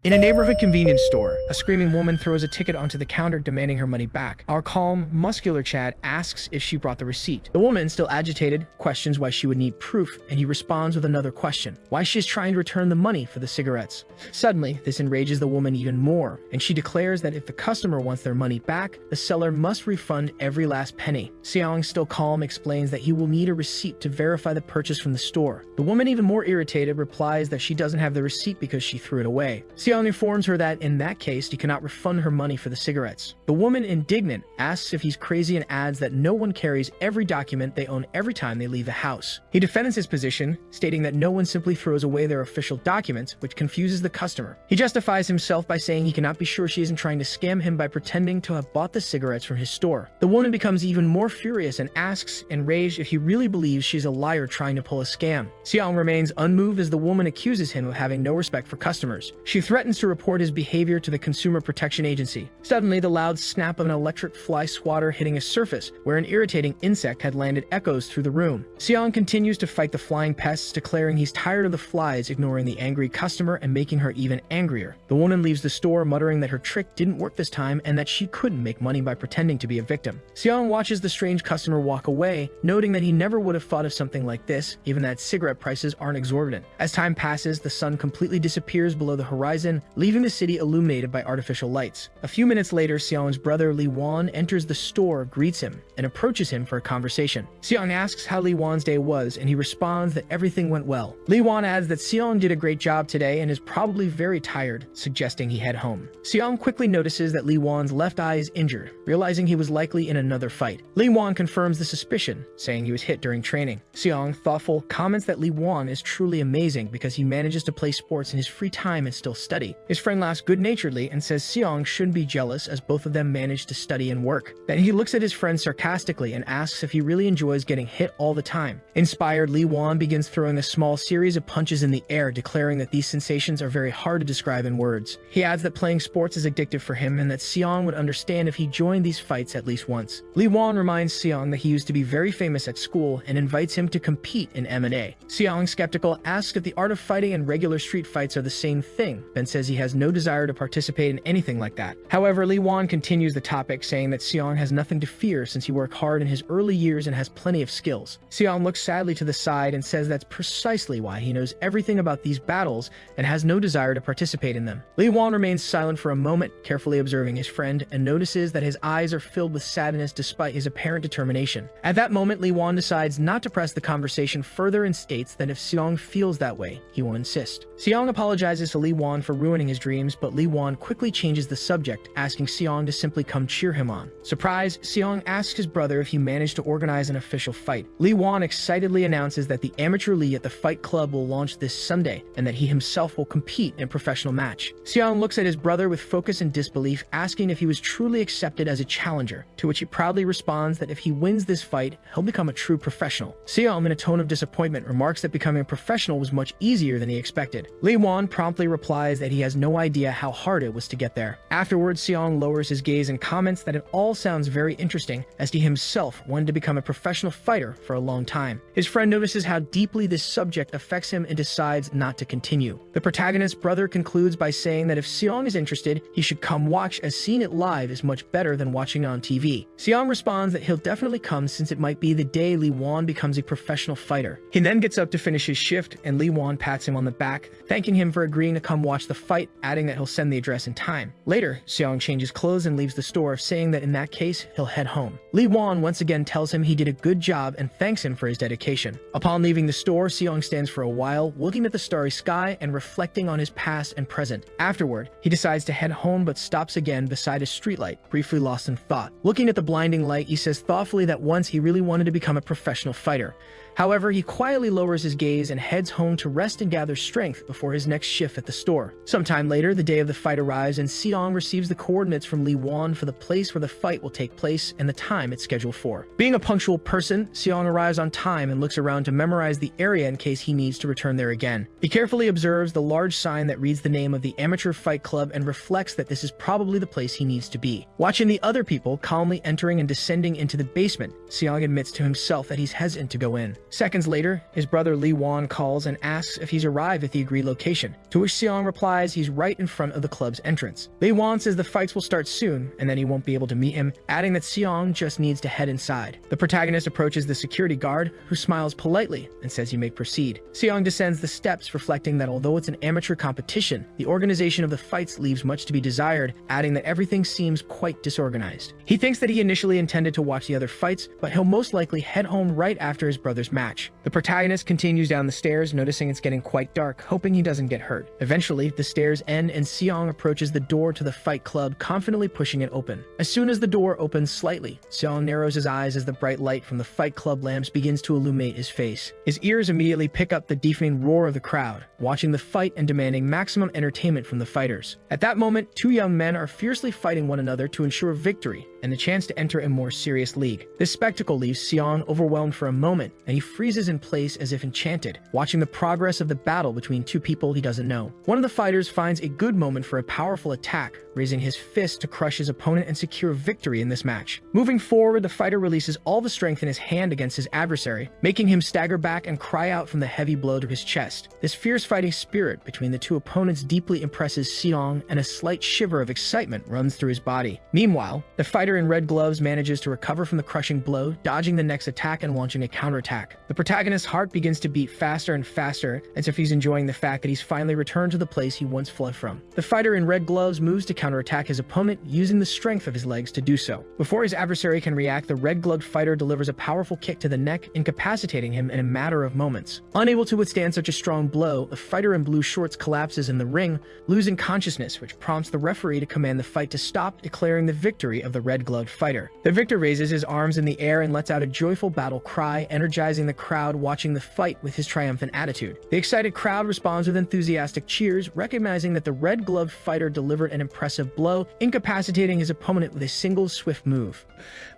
In a neighborhood convenience store, a screaming woman throws a ticket onto the counter demanding her money back. Our calm, muscular Chad asks if she brought the receipt. The woman, still agitated, questions why she would need proof, and he responds with another question, why she is trying to return the money for the cigarettes. Suddenly, this enrages the woman even more, and she declares that if the customer wants their money back, the seller must refund every last penny. Seong, still calm, explains that he will need a receipt to verify the purchase from the store. The woman, even more irritated, replies that she doesn't have the receipt because she threw it away. Seong informs her that in that case, he cannot refund her money for the cigarettes. The woman, indignant, asks if he's crazy and adds that no one carries every document they own every time they leave the house. He defends his position, stating that no one simply throws away their official documents, which confuses the customer. He justifies himself by saying he cannot be sure she isn't trying to scam him by pretending to have bought the cigarettes from his store. The woman becomes even more furious and asks, enraged, if he really believes she's a liar trying to pull a scam. Seong remains unmoved as the woman accuses him of having no respect for customers. She threatens to report his behavior to the Consumer Protection Agency. Suddenly, the loud snap of an electric fly swatter hitting a surface where an irritating insect had landed echoes through the room. Seong continues to fight the flying pests, declaring he's tired of the flies ignoring the angry customer and making her even angrier. The woman leaves the store, muttering that her trick didn't work this time and that she couldn't make money by pretending to be a victim. Seong watches the strange customer walk away, noting that he never would have thought of something like this, even that cigarette prices aren't exorbitant. As time passes, the sun completely disappears below the horizon, leaving the city illuminated by artificial lights. A few minutes later, Seong's brother Lee Won enters the store, greets him, and approaches him for a conversation. Seong asks how Lee Won's day was, and he responds that everything went well. Lee Won adds that Seong did a great job today and is probably very tired, suggesting he head home. Seong quickly notices that Lee Won's left eye is injured, realizing he was likely in another fight. Lee Won confirms the suspicion, saying he was hit during training. Seong, thoughtful, comments that Lee Won is truly amazing because he manages to play sports in his free time and still study. His friend laughs good-naturedly and says Seong shouldn't be jealous as both of them manage to study and work. Then he looks at his friend sarcastically and asks if he really enjoys getting hit all the time. Inspired, Lee Won begins throwing a small series of punches in the air, declaring that these sensations are very hard to describe in words. He adds that playing sports is addictive for him and that Seong would understand if he joined these fights at least once. Lee Won reminds Seong that he used to be very famous at school and invites him to compete in M&A. Seong, skeptical, asks if the art of fighting and regular street fights are the same thing, then says he has no desire to participate in anything like that. However, Lee Won continues the topic, saying that Seong has nothing to fear since he worked hard in his early years and has plenty of skills. Seong looks sadly to the side and says that's precisely why he knows everything about these battles and has no desire to participate in them. Lee Won remains silent for a moment, carefully observing his friend, and notices that his eyes are filled with sadness despite his apparent determination. At that moment, Lee Won decides not to press the conversation further and states that if Seong feels that way, he will insist. Seong apologizes to Lee Won for ruining his dreams, but Lee Won quickly changes the subject, asking Seong to simply come cheer him on. Surprised, Seong asks his brother if he managed to organize an official fight. Lee Won excitedly announces that the amateur league at the fight club will launch this Sunday, and that he himself will compete in a professional match. Seong looks at his brother with focus and disbelief, asking if he was truly accepted as a challenger, to which he proudly responds that if he wins this fight, he'll become a true professional. Seong, in a tone of disappointment, remarks that becoming a professional was much easier than he expected. Lee Won promptly replies that he has no idea how hard it was to get there. Afterwards, Seong lowers his gaze and comments that it all sounds very interesting, as he himself wanted to become a professional fighter for a long time. His friend notices how deeply this subject affects him and decides not to continue. The protagonist's brother concludes by saying that if Seong is interested, he should come watch, as seeing it live is much better than watching it on TV. Seong responds that he'll definitely come since it might be the day Lee Won becomes a professional fighter. He then gets up to finish his shift, and Lee Won pats him on the back, thanking him for agreeing to come watch the fight, adding that he'll send the address in time. Later, Seong changes clothes and leaves the store, saying that in that case, he'll head home. Lee Won once again tells him he did a good job and thanks him for his dedication. Upon leaving the store, Seong stands for a while, looking at the starry sky and reflecting on his past and present. Afterward, he decides to head home but stops again beside a streetlight, briefly lost in thought. Looking at the blinding light, he says thoughtfully that once he really wanted to become a professional fighter. However, he quietly lowers his gaze and heads home to rest and gather strength before his next shift at the store. Sometime later, the day of the fight arrives and Seong receives the coordinates from Lee Won for the place where the fight will take place and the time it's scheduled for. Being a punctual person, Seong arrives on time and looks around to memorize the area in case he needs to return there again. He carefully observes the large sign that reads the name of the amateur fight club and reflects that this is probably the place he needs to be. Watching the other people calmly entering and descending into the basement, Seong admits to himself that he's hesitant to go in. Seconds later, his brother Lee Wan calls and asks if he's arrived at the agreed location, to which Seong replies he's right in front of the club's entrance. Lee Wan says the fights will start soon and then he won't be able to meet him, adding that Seong just needs to head inside. The protagonist approaches the security guard, who smiles politely and says he may proceed. Seong descends the steps, reflecting that although it's an amateur competition, the organization of the fights leaves much to be desired, adding that everything seems quite disorganized. He thinks that he initially intended to watch the other fights, but he'll most likely head home right after his brother's match. The protagonist continues down the stairs, noticing it's getting quite dark, hoping he doesn't get hurt. Eventually, the stairs end and Seong approaches the door to the fight club, confidently pushing it open. As soon as the door opens slightly, Seong narrows his eyes as the bright light from the fight club lamps begins to illuminate his face. His ears immediately pick up the deafening roar of the crowd, watching the fight and demanding maximum entertainment from the fighters. At that moment, two young men are fiercely fighting one another to ensure victory and the chance to enter a more serious league. This spectacle leaves Seong overwhelmed for a moment, and he freezes in place as if enchanted, watching the progress of the battle between two people he doesn't know. One of the fighters finds a good moment for a powerful attack, raising his fist to crush his opponent and secure victory in this match. Moving forward, the fighter releases all the strength in his hand against his adversary, making him stagger back and cry out from the heavy blow to his chest. This fierce fighting spirit between the two opponents deeply impresses Seong, and a slight shiver of excitement runs through his body. Meanwhile, the fighter in red gloves manages to recover from the crushing blow, dodging the next attack and launching a counterattack. The protagonist's heart begins to beat faster and faster, as if he's enjoying the fact that he's finally returned to the place he once fled from. The fighter in red gloves moves to counterattack his opponent, using the strength of his legs to do so. Before his adversary can react, the red-gloved fighter delivers a powerful kick to the neck, incapacitating him in a matter of moments. Unable to withstand such a strong blow, the fighter in blue shorts collapses in the ring, losing consciousness, which prompts the referee to command the fight to stop, declaring the victory of the red-gloved fighter. The victor raises his arms in the air and lets out a joyful battle cry, energizing the crowd watching the fight with his triumphant attitude. The excited crowd responds with enthusiastic cheers, recognizing that the red-gloved fighter delivered an impressive blow, incapacitating his opponent with a single swift move.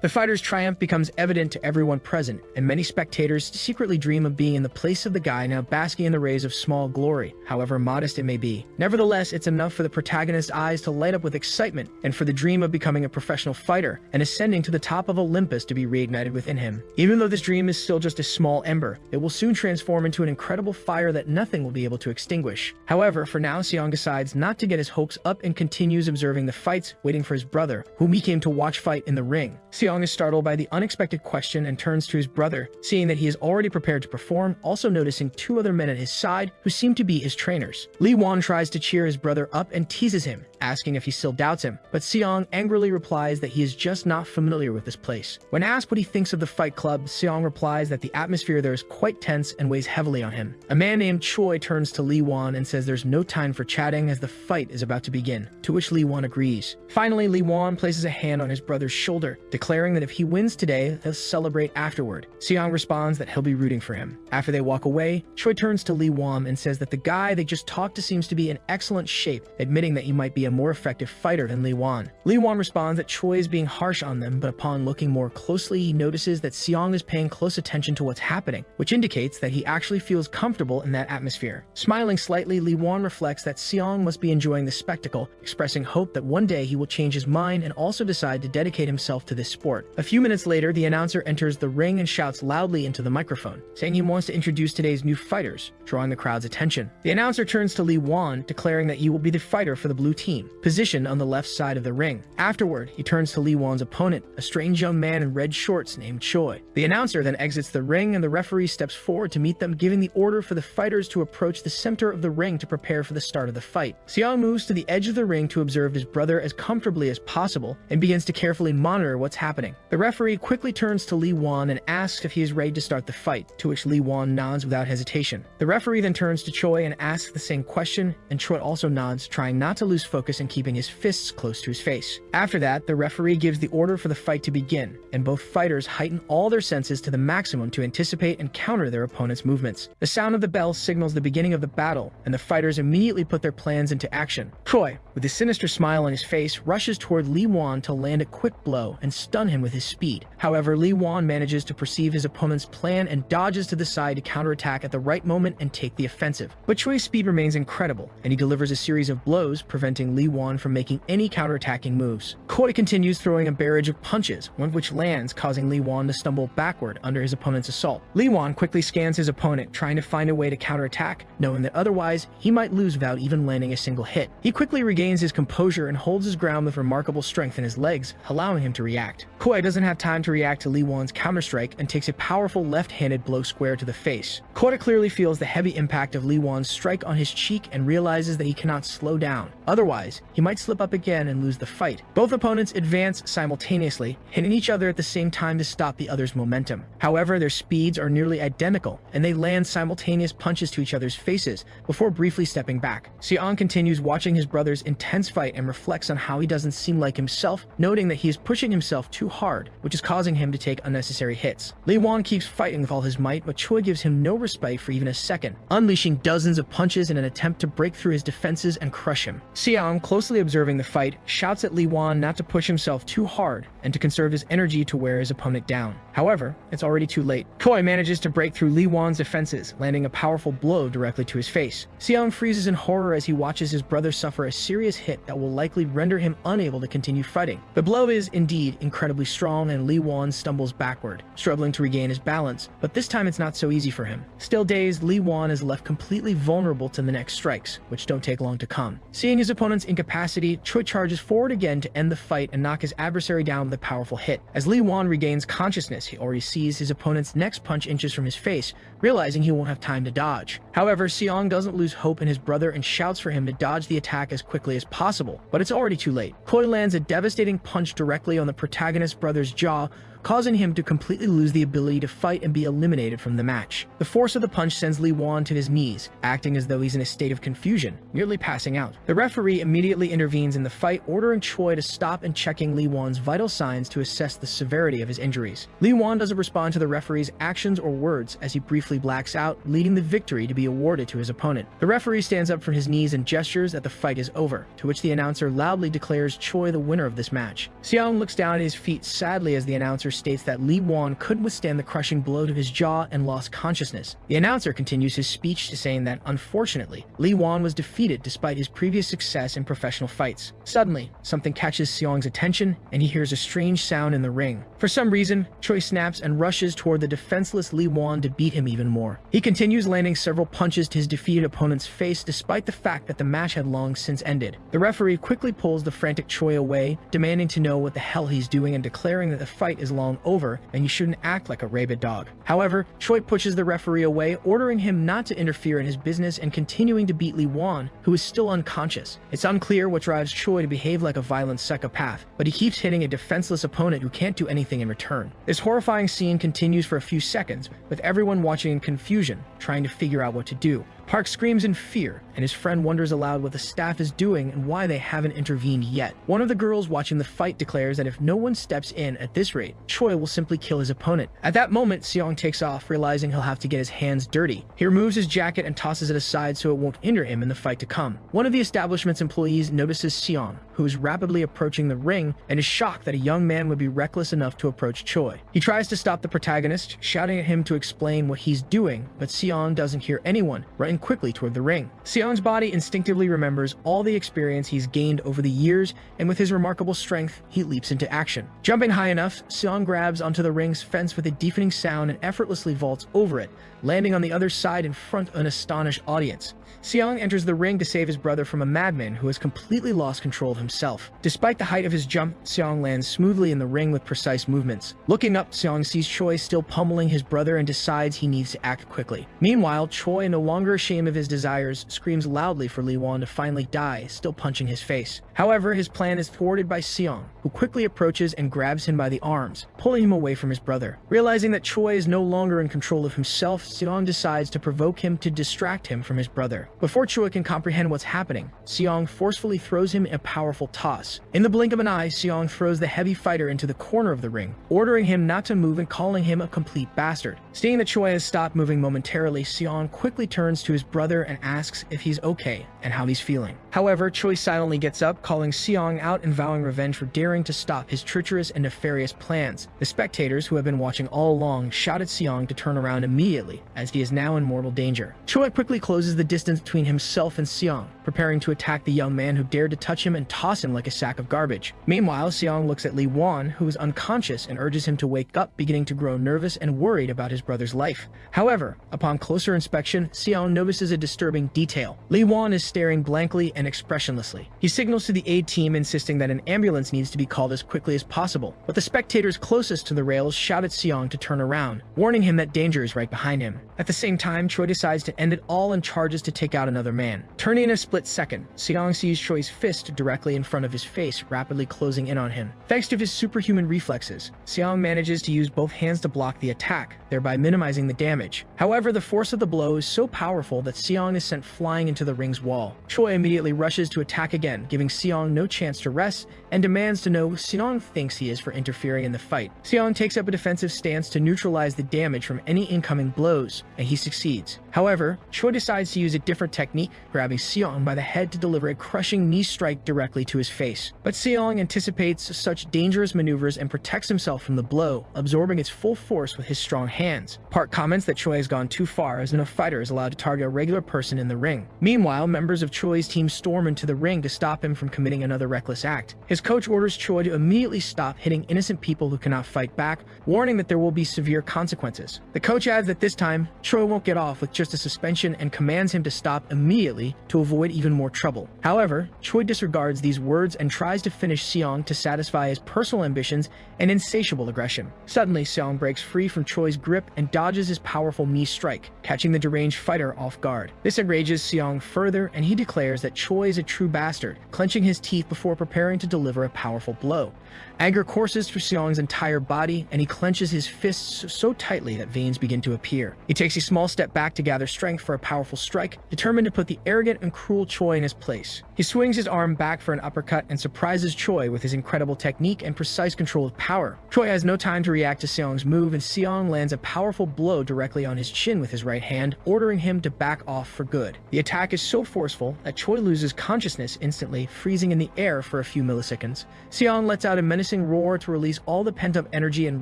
The fighter's triumph becomes evident to everyone present, and many spectators secretly dream of being in the place of the guy now basking in the rays of small glory, however modest it may be. Nevertheless, it's enough for the protagonist's eyes to light up with excitement, and for the dream of becoming a professional fighter and ascending to the top of Olympus to be reignited within him. Even though this dream is still just a small ember, it will soon transform into an incredible fire that nothing will be able to extinguish. However, for now, Seong decides not to get his hopes up and continues observing the fights, waiting for his brother, whom he came to watch fight in the ring. Seong is startled by the unexpected question and turns to his brother, seeing that he is already prepared to perform, also noticing two other men at his side who seem to be his trainers. Lee Wan tries to cheer his brother up and teases him, asking if he still doubts him, but Seong angrily replies that he is just not familiar with this place. When asked what he thinks of the fight club, Seong replies that the atmosphere there is quite tense and weighs heavily on him. A man named Choi turns to Lee Wan and says there's no time for chatting as the fight is about to begin, to which Lee Wan agrees. Finally, Lee Wan places a hand on his brother's shoulder, declaring that if he wins today, they'll celebrate afterward. Seong responds that he'll be rooting for him. After they walk away, Choi turns to Lee Wan and says that the guy they just talked to seems to be in excellent shape, admitting that he might be a more effective fighter than Lee Wan. Lee Wan responds that Choi is being harsh on them, but upon looking more closely, he notices that Seong is paying close attention to what's happening, which indicates that he actually feels comfortable in that atmosphere. Smiling slightly, Lee Wan reflects that Seong must be enjoying the spectacle, expressing hope that one day he will change his mind and also decide to dedicate himself to this sport. A few minutes later, the announcer enters the ring and shouts loudly into the microphone, saying he wants to introduce today's new fighters, drawing the crowd's attention. The announcer turns to Lee Wan, declaring that he will be the fighter for the blue team, positioned on the left side of the ring. Afterward, he turns to Lee Wan's opponent, a strange young man in red shorts named Choi. The announcer then exits the ring and the referee steps forward to meet them, giving the order for the fighters to approach the center of the ring to prepare for the start of the fight. Seong moves to the edge of the ring to observe his brother as comfortably as possible and begins to carefully monitor what's happening. The referee quickly turns to Lee Wan and asks if he is ready to start the fight, to which Lee Wan nods without hesitation. The referee then turns to Choi and asks the same question, and Choi also nods, trying not to lose focus and keeping his fists close to his face. After that, the referee gives the order for the fight to begin, and both fighters heighten all their senses to the maximum to anticipate and counter their opponent's movements. The sound of the bell signals the beginning of the battle, and the fighters immediately put their plans into action. Choi, with a sinister smile on his face, rushes toward Lee Wan to land a quick blow and stun him with his speed. However, Lee Wan manages to perceive his opponent's plan and dodges to the side to counterattack at the right moment and take the offensive. But Choi's speed remains incredible, and he delivers a series of blows, preventing preventing Lee Won from making any counterattacking moves. Choi continues throwing a barrage of punches, one of which lands, causing Lee Won to stumble backward under his opponent's assault. Lee Won quickly scans his opponent, trying to find a way to counterattack, knowing that otherwise he might lose without even landing a single hit. He quickly regains his composure and holds his ground with remarkable strength in his legs, allowing him to react. Choi doesn't have time to react to Lee Won's counterstrike and takes a powerful left-handed blow square to the face. Choi clearly feels the heavy impact of Lee Won's strike on his cheek and realizes that he cannot slow down. Otherwise, he might slip up again and lose the fight. Both opponents advance simultaneously, hitting each other at the same time to stop the other's momentum. However, their speeds are nearly identical, and they land simultaneous punches to each other's faces before briefly stepping back. Seong continues watching his brother's intense fight and reflects on how he doesn't seem like himself, noting that he is pushing himself too hard, which is causing him to take unnecessary hits. Lee Won keeps fighting with all his might, but Choi gives him no respite for even a second, unleashing dozens of punches in an attempt to break through his defenses and crush him. Seong, closely observing the fight, shouts at Lee Won not to push himself too hard and to conserve his energy to wear his opponent down. However, it's already too late. Choi manages to break through Lee Won's defenses, landing a powerful blow directly to his face. Seong freezes in horror as he watches his brother suffer a serious hit that will likely render him unable to continue fighting. The blow is indeed incredibly strong, and Lee Won stumbles backward, struggling to regain his balance, but this time it's not so easy for him. Still dazed, Lee Won is left completely vulnerable to the next strikes, which don't take long to come. Seeing his opponent's incapacity, Choi charges forward again to end the fight and knock his adversary down with a powerful hit. As Lee Won regains consciousness, he already sees his opponent's next punch inches from his face, realizing he won't have time to dodge. However, Seong doesn't lose hope in his brother and shouts for him to dodge the attack as quickly as possible, but it's already too late. Choi lands a devastating punch directly on the protagonist's brother's jaw, causing him to completely lose the ability to fight and be eliminated from the match. The force of the punch sends Lee Won to his knees, acting as though he's in a state of confusion, nearly passing out. The referee immediately intervenes in the fight, ordering Choi to stop and checking Lee Won's vital signs to assess the severity of his injuries. Lee Won doesn't respond to the referee's actions or words as he briefly blacks out, leading the victory to be awarded to his opponent. The referee stands up from his knees and gestures that the fight is over, to which the announcer loudly declares Choi the winner of this match. Seong looks down at his feet sadly as the announcer states that Lee Won couldn't withstand the crushing blow to his jaw and lost consciousness. The announcer continues his speech to saying that, unfortunately, Lee Won was defeated despite his previous success in professional fights. Suddenly, something catches Seong's attention, and he hears a strange sound in the ring. For some reason, Choi snaps and rushes toward the defenseless Lee Won to beat him even more. He continues landing several punches to his defeated opponent's face despite the fact that the match had long since ended. The referee quickly pulls the frantic Choi away, demanding to know what the hell he's doing and declaring that the fight is long over and you shouldn't act like a rabid dog. However, Choi pushes the referee away, ordering him not to interfere in his business and continuing to beat Lee Won, who is still unconscious. It's unclear what drives Choi to behave like a violent psychopath, but he keeps hitting a defenseless opponent who can't do anything in return. This horrifying scene continues for a few seconds, with everyone watching in confusion, trying to figure out what to do. Park screams in fear, and his friend wonders aloud what the staff is doing and why they haven't intervened yet. One of the girls watching the fight declares that if no one steps in at this rate, Choi will simply kill his opponent. At that moment, Seong takes off, realizing he'll have to get his hands dirty. He removes his jacket and tosses it aside so it won't hinder him in the fight to come. One of the establishment's employees notices Seong, who is rapidly approaching the ring, and is shocked that a young man would be reckless enough to approach Choi. He tries to stop the protagonist, shouting at him to explain what he's doing, but Seong doesn't hear anyone, running quickly toward the ring. Seong's body instinctively remembers all the experience he's gained over the years, and with his remarkable strength, he leaps into action. Jumping high enough, Seong grabs onto the ring's fence with a deafening sound and effortlessly vaults over it, landing on the other side in front of an astonished audience. Seong enters the ring to save his brother from a madman who has completely lost control of himself. Despite the height of his jump, Seong lands smoothly in the ring with precise movements. Looking up, Seong sees Choi still pummeling his brother and decides he needs to act quickly. Meanwhile, Choi, no longer ashamed of his desires, screams loudly for Lee Won to finally die, still punching his face. However, his plan is thwarted by Seong, who quickly approaches and grabs him by the arms, pulling him away from his brother. Realizing that Choi is no longer in control of himself, Seong decides to provoke him to distract him from his brother. Before Choi can comprehend what's happening, Seong forcefully throws him a powerful toss. In the blink of an eye, Seong throws the heavy fighter into the corner of the ring, ordering him not to move and calling him a complete bastard. Seeing that Choi has stopped moving momentarily, Seong quickly turns to to his brother and asks if he's okay and how he's feeling. However, Choi silently gets up, calling Seong out and vowing revenge for daring to stop his treacherous and nefarious plans. The spectators, who have been watching all along, shout at Seong to turn around immediately, as he is now in mortal danger. Choi quickly closes the distance between himself and Seong, preparing to attack the young man who dared to touch him and toss him like a sack of garbage. Meanwhile, Seong looks at Lee Won, who is unconscious, and urges him to wake up, beginning to grow nervous and worried about his brother's life. However, upon closer inspection, Seong notices a disturbing detail. Lee Won is staring blankly and expressionlessly. He signals to the aid team, insisting that an ambulance needs to be called as quickly as possible, but the spectators closest to the rails shout at Seong to turn around, warning him that danger is right behind him. At the same time, Choi decides to end it all and charges to take out another man. Turning in a split second, Seong sees Choi's fist directly in front of his face, rapidly closing in on him. Thanks to his superhuman reflexes, Seong manages to use both hands to block the attack, thereby minimizing the damage. However, the force of the blow is so powerful that Seong is sent flying into the ring's wall. Choi immediately rushes to attack again, giving Seong no chance to rest, and demands to know who Seong thinks he is for interfering in the fight. Seong takes up a defensive stance to neutralize the damage from any incoming blows, and he succeeds. However, Choi decides to use a different technique, grabbing Seong by the head to deliver a crushing knee strike directly to his face. But Seong anticipates such dangerous maneuvers and protects himself from the blow, absorbing its full force with his strong hands. Park comments that Choi has gone too far, as no fighter is allowed to target a regular person in the ring. Meanwhile, members of Choi's team storm into the ring to stop him from committing another reckless act. His coach orders Choi to immediately stop hitting innocent people who cannot fight back, warning that there will be severe consequences. The coach adds that this time, Choi won't get off with just a suspension and commands him to stop immediately to avoid even more trouble. However, Choi disregards these words and tries to finish Seong to satisfy his personal ambitions and insatiable aggression. Suddenly, Seong breaks free from Choi's grip and dodges his powerful knee strike, catching the deranged fighter off guard. This enrages Seong further, and he declares that Choi is a true bastard, clenching his teeth before preparing to deliver a powerful blow. Anger courses through Seong's entire body, and he clenches his fists so tightly that veins begin to appear. He takes a small step back to gather strength for a powerful strike, determined to put the arrogant and cruel Choi in his place. He swings his arm back for an uppercut and surprises Choi with his incredible technique and precise control of power. Choi has no time to react to Seong's move, and Seong lands a powerful blow directly on his chin with his right hand, ordering him to back off for good. The attack is so forceful that Choi loses consciousness instantly, freezing in the air for a few milliseconds. Seong lets out a menacing roar to release all the pent-up energy and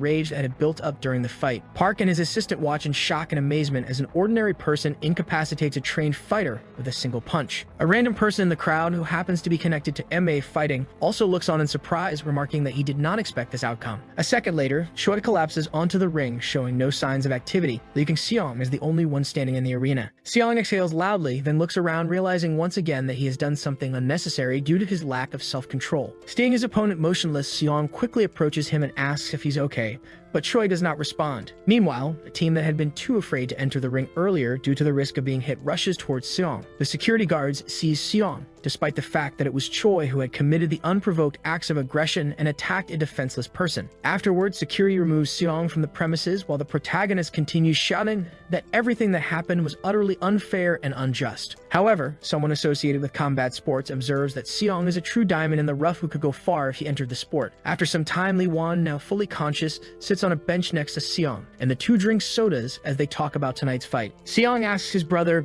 rage that had built up during the fight. Park and his assistant watch in shock and amazement as an ordinary person incapacitates a trained fighter with a single punch. A random person in the crowd, who happens to be connected to MA fighting, also looks on in surprise, remarking that he did not expect this outcome. A second later, Choi collapses onto the ring, showing no signs of activity, leaving Seong as the only one standing in the arena. Seong exhales loudly, then looks around, realizing once again that he has done something unnecessary due to his lack of self-control. Seeing his opponent motionless, Seong quickly approaches him and asks if he's okay, but Choi does not respond. Meanwhile, a team that had been too afraid to enter the ring earlier due to the risk of being hit rushes towards Seong. The security guards seize Seong, despite the fact that it was Choi who had committed the unprovoked acts of aggression and attacked a defenseless person. Afterwards, security removes Seong from the premises while the protagonist continues shouting that everything that happened was utterly unfair and unjust. However, someone associated with combat sports observes that Seong is a true diamond in the rough who could go far if he entered the sport. After some time, Lee Won, now fully conscious, sits on a bench next to Seong, and the two drink sodas as they talk about tonight's fight. Seong asks his brother,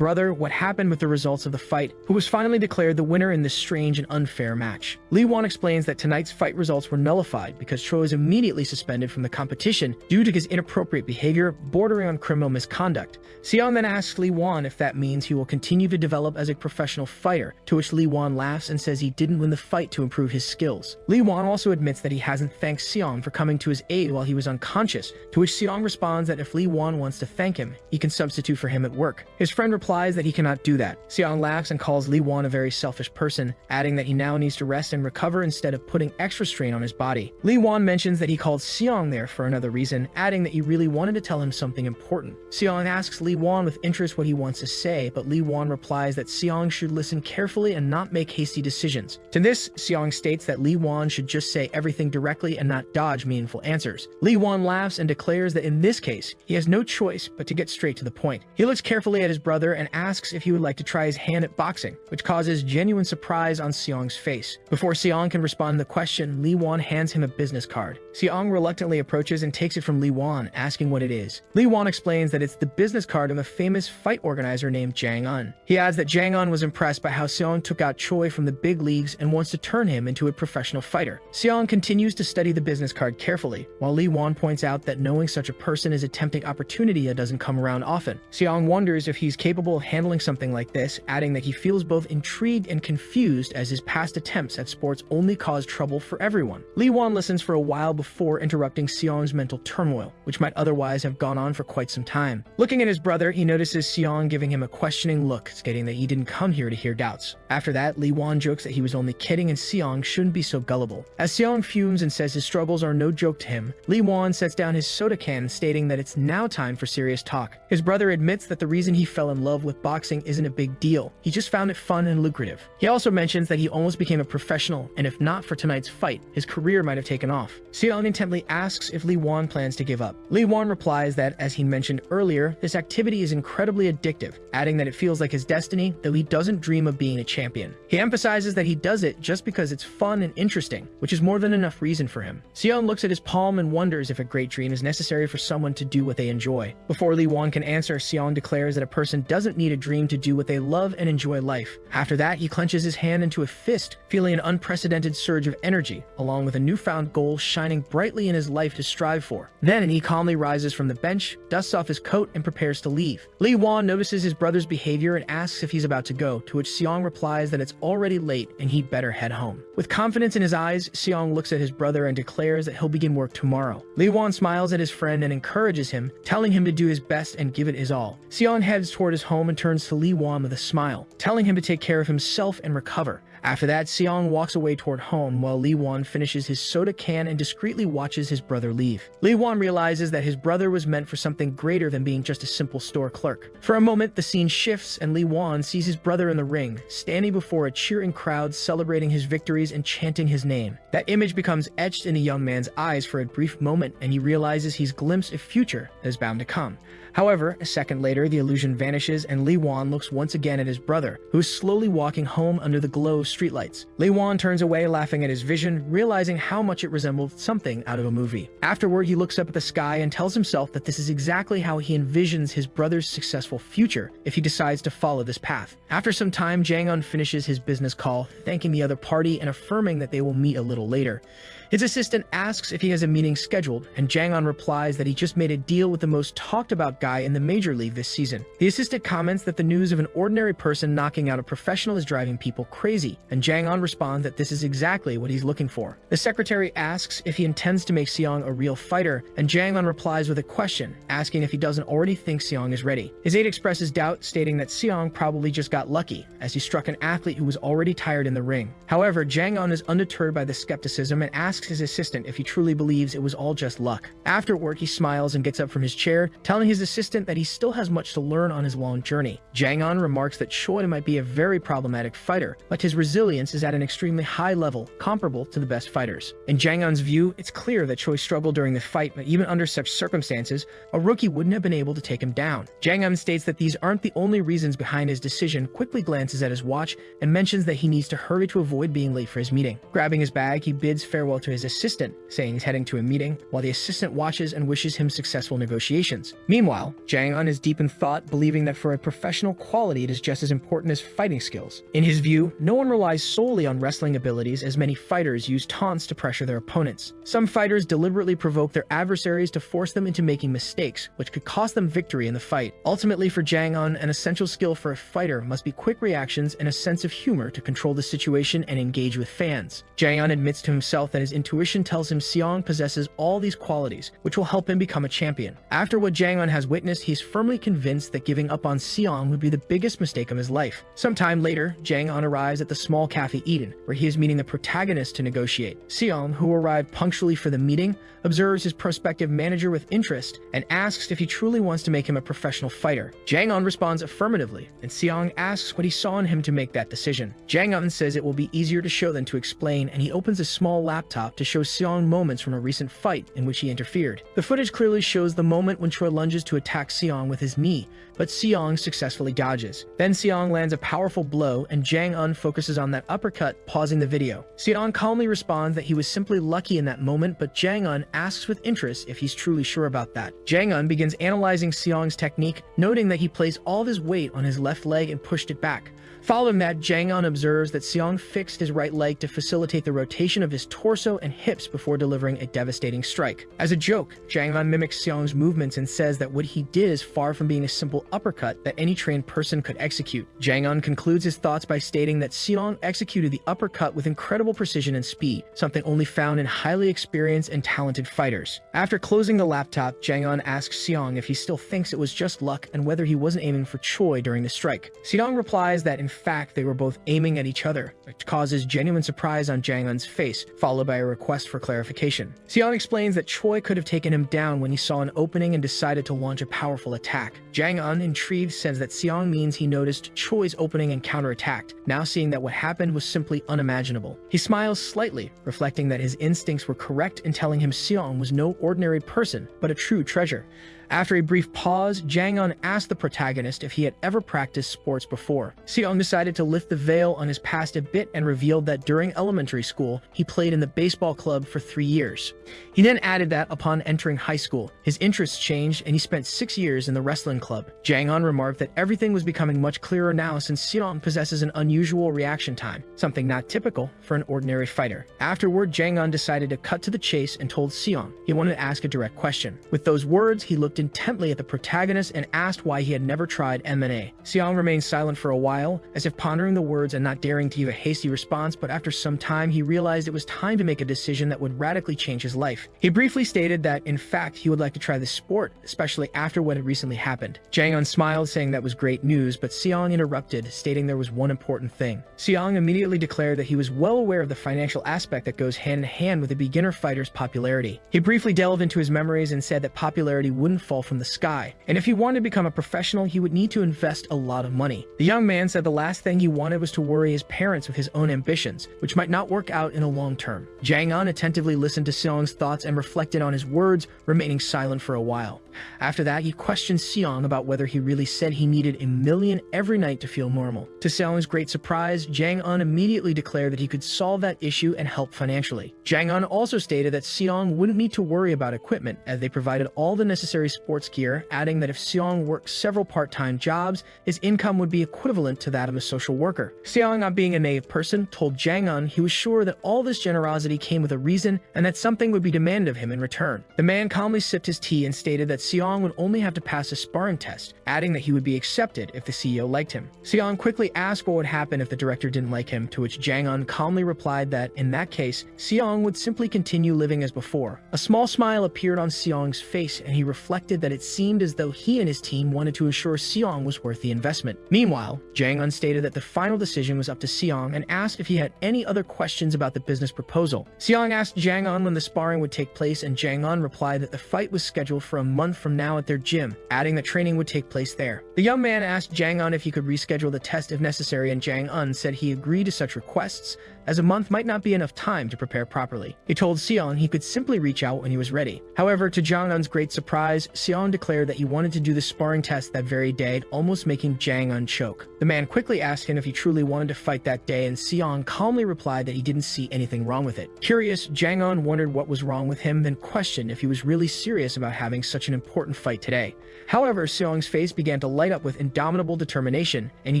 what happened with the results of the fight, who was finally declared the winner in this strange and unfair match. Lee Won explains that tonight's fight results were nullified because Choi was immediately suspended from the competition due to his inappropriate behavior bordering on criminal misconduct. Seong then asks Lee Won if that means he will continue to develop as a professional fighter, to which Lee Won laughs and says he didn't win the fight to improve his skills. Lee Won also admits that he hasn't thanked Seong for coming to his aid while he was unconscious, to which Seong responds that if Lee Won wants to thank him, he can substitute for him at work. His friend replies that he cannot do that. Seong laughs and calls Lee Won a very selfish person, adding that he now needs to rest and recover instead of putting extra strain on his body. Lee Won mentions that he called Seong there for another reason, adding that he really wanted to tell him something important. Seong asks Lee Won with interest what he wants to say, but Lee Won replies that Seong should listen carefully and not make hasty decisions. To this, Seong states that Lee Won should just say everything directly and not dodge meaningful answers. Lee Wan laughs and declares that in this case, he has no choice but to get straight to the point. He looks carefully at his brother and asks if he would like to try his hand at boxing, which causes genuine surprise on Seong's face. Before Seong can respond to the question, Wan hands him a business card. Seong reluctantly approaches and takes it from Wan, asking what it is. Wan explains that it's the business card of a famous fight organizer named Jang Un. He adds that Jang Un was impressed by how Seong took out Choi from the big leagues and wants to turn him into a professional fighter. Seong continues to study the business card carefully, while Wan points out that knowing such a person is a tempting opportunity that doesn't come around often. Seong wonders if he's capable of handling something like this, adding that he feels both intrigued and confused as his past attempts at sports only cause trouble for everyone. Wan listens for a while before interrupting Seong's mental turmoil, which might otherwise have gone on for quite some time. Looking at his brother, he notices Seong giving him a questioning look, stating that he didn't come here to hear doubts. After that, Wan jokes that he was only kidding and Seong shouldn't be so gullible. As Seong fumes and says his struggles are no joke to him, Wan sets down his soda can, stating that it's now time for serious talk. His brother admits that the reason he fell in love with boxing isn't a big deal. He just found it fun and lucrative. He also mentions that he almost became a professional, and if not for tonight's fight, his career might have taken off. Seong intently asks if Wan plans to give up. Wan replies that, as he mentioned earlier, this activity is incredibly addictive, adding that it feels like his destiny, though he doesn't dream of being a champion. He emphasizes that he does it just because it's fun and interesting, which is more than enough reason for him. Seong looks at his palm and wonders if a great dream is necessary for someone to do what they enjoy. Before Wan can answer, Seong declares that a person doesn't need a dream to do what they love and enjoy life. After that, he clenches his hand into a fist, feeling an unprecedented surge of energy, along with a newfound goal shining brightly in his life to strive for. Then he calmly rises from the bench, dusts off his coat, and prepares to leave. Wan notices his brother's behavior and asks if he's about to go, to which Seong replies that it's already late and he'd better head home. With confidence in his eyes, Seong looks at his brother and declares that he'll begin work tomorrow. Wan smiles at his friend and encourages him, telling him to do his best and give it his all. Seong heads toward his home and turns to Wan with a smile, telling him to take care of himself and recover. After that, Seong walks away toward home while Wan finishes his soda can and discreetly watches his brother leave. Wan realizes that his brother was meant for something greater than being just a simple store clerk. For a moment, the scene shifts and Wan sees his brother in the ring, standing before a cheering crowd celebrating his victories and chanting his name. That image becomes etched in the young man's eyes for a brief moment, and he realizes he's glimpsed a future that is bound to come. However, a second later, the illusion vanishes and Wan looks once again at his brother, who is slowly walking home under the glow of streetlights. Wan turns away, laughing at his vision, realizing how much it resembled something out of a movie. Afterward, he looks up at the sky and tells himself that this is exactly how he envisions his brother's successful future if he decides to follow this path. After some time, Jang Un finishes his business call, thanking the other party and affirming that they will meet a little later. His assistant asks if he has a meeting scheduled, and Jang Un replies that he just made a deal with the most talked about guy in the major league this season. The assistant comments that the news of an ordinary person knocking out a professional is driving people crazy, and Jang Un responds that this is exactly what he's looking for. The secretary asks if he intends to make Seong a real fighter, and Jang Un replies with a question, asking if he doesn't already think Seong is ready. His aide expresses doubt, stating that Seong probably just got lucky, as he struck an athlete who was already tired in the ring. However, Jang Un is undeterred by the skepticism and asks his assistant if he truly believes it was all just luck. Afterward, he smiles and gets up from his chair, telling his assistant that he still has much to learn on his long journey. Jang Un remarks that Choi might be a very problematic fighter, but his resilience is at an extremely high level, comparable to the best fighters. In Jang Un's view, it's clear that Choi struggled during the fight, but even under such circumstances, a rookie wouldn't have been able to take him down. Jang Un states that these aren't the only reasons behind his decision, quickly glances at his watch, and mentions that he needs to hurry to avoid being late for his meeting. Grabbing his bag, he bids farewell to his assistant, saying he's heading to a meeting, while the assistant watches and wishes him successful negotiations. Meanwhile, Jang Un is deep in thought, believing that for a professional quality it is just as important as fighting skills. In his view, no one relies solely on wrestling abilities, as many fighters use taunts to pressure their opponents. Some fighters deliberately provoke their adversaries to force them into making mistakes, which could cost them victory in the fight. Ultimately, for Jang Un, an essential skill for a fighter must be quick reactions and a sense of humor to control the situation and engage with fans. Jang Un admits to himself that his intuition tells him Seong possesses all these qualities, which will help him become a champion. After what Jang Un has witnessed, he is firmly convinced that giving up on Seong would be the biggest mistake of his life. Sometime later, Jang-un arrives at the small Cafe Eden, where he is meeting the protagonist to negotiate. Seong, who arrived punctually for the meeting, observes his prospective manager with interest and asks if he truly wants to make him a professional fighter. Jang-un responds affirmatively, and Seong asks what he saw in him to make that decision. Jang-un says it will be easier to show than to explain, and he opens a small laptop to show Seong moments from a recent fight in which he interfered. The footage clearly shows the moment when Choi lunges to attack Seong with his knee, but Seong successfully dodges. Then Seong lands a powerful blow, and Jang-un focuses on that uppercut, pausing the video. Seong calmly responds that he was simply lucky in that moment, but Jang-un asks with interest if he's truly sure about that. Jang-un begins analyzing Seong's technique, noting that he placed all of his weight on his left leg and pushed it back. Following that, Jang-un observes that Seong fixed his right leg to facilitate the rotation of his torso and hips before delivering a devastating strike. As a joke, Jang-un mimics Seong's movements and says that what he did is far from being a simple uppercut that any trained person could execute. Jang-un concludes his thoughts by stating that Seong executed the uppercut with incredible precision and speed, something only found in highly experienced and talented fighters. After closing the laptop, Jang-un asks Seong if he still thinks it was just luck and whether he wasn't aiming for Choi during the strike. Seong replies that in fact they were both aiming at each other, which causes genuine surprise on Jang-un's face, followed by a request for clarification. Seong explains that Choi could have taken him down when he saw an opening and decided to launch a powerful attack. Jang-un, intrigued, says that Seong means he noticed Choi's opening and counterattacked, now seeing that what happened was simply unimaginable. He smiles slightly, reflecting that his instincts were correct in telling him Seong was no ordinary person, but a true treasure. After a brief pause, Jang-un asked the protagonist if he had ever practiced sports before. Seong decided to lift the veil on his past a bit and revealed that during elementary school, he played in the baseball club for 3 years. He then added that upon entering high school, his interests changed and he spent 6 years in the wrestling club. Jang-un remarked that everything was becoming much clearer now since Seong possesses an unusual reaction time, something not typical for an ordinary fighter. Afterward, Jang-un decided to cut to the chase and told Seong he wanted to ask a direct question. With those words, he looked intently at the protagonist and asked why he had never tried MMA. Seong remained silent for a while, as if pondering the words and not daring to give a hasty response, but after some time he realized it was time to make a decision that would radically change his life. He briefly stated that, in fact, he would like to try the sport, especially after what had recently happened. Jang-un smiled, saying that was great news, but Seong interrupted, stating there was one important thing. Seong immediately declared that he was well aware of the financial aspect that goes hand in hand with a beginner fighter's popularity. He briefly delved into his memories and said that popularity wouldn't fall from the sky, and if he wanted to become a professional, he would need to invest a lot of money. The young man said the last thing he wanted was to worry his parents with his own ambitions, which might not work out in the long term. Jang-un attentively listened to Seong's thoughts and reflected on his words, remaining silent for a while. After that, he questioned Seong about whether he really said he needed $1 million every night to feel normal. To Seong's great surprise, Jang-un immediately declared that he could solve that issue and help financially. Jang-un also stated that Seong wouldn't need to worry about equipment, as they provided all the necessary sports gear, adding that if Seong worked several part-time jobs, his income would be equivalent to that of a social worker. Seong, not being a naive person, told Jang-un he was sure that all this generosity came with a reason and that something would be demanded of him in return. The man calmly sipped his tea and stated that Seong would only have to pass a sparring test, adding that he would be accepted if the CEO liked him. Seong quickly asked what would happen if the director didn't like him, to which Jang-un calmly replied that, in that case, Seong would simply continue living as before. A small smile appeared on Seong's face, and he reflected that it seemed as though he and his team wanted to ensure Seong was worth the investment. Meanwhile, Jang-un stated that the final decision was up to Seong and asked if he had any other questions about the business proposal. Seong asked Jang-un when the sparring would take place, and Jang-un replied that the fight was scheduled for a month from now at their gym, adding that training would take place there. The young man asked Jang-un if he could reschedule the test if necessary, and Jang-un said he agreed to such requests, as a month might not be enough time to prepare properly. He told Seong he could simply reach out when he was ready. However, to Jang-un's great surprise, Seong declared that he wanted to do the sparring test that very day, almost making Jang-un choke. The man quickly asked him if he truly wanted to fight that day, and Seong calmly replied that he didn't see anything wrong with it. Curious, Jang-un wondered what was wrong with him, then questioned if he was really serious about having such an important fight today. However, Seong's face began to light up with indomitable determination, and he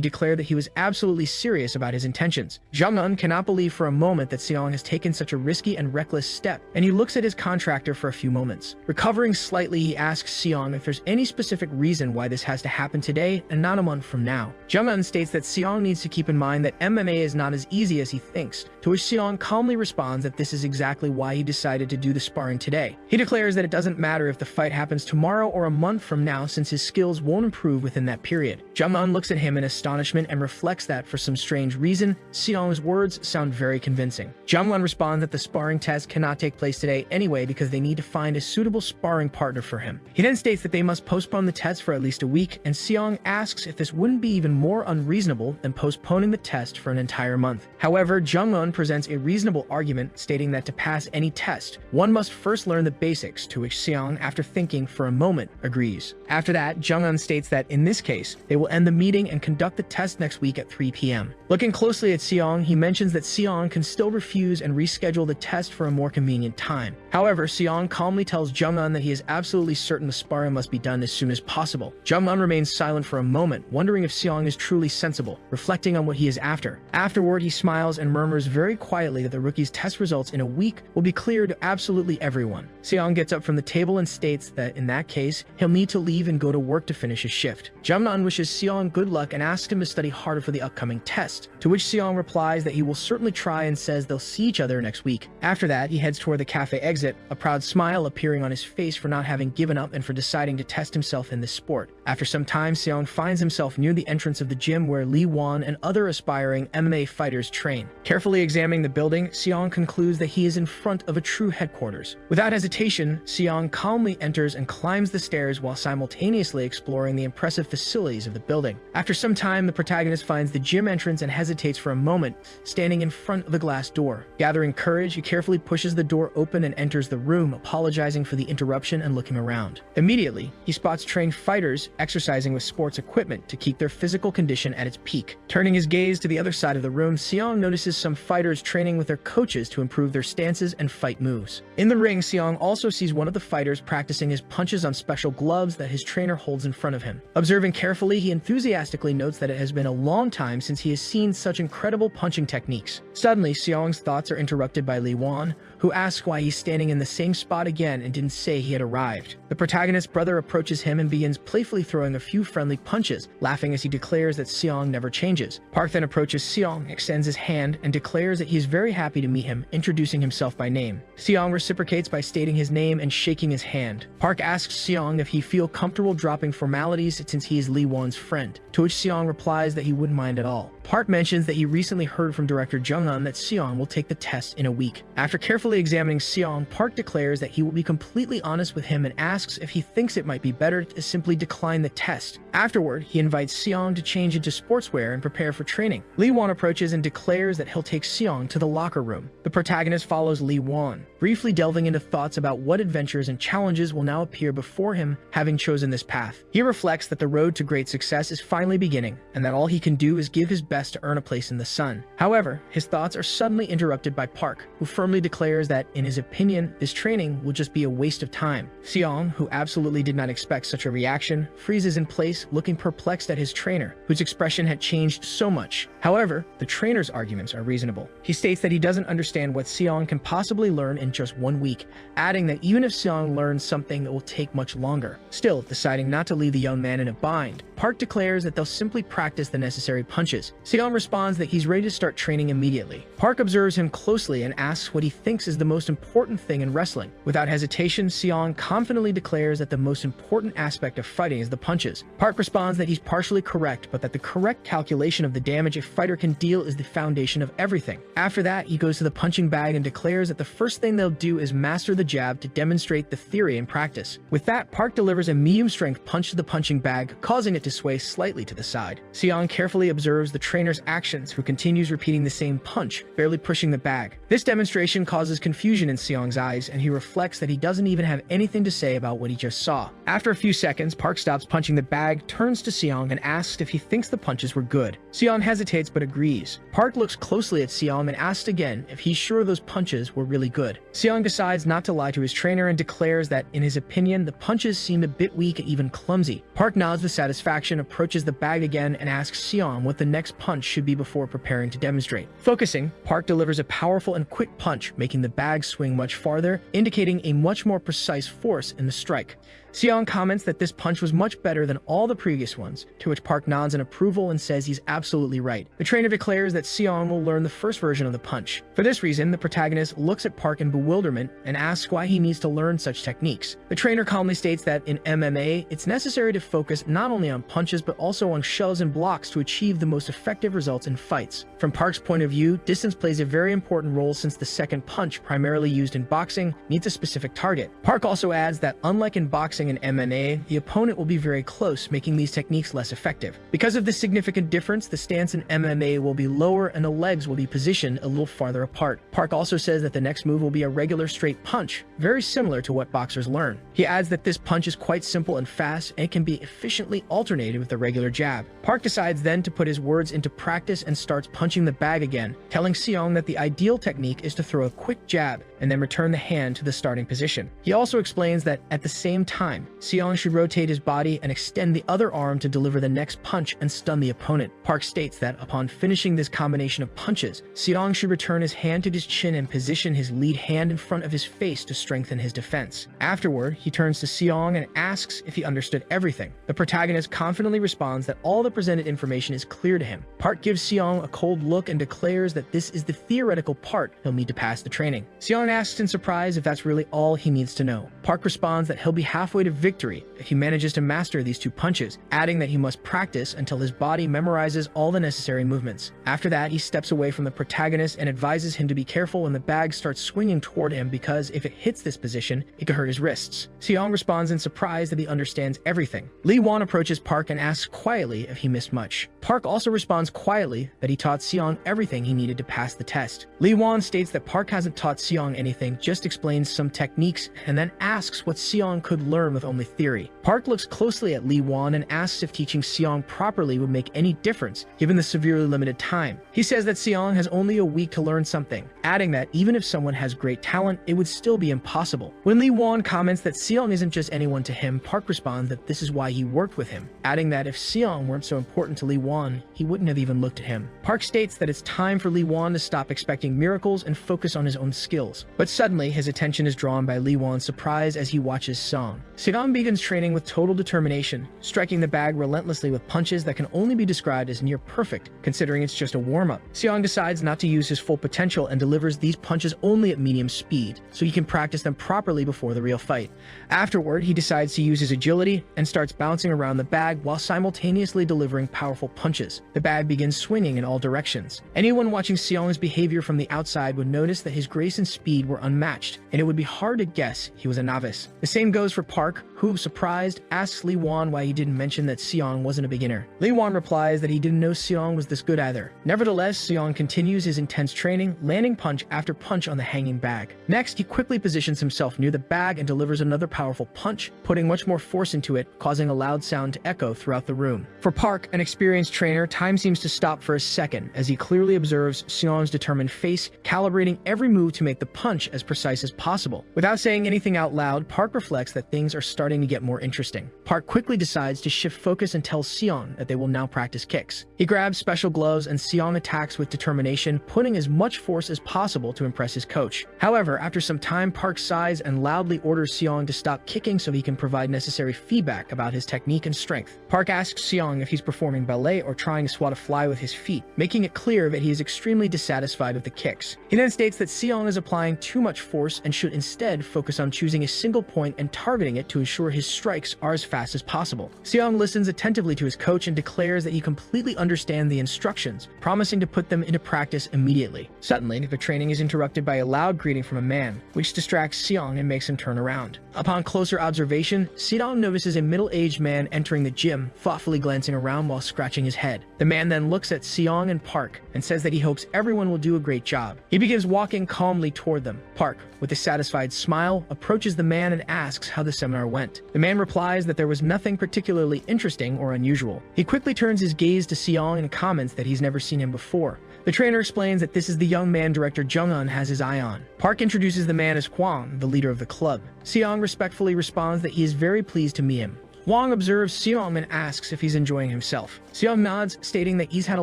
declared that he was absolutely serious about his intentions. Jang-un cannot believe for a moment that Seong has taken such a risky and reckless step, and he looks at his contractor for a few moments. Recovering slightly, he asks Seong if there's any specific reason why this has to happen today and not a month from now. Jung-un states that Seong needs to keep in mind that MMA is not as easy as he thinks, to which Seong calmly responds that this is exactly why he decided to do the sparring today. He declares that it doesn't matter if the fight happens tomorrow or a month from now since his skills won't improve within that period. Jung-un looks at him in astonishment and reflects that, for some strange reason, Seong's words sound very convincing. Jung-un responds that the sparring test cannot take place today anyway because they need to find a suitable sparring partner for him. He then states that they must postpone the test for at least a week, and Seong asks if this wouldn't be even more unreasonable than postponing the test for an entire month. However, Jung-un presents a reasonable argument, stating that to pass any test, one must first learn the basics, to which Seong, after thinking for a moment, agrees. After that, Jung-un states that in this case, they will end the meeting and conduct the test next week at 3 p.m. Looking closely at Seong, he mentions that Seong can still refuse and reschedule the test for a more convenient time. However, Seong calmly tells Jung-un that he is absolutely certain the sparring must be done as soon as possible. Jung-un remains silent for a moment, wondering if Seong is truly sensible, reflecting on what he is after. Afterward, he smiles and murmurs very quietly that the rookie's test results in a week will be clear to absolutely everyone. Seong gets up from the table and states that in that case, he'll need to leave and go to work to finish his shift. Jung-un wishes Seong good luck and asks him to study harder for the upcoming test, to which Seong replies that he will certainly try and says they'll see each other next week. After that, he heads toward the cafe exit, a proud smile appearing on his face for not having given up and for deciding to test himself in this sport. After some time, Seong finds himself near the entrance of the gym where Lee Won and other aspiring MMA fighters train. Carefully examining the building, Seong concludes that he is in front of a true headquarters. Without hesitation, Seong calmly enters and climbs the stairs while simultaneously exploring the impressive facilities of the building. After some time, the protagonist finds the gym entrance and hesitates for a moment, standing in front of the glass door. Gathering courage, he carefully pushes the door open and enters the room, apologizing for the interruption and looking around. Immediately, he spots trained fighters exercising with sports equipment to keep their physical condition at its peak. Turning his gaze to the other side of the room, Seong notices some fighters training with their coaches to improve their stances and fight moves. In the ring, Seong also sees one of the fighters practicing his punches on special gloves that his trainer holds in front of him. Observing carefully, he enthusiastically notes that it has been a long time since he has seen such incredible punching techniques. Suddenly, Seong's thoughts are interrupted by Lee Won, who asks why he's standing in the same spot again and didn't say he had arrived. The protagonist's brother approaches him and begins playfully throwing a few friendly punches, laughing as he declares that Seong never changes. Park then approaches Seong, extends his hand, and declares that he is very happy to meet him, introducing himself by name. Seong reciprocates by stating his name and shaking his hand. Park asks Seong if he feels comfortable dropping formalities since he is Lee Won's friend, to which Seong replies that he wouldn't mind at all. Park mentions that he recently heard from director Jung-un that Seong will take the test in a week. After carefully examining Seong, Park declares that he will be completely honest with him and asks if he thinks it might be better to simply decline the test. Afterward, he invites Seong to change into sportswear and prepare for training. Lee Won approaches and declares that he'll take Seong to the locker room. The protagonist follows Lee Won, briefly delving into thoughts about what adventures and challenges will now appear before him, having chosen this path. He reflects that the road to great success is finally beginning, and that all he can do is give his best to earn a place in the sun. However, his thoughts are suddenly interrupted by Park, who firmly declares that, in his opinion, this training will just be a waste of time. Seong, who absolutely did not expect such a reaction, freezes in place, looking perplexed at his trainer, whose expression had changed so much. However, the trainer's arguments are reasonable. He states that he doesn't understand what Seong can possibly learn in just 1 week, adding that even if Seong learns something, it will take much longer. Still, deciding not to leave the young man in a bind, Park declares that they'll simply practice the necessary punches. Seong responds that he's ready to start training immediately. Park observes him closely and asks what he thinks is the most important thing in wrestling. Without hesitation, Seong confidently declares that the most important aspect of fighting is the punches. Park responds that he's partially correct, but that the correct calculation of the damage a fighter can deal is the foundation of everything. After that, he goes to the punching bag and declares that the first thing they'll do is master the jab to demonstrate the theory in practice. With that, Park delivers a medium-strength punch to the punching bag, causing it to sway slightly to the side. Seong carefully observes the trainer's actions, who continues repeating the same punch, barely pushing the bag. This demonstration causes confusion in Seong's eyes, and he reflects that he doesn't even have anything to say about what he just saw. After a few seconds, Park stops punching the bag, turns to Seong, and asks if he thinks the punches were good. Seong hesitates but agrees. Park looks closely at Seong and asks again if he's sure those punches were really good. Seong decides not to lie to his trainer and declares that, in his opinion, the punches seemed a bit weak and even clumsy. Park nods with satisfaction, approaches the bag again, and asks Seong what the next punch should be before preparing to demonstrate. Focusing, Park delivers a powerful and quick punch, making the bag swing much farther, indicating a much more precise force in the strike. Seong comments that this punch was much better than all the previous ones, to which Park nods in approval and says he's absolutely right. The trainer declares that Seong will learn the first version of the punch. For this reason, the protagonist looks at Park in bewilderment and asks why he needs to learn such techniques. The trainer calmly states that in MMA, it's necessary to focus not only on punches but also on shoves and blocks to achieve the most effective results in fights. From Park's point of view, distance plays a very important role since the second punch, primarily used in boxing, needs a specific target. Park also adds that unlike in boxing and MMA, the opponent will be very close, making these techniques less effective. Because of this significant difference, the stance in MMA will be lower and the legs will be positioned a little farther apart. Park also says that the next move will be a regular straight punch, very similar to what boxers learn. He adds that this punch is quite simple and fast and can be efficiently alternated with the regular jab. Park decides then to put his words into practice and starts punching the bag again, telling Seong that the ideal technique is to throw a quick jab and then return the hand to the starting position. He also explains that at the same time, Seong should rotate his body and extend the other arm to deliver the next punch and stun the opponent. Park states that upon finishing this combination of punches, Seong should return his hand to his chin and position his lead hand in front of his face to strengthen his defense. Afterward, he turns to Seong and asks if he understood everything. The protagonist confidently responds that all the presented information is clear to him. Park gives Seong a cold look and declares that this is the theoretical part he'll need to pass the training. Seong asks in surprise if that's really all he needs to know. Park responds that he'll be halfway to victory if he manages to master these two punches, adding that he must practice until his body memorizes all the necessary movements. After that, he steps away from the protagonist and advises him to be careful when the bag starts swinging toward him because if it hits this position, it could hurt his wrists. Seong responds in surprise that he understands everything. Lee Won approaches Park and asks quietly if he missed much. Park also responds quietly that he taught Seong everything he needed to pass the test. Lee Won states that Park hasn't taught Seong anything, just explains some techniques, and then asks what Seong could learn with only theory. Park looks closely at Lee Won and asks if teaching Seong properly would make any difference, given the severely limited time. He says that Seong has only a week to learn something, adding that even if someone has great talent, it would still be impossible. When Lee Won comments that Seong isn't just anyone to him, Park responds that this is why he worked with him, adding that if Seong weren't so important to Lee Won, he wouldn't have even looked at him. Park states that it's time for Lee Won to stop expecting miracles and focus on his own skills. But suddenly, his attention is drawn by Lee Won's surprise as he watches Seong. Seong begins training with total determination, striking the bag relentlessly with punches that can only be described as near perfect, considering it's just a warm-up. Seong decides not to use his full potential and delivers these punches only at medium speed, so he can practice them properly before the real fight. Afterward, he decides to use his agility and starts bouncing around the bag while simultaneously delivering powerful punches. The bag begins swinging in all directions. Anyone watching Seong's behavior from the outside would notice that his grace and speed were unmatched, and it would be hard to guess he was a novice. The same goes for Park, who, surprised, asks Lee Won why he didn't mention that Seong wasn't a beginner. Lee Won replies that he didn't know Seong was this good either. Nevertheless, Seong continues his intense training, landing punch after punch on the hanging bag. Next, he quickly positions himself near the bag and delivers another powerful punch, putting much more force into it, causing a loud sound to echo throughout the room. For Park, an experienced trainer, time seems to stop for a second as he clearly observes Seong's determined face, calibrating every move to make the punch as precise as possible. Without saying anything out loud, Park reflects that things are starting to get more interesting. Park quickly decides to shift focus and tells Seong that they will now practice kicks. He grabs special gloves and Seong attacks with determination, putting as much force as possible to impress his coach. However, after some time, Park sighs and loudly orders Seong to stop kicking so he can provide necessary feedback about his technique and strength. Park asks Seong if he's performing ballet or trying to swat a fly with his feet, making it clear that he is extremely dissatisfied with the kicks. He then states that Seong is applying too much force and should instead focus on choosing a single point and targeting it to ensure his strikes are as fast as possible. Seong listens attentively to his coach and declares that he completely understands the instructions, promising to put them into practice immediately. Suddenly, the training is interrupted by a loud greeting from a man, which distracts Seong and makes him turn around. Upon closer observation, Seong notices a middle-aged man entering the gym, thoughtfully glancing around while scratching his head. The man then looks at Seong and Park and says that he hopes everyone will do a great job. He begins walking calmly toward them. Park, with a satisfied smile, approaches the man and asks how the seminar went. The man replies that there was nothing particularly interesting or unusual. He quickly turns his gaze to Seong and comments that he's never seen him before. The trainer explains that this is the young man director Jung-un has his eye on. Park introduces the man as Kwang, the leader of the club. Seong respectfully responds that he is very pleased to meet him. Wang observes Seong and asks if he's enjoying himself. Seong nods, stating that he's had a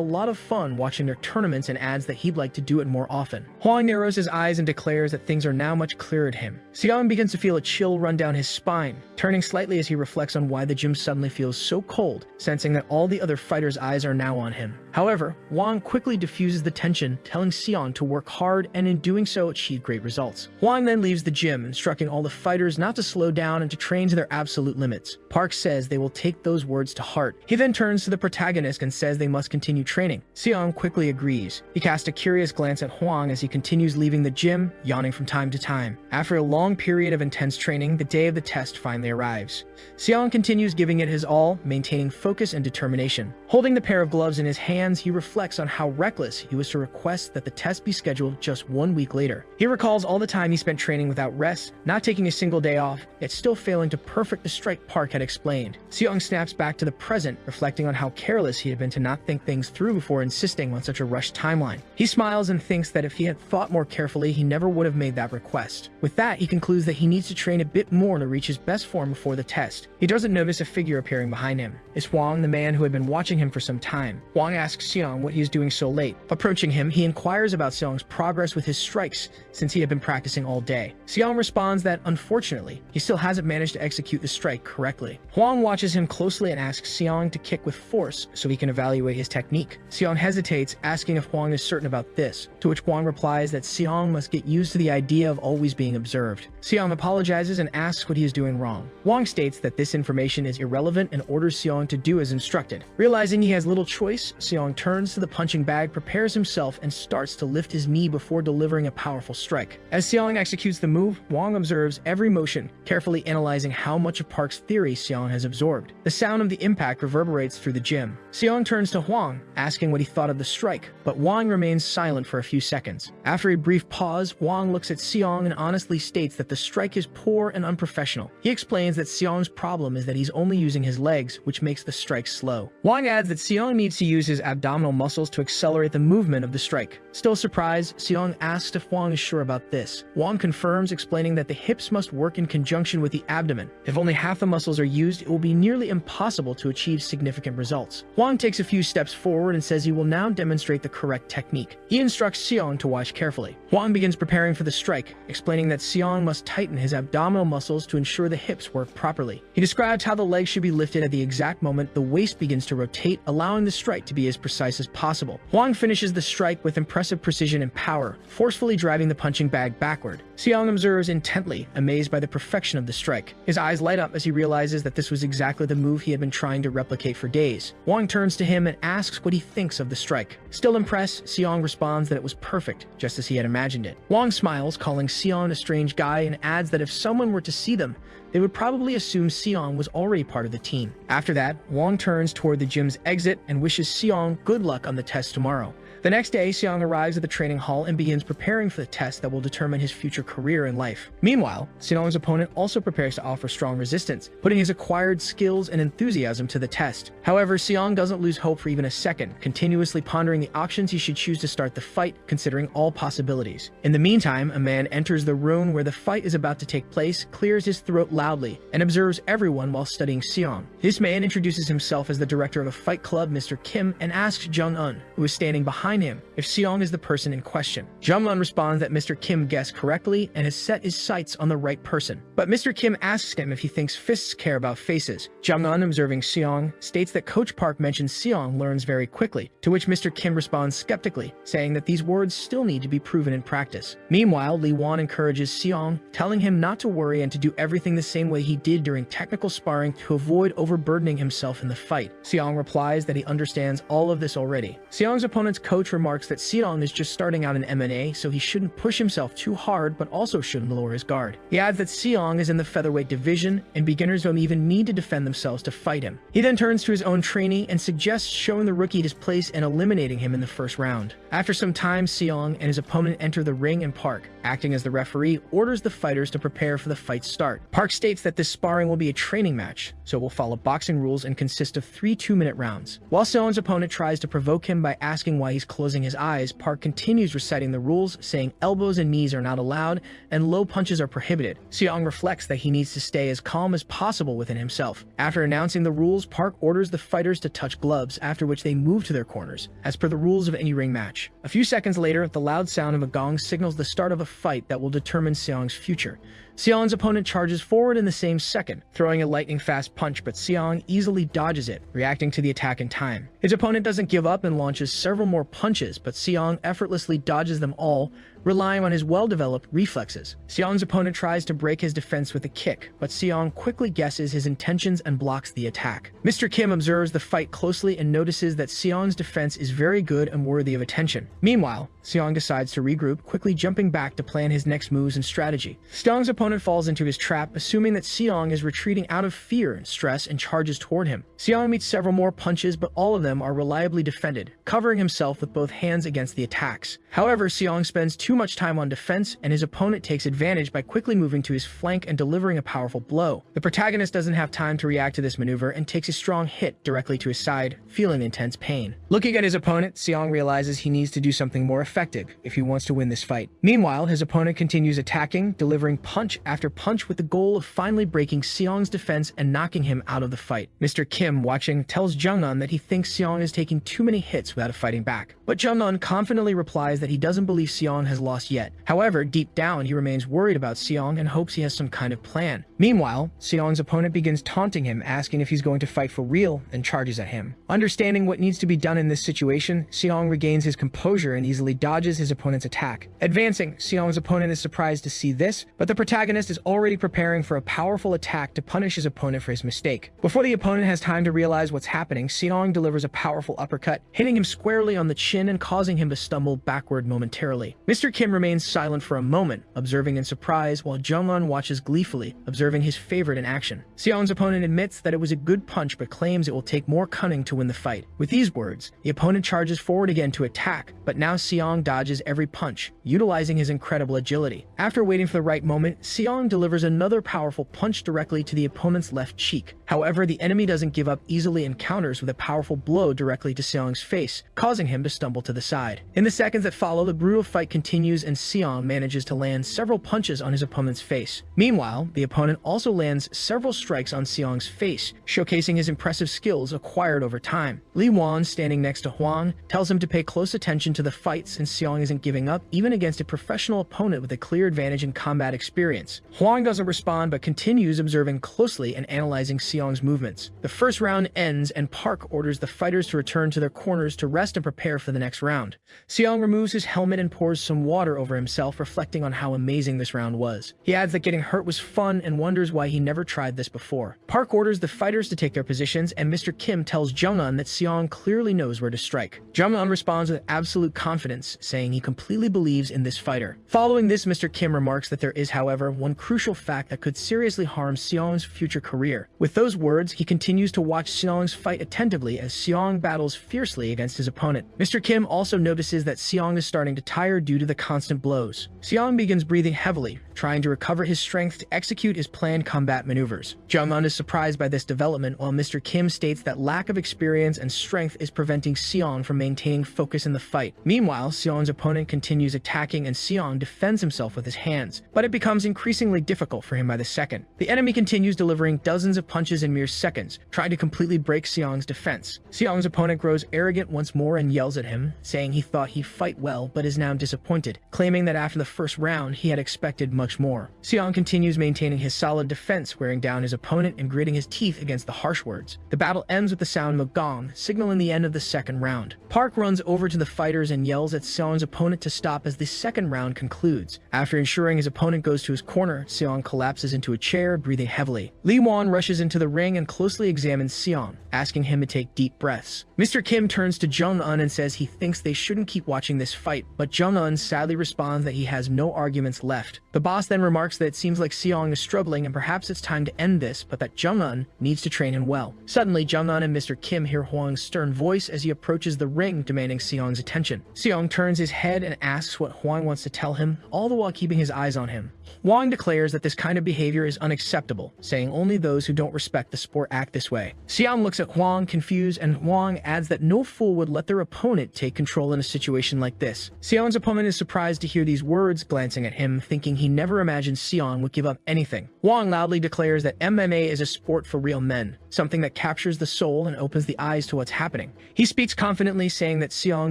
lot of fun watching their tournaments and adds that he'd like to do it more often. Hwang narrows his eyes and declares that things are now much clearer to him. Seong begins to feel a chill run down his spine, turning slightly as he reflects on why the gym suddenly feels so cold, sensing that all the other fighters' eyes are now on him. However, Wang quickly diffuses the tension, telling Seong to work hard and in doing so achieve great results. Wang then leaves the gym, instructing all the fighters not to slow down and to train to their absolute limits. Park says they will take those words to heart. He then turns to the protagonist and says they must continue training. Seong quickly agrees. He casts a curious glance at Hwang as he continues leaving the gym, yawning from time to time. After a long period of intense training, the day of the test finally arrives. Seong continues giving it his all, maintaining focus and determination. Holding the pair of gloves in his hands, he reflects on how reckless he was to request that the test be scheduled just 1 week later. He recalls all the time he spent training without rest, not taking a single day off, yet still failing to perfect the strike Park had explained. Seong snaps back to the present, reflecting on how careless he had been to not think things through before insisting on such a rushed timeline. He smiles and thinks that if he had thought more carefully, he never would have made that request. With that, he concludes that he needs to train a bit more to reach his best form before the test. He doesn't notice a figure appearing behind him. It's Wang, the man who had been watching him for some time. Wang asks Seong what he is doing so late. Approaching him, he inquires about Seong's progress with his strikes, since he had been practicing all day. Seong responds that, unfortunately, he still hasn't managed to execute the strike correctly. Hwang watches him closely and asks Seong to kick with force so he can evaluate his technique. Seong hesitates, asking if Hwang is certain about this, to which Hwang replies that Seong must get used to the idea of always being observed. Seong apologizes and asks what he is doing wrong. Hwang states that this information is irrelevant and orders Seong to do as instructed. Realizing he has little choice, Seong turns to the punching bag, prepares himself, and starts to lift his knee before delivering a powerful strike. As Seong executes the move, Wang observes every motion, carefully analyzing how much of Park's theory Seong has absorbed. The sound of the impact reverberates through the gym. Seong turns to Hwang, asking what he thought of the strike, but Wang remains silent for a few seconds. After a brief pause, Wang looks at Seong and honestly states that the strike is poor and unprofessional. He explains that Seong's problem is that he's only using his legs, which makes the strike slow. Wang adds that Seong needs to use his abdominal muscles to accelerate the movement of the strike. Still surprised, Seong asks if Wang is sure about this. Wang confirms, explaining that the hips must work in conjunction with the abdomen. If only half the muscles are used, it will be nearly impossible to achieve significant results. Wang takes a few steps forward and says he will now demonstrate the correct technique. He instructs Seong to watch carefully. Wang begins preparing for the strike, explaining that Seong must tighten his abdominal muscles to ensure the hips work properly. He describes how the legs should be lifted at the exact moment the waist begins to rotate, allowing the strike to be as precise as possible. Wang finishes the strike with impressive precision and power, forcefully driving the punching bag backward. Seong observes intently, amazed by the perfection of the strike. His eyes light up as he realizes that this was exactly the move he had been trying to replicate for days. Wang turns to him and asks what he thinks of the strike. Still impressed, Seong responds that it was perfect, just as he had imagined it. Wang smiles, calling Seong a strange guy, and adds that if someone were to see them, they would probably assume Seong was already part of the team. After that, Wang turns toward the gym's exit and wishes Seong good luck on the test tomorrow. The next day, Seong arrives at the training hall and begins preparing for the test that will determine his future career in life. Meanwhile, Seong's opponent also prepares to offer strong resistance, putting his acquired skills and enthusiasm to the test. However, Seong doesn't lose hope for even a second, continuously pondering the options he should choose to start the fight, considering all possibilities. In the meantime, a man enters the room where the fight is about to take place, clears his throat loudly, and observes everyone while studying Seong. This man introduces himself as the director of a fight club, Mr. Kim, and asks Jung-un, who is standing behind him, if Seong is the person in question. Jung-un responds that Mr. Kim guessed correctly and has set his sights on the right person. But Mr. Kim asks him if he thinks fists care about faces. Jung-un, observing Seong, states that Coach Park mentions Seong learns very quickly, to which Mr. Kim responds skeptically, saying that these words still need to be proven in practice. Meanwhile, Lee Won encourages Seong, telling him not to worry and to do everything the same way he did during technical sparring to avoid overburdening himself in the fight. Seong replies that he understands all of this already. Seong's opponent's coach remarks that Seong is just starting out in MMA, so he shouldn't push himself too hard, but also shouldn't lower his guard. He adds that Seong is in the featherweight division, and beginners don't even need to defend themselves to fight him. He then turns to his own trainee and suggests showing the rookie his place and eliminating him in the first round. After some time, Seong and his opponent enter the ring, and Park, acting as the referee, orders the fighters to prepare for the fight's start. Park states that this sparring will be a training match, so it will follow boxing rules and consist of 3 2-minute rounds. While Seong's opponent tries to provoke him by asking why he's closing his eyes, Park continues reciting the rules, saying elbows and knees are not allowed and low punches are prohibited. Seong reflects that he needs to stay as calm as possible within himself. After announcing the rules, Park orders the fighters to touch gloves, after which they move to their corners, as per the rules of any ring match. A few seconds later, the loud sound of a gong signals the start of a fight that will determine Seong's future. Seong's opponent charges forward in the same second, throwing a lightning-fast punch, but Seong easily dodges it, reacting to the attack in time. His opponent doesn't give up and launches several more punches, but Seong effortlessly dodges them all, relying on his well-developed reflexes. Seong's opponent tries to break his defense with a kick, but Seong quickly guesses his intentions and blocks the attack. Mr. Kim observes the fight closely and notices that Seong's defense is very good and worthy of attention. Meanwhile, Seong decides to regroup, quickly jumping back to plan his next moves and strategy. Seong's opponent falls into his trap, assuming that Seong is retreating out of fear and stress and charges toward him. Seong meets several more punches, but all of them are reliably defended, covering himself with both hands against the attacks. However, Seong spends too much time on defense, and his opponent takes advantage by quickly moving to his flank and delivering a powerful blow. The protagonist doesn't have time to react to this maneuver and takes a strong hit directly to his side, feeling intense pain. Looking at his opponent, Seong realizes he needs to do something more effective if he wants to win this fight. Meanwhile, his opponent continues attacking, delivering punch after punch with the goal of finally breaking Seong's defense and knocking him out of the fight. Mr. Kim, watching, tells Jung-un that he thinks Seong is taking too many hits without fighting back. But Jung-un confidently replies that he doesn't believe Seong has lost yet. However, deep down, he remains worried about Seong and hopes he has some kind of plan. Meanwhile, Seong's opponent begins taunting him, asking if he's going to fight for real, and charges at him. Understanding what needs to be done in this situation, Seong regains his composure and easily dodges his opponent's attack. Advancing, Seong's opponent is surprised to see this, but the protagonist is already preparing for a powerful attack to punish his opponent for his mistake. Before the opponent has time to realize what's happening, Seong delivers a powerful uppercut, hitting him squarely on the chin and causing him to stumble backward momentarily. Mr. Kim remains silent for a moment, observing in surprise, while Jung-un watches gleefully, observing his favorite in action. Seong's opponent admits that it was a good punch, but claims it will take more cunning to win the fight. With these words, the opponent charges forward again to attack, but now Seong dodges every punch, utilizing his incredible agility. After waiting for the right moment, Seong delivers another powerful punch directly to the opponent's left cheek. However, the enemy doesn't give up easily and counters with a powerful blow directly to Seong's face, causing him to stumble to the side. In the seconds that follow, the brutal fight continues and Seong manages to land several punches on his opponent's face. Meanwhile, the opponent also lands several strikes on Seong's face, showcasing his impressive skills acquired over time. Lee Won, standing next to Hwang, tells him to pay close attention to the fight since Seong isn't giving up, even against a professional opponent with a clear advantage in combat experience. Hwang doesn't respond but continues observing closely and analyzing Seong's movements. The first round ends and Park orders the fighters to return to their corners to rest and prepare for the next round. Seong removes his helmet and pours some water over himself, reflecting on how amazing this round was. He adds that getting hurt was fun and wonders why he never tried this before. Park orders the fighters to take their positions, and Mr. Kim tells Jung-un that Seong clearly knows where to strike. Jung-un responds with absolute confidence, saying he completely believes in this fighter. Following this, Mr. Kim remarks that there is, however, one crucial fact that could seriously harm Seong's future career. With those words, he continues to watch Seong's fight attentively as Seong battles fiercely against his opponent. Mr. Kim also notices that Seong is starting to tire due to the constant blows. Seong begins breathing heavily, trying to recover his strength to execute his planned combat maneuvers. Jung-un is surprised by this development, while Mr. Kim states that lack of experience and strength is preventing Seong from maintaining focus in the fight. Meanwhile, Seong's opponent continues attacking and Seong defends himself with his hands, but it becomes increasingly difficult for him by the second. The enemy continues delivering dozens of punches in mere seconds, trying to completely break Seong's defense. Seong's opponent grows arrogant once more and yells at him, saying he thought he'd fight well but is now disappointed, claiming that after the first round he had expected much more. Seong continues maintaining his solid defense, wearing down his opponent and gritting his teeth against the harsh words. The battle ends with the sound of a gong, signaling the end of the second round. Park runs over to the fighters and yells at Seong's opponent to stop as the second round concludes. After ensuring his opponent goes to his corner, Seong collapses into a chair, breathing heavily. Lee Won rushes into the ring and closely examines Seong, asking him to take deep breaths. Mr. Kim turns to Jung-un and says he thinks they shouldn't keep watching this fight, but Jung-un sadly responds that he has no arguments left. The boss then remarks that it seems like Seong is struggling and perhaps it's time to end this, but that Jung-un needs to train him well. Suddenly, Jung-un and Mr. Kim hear Hwang's stern voice as he approaches the ring, demanding Seong's attention. Seong turns his head and asks what Hwang wants to tell him, all the while keeping his eyes on him. Hwang declares that this kind of behavior is unacceptable, saying only those who don't respect the sport act this way. Seong looks at Hwang, confused, and Hwang adds that no fool would let their opponent take control in a situation like this. Seong's opponent is surprised to hear these words, glancing at him, thinking he never imagined Seong would give up anything. Hwang loudly declares that MMA is a sport for real men, something that captures the soul and opens the eyes to what's happening. He speaks confidently, saying that Seong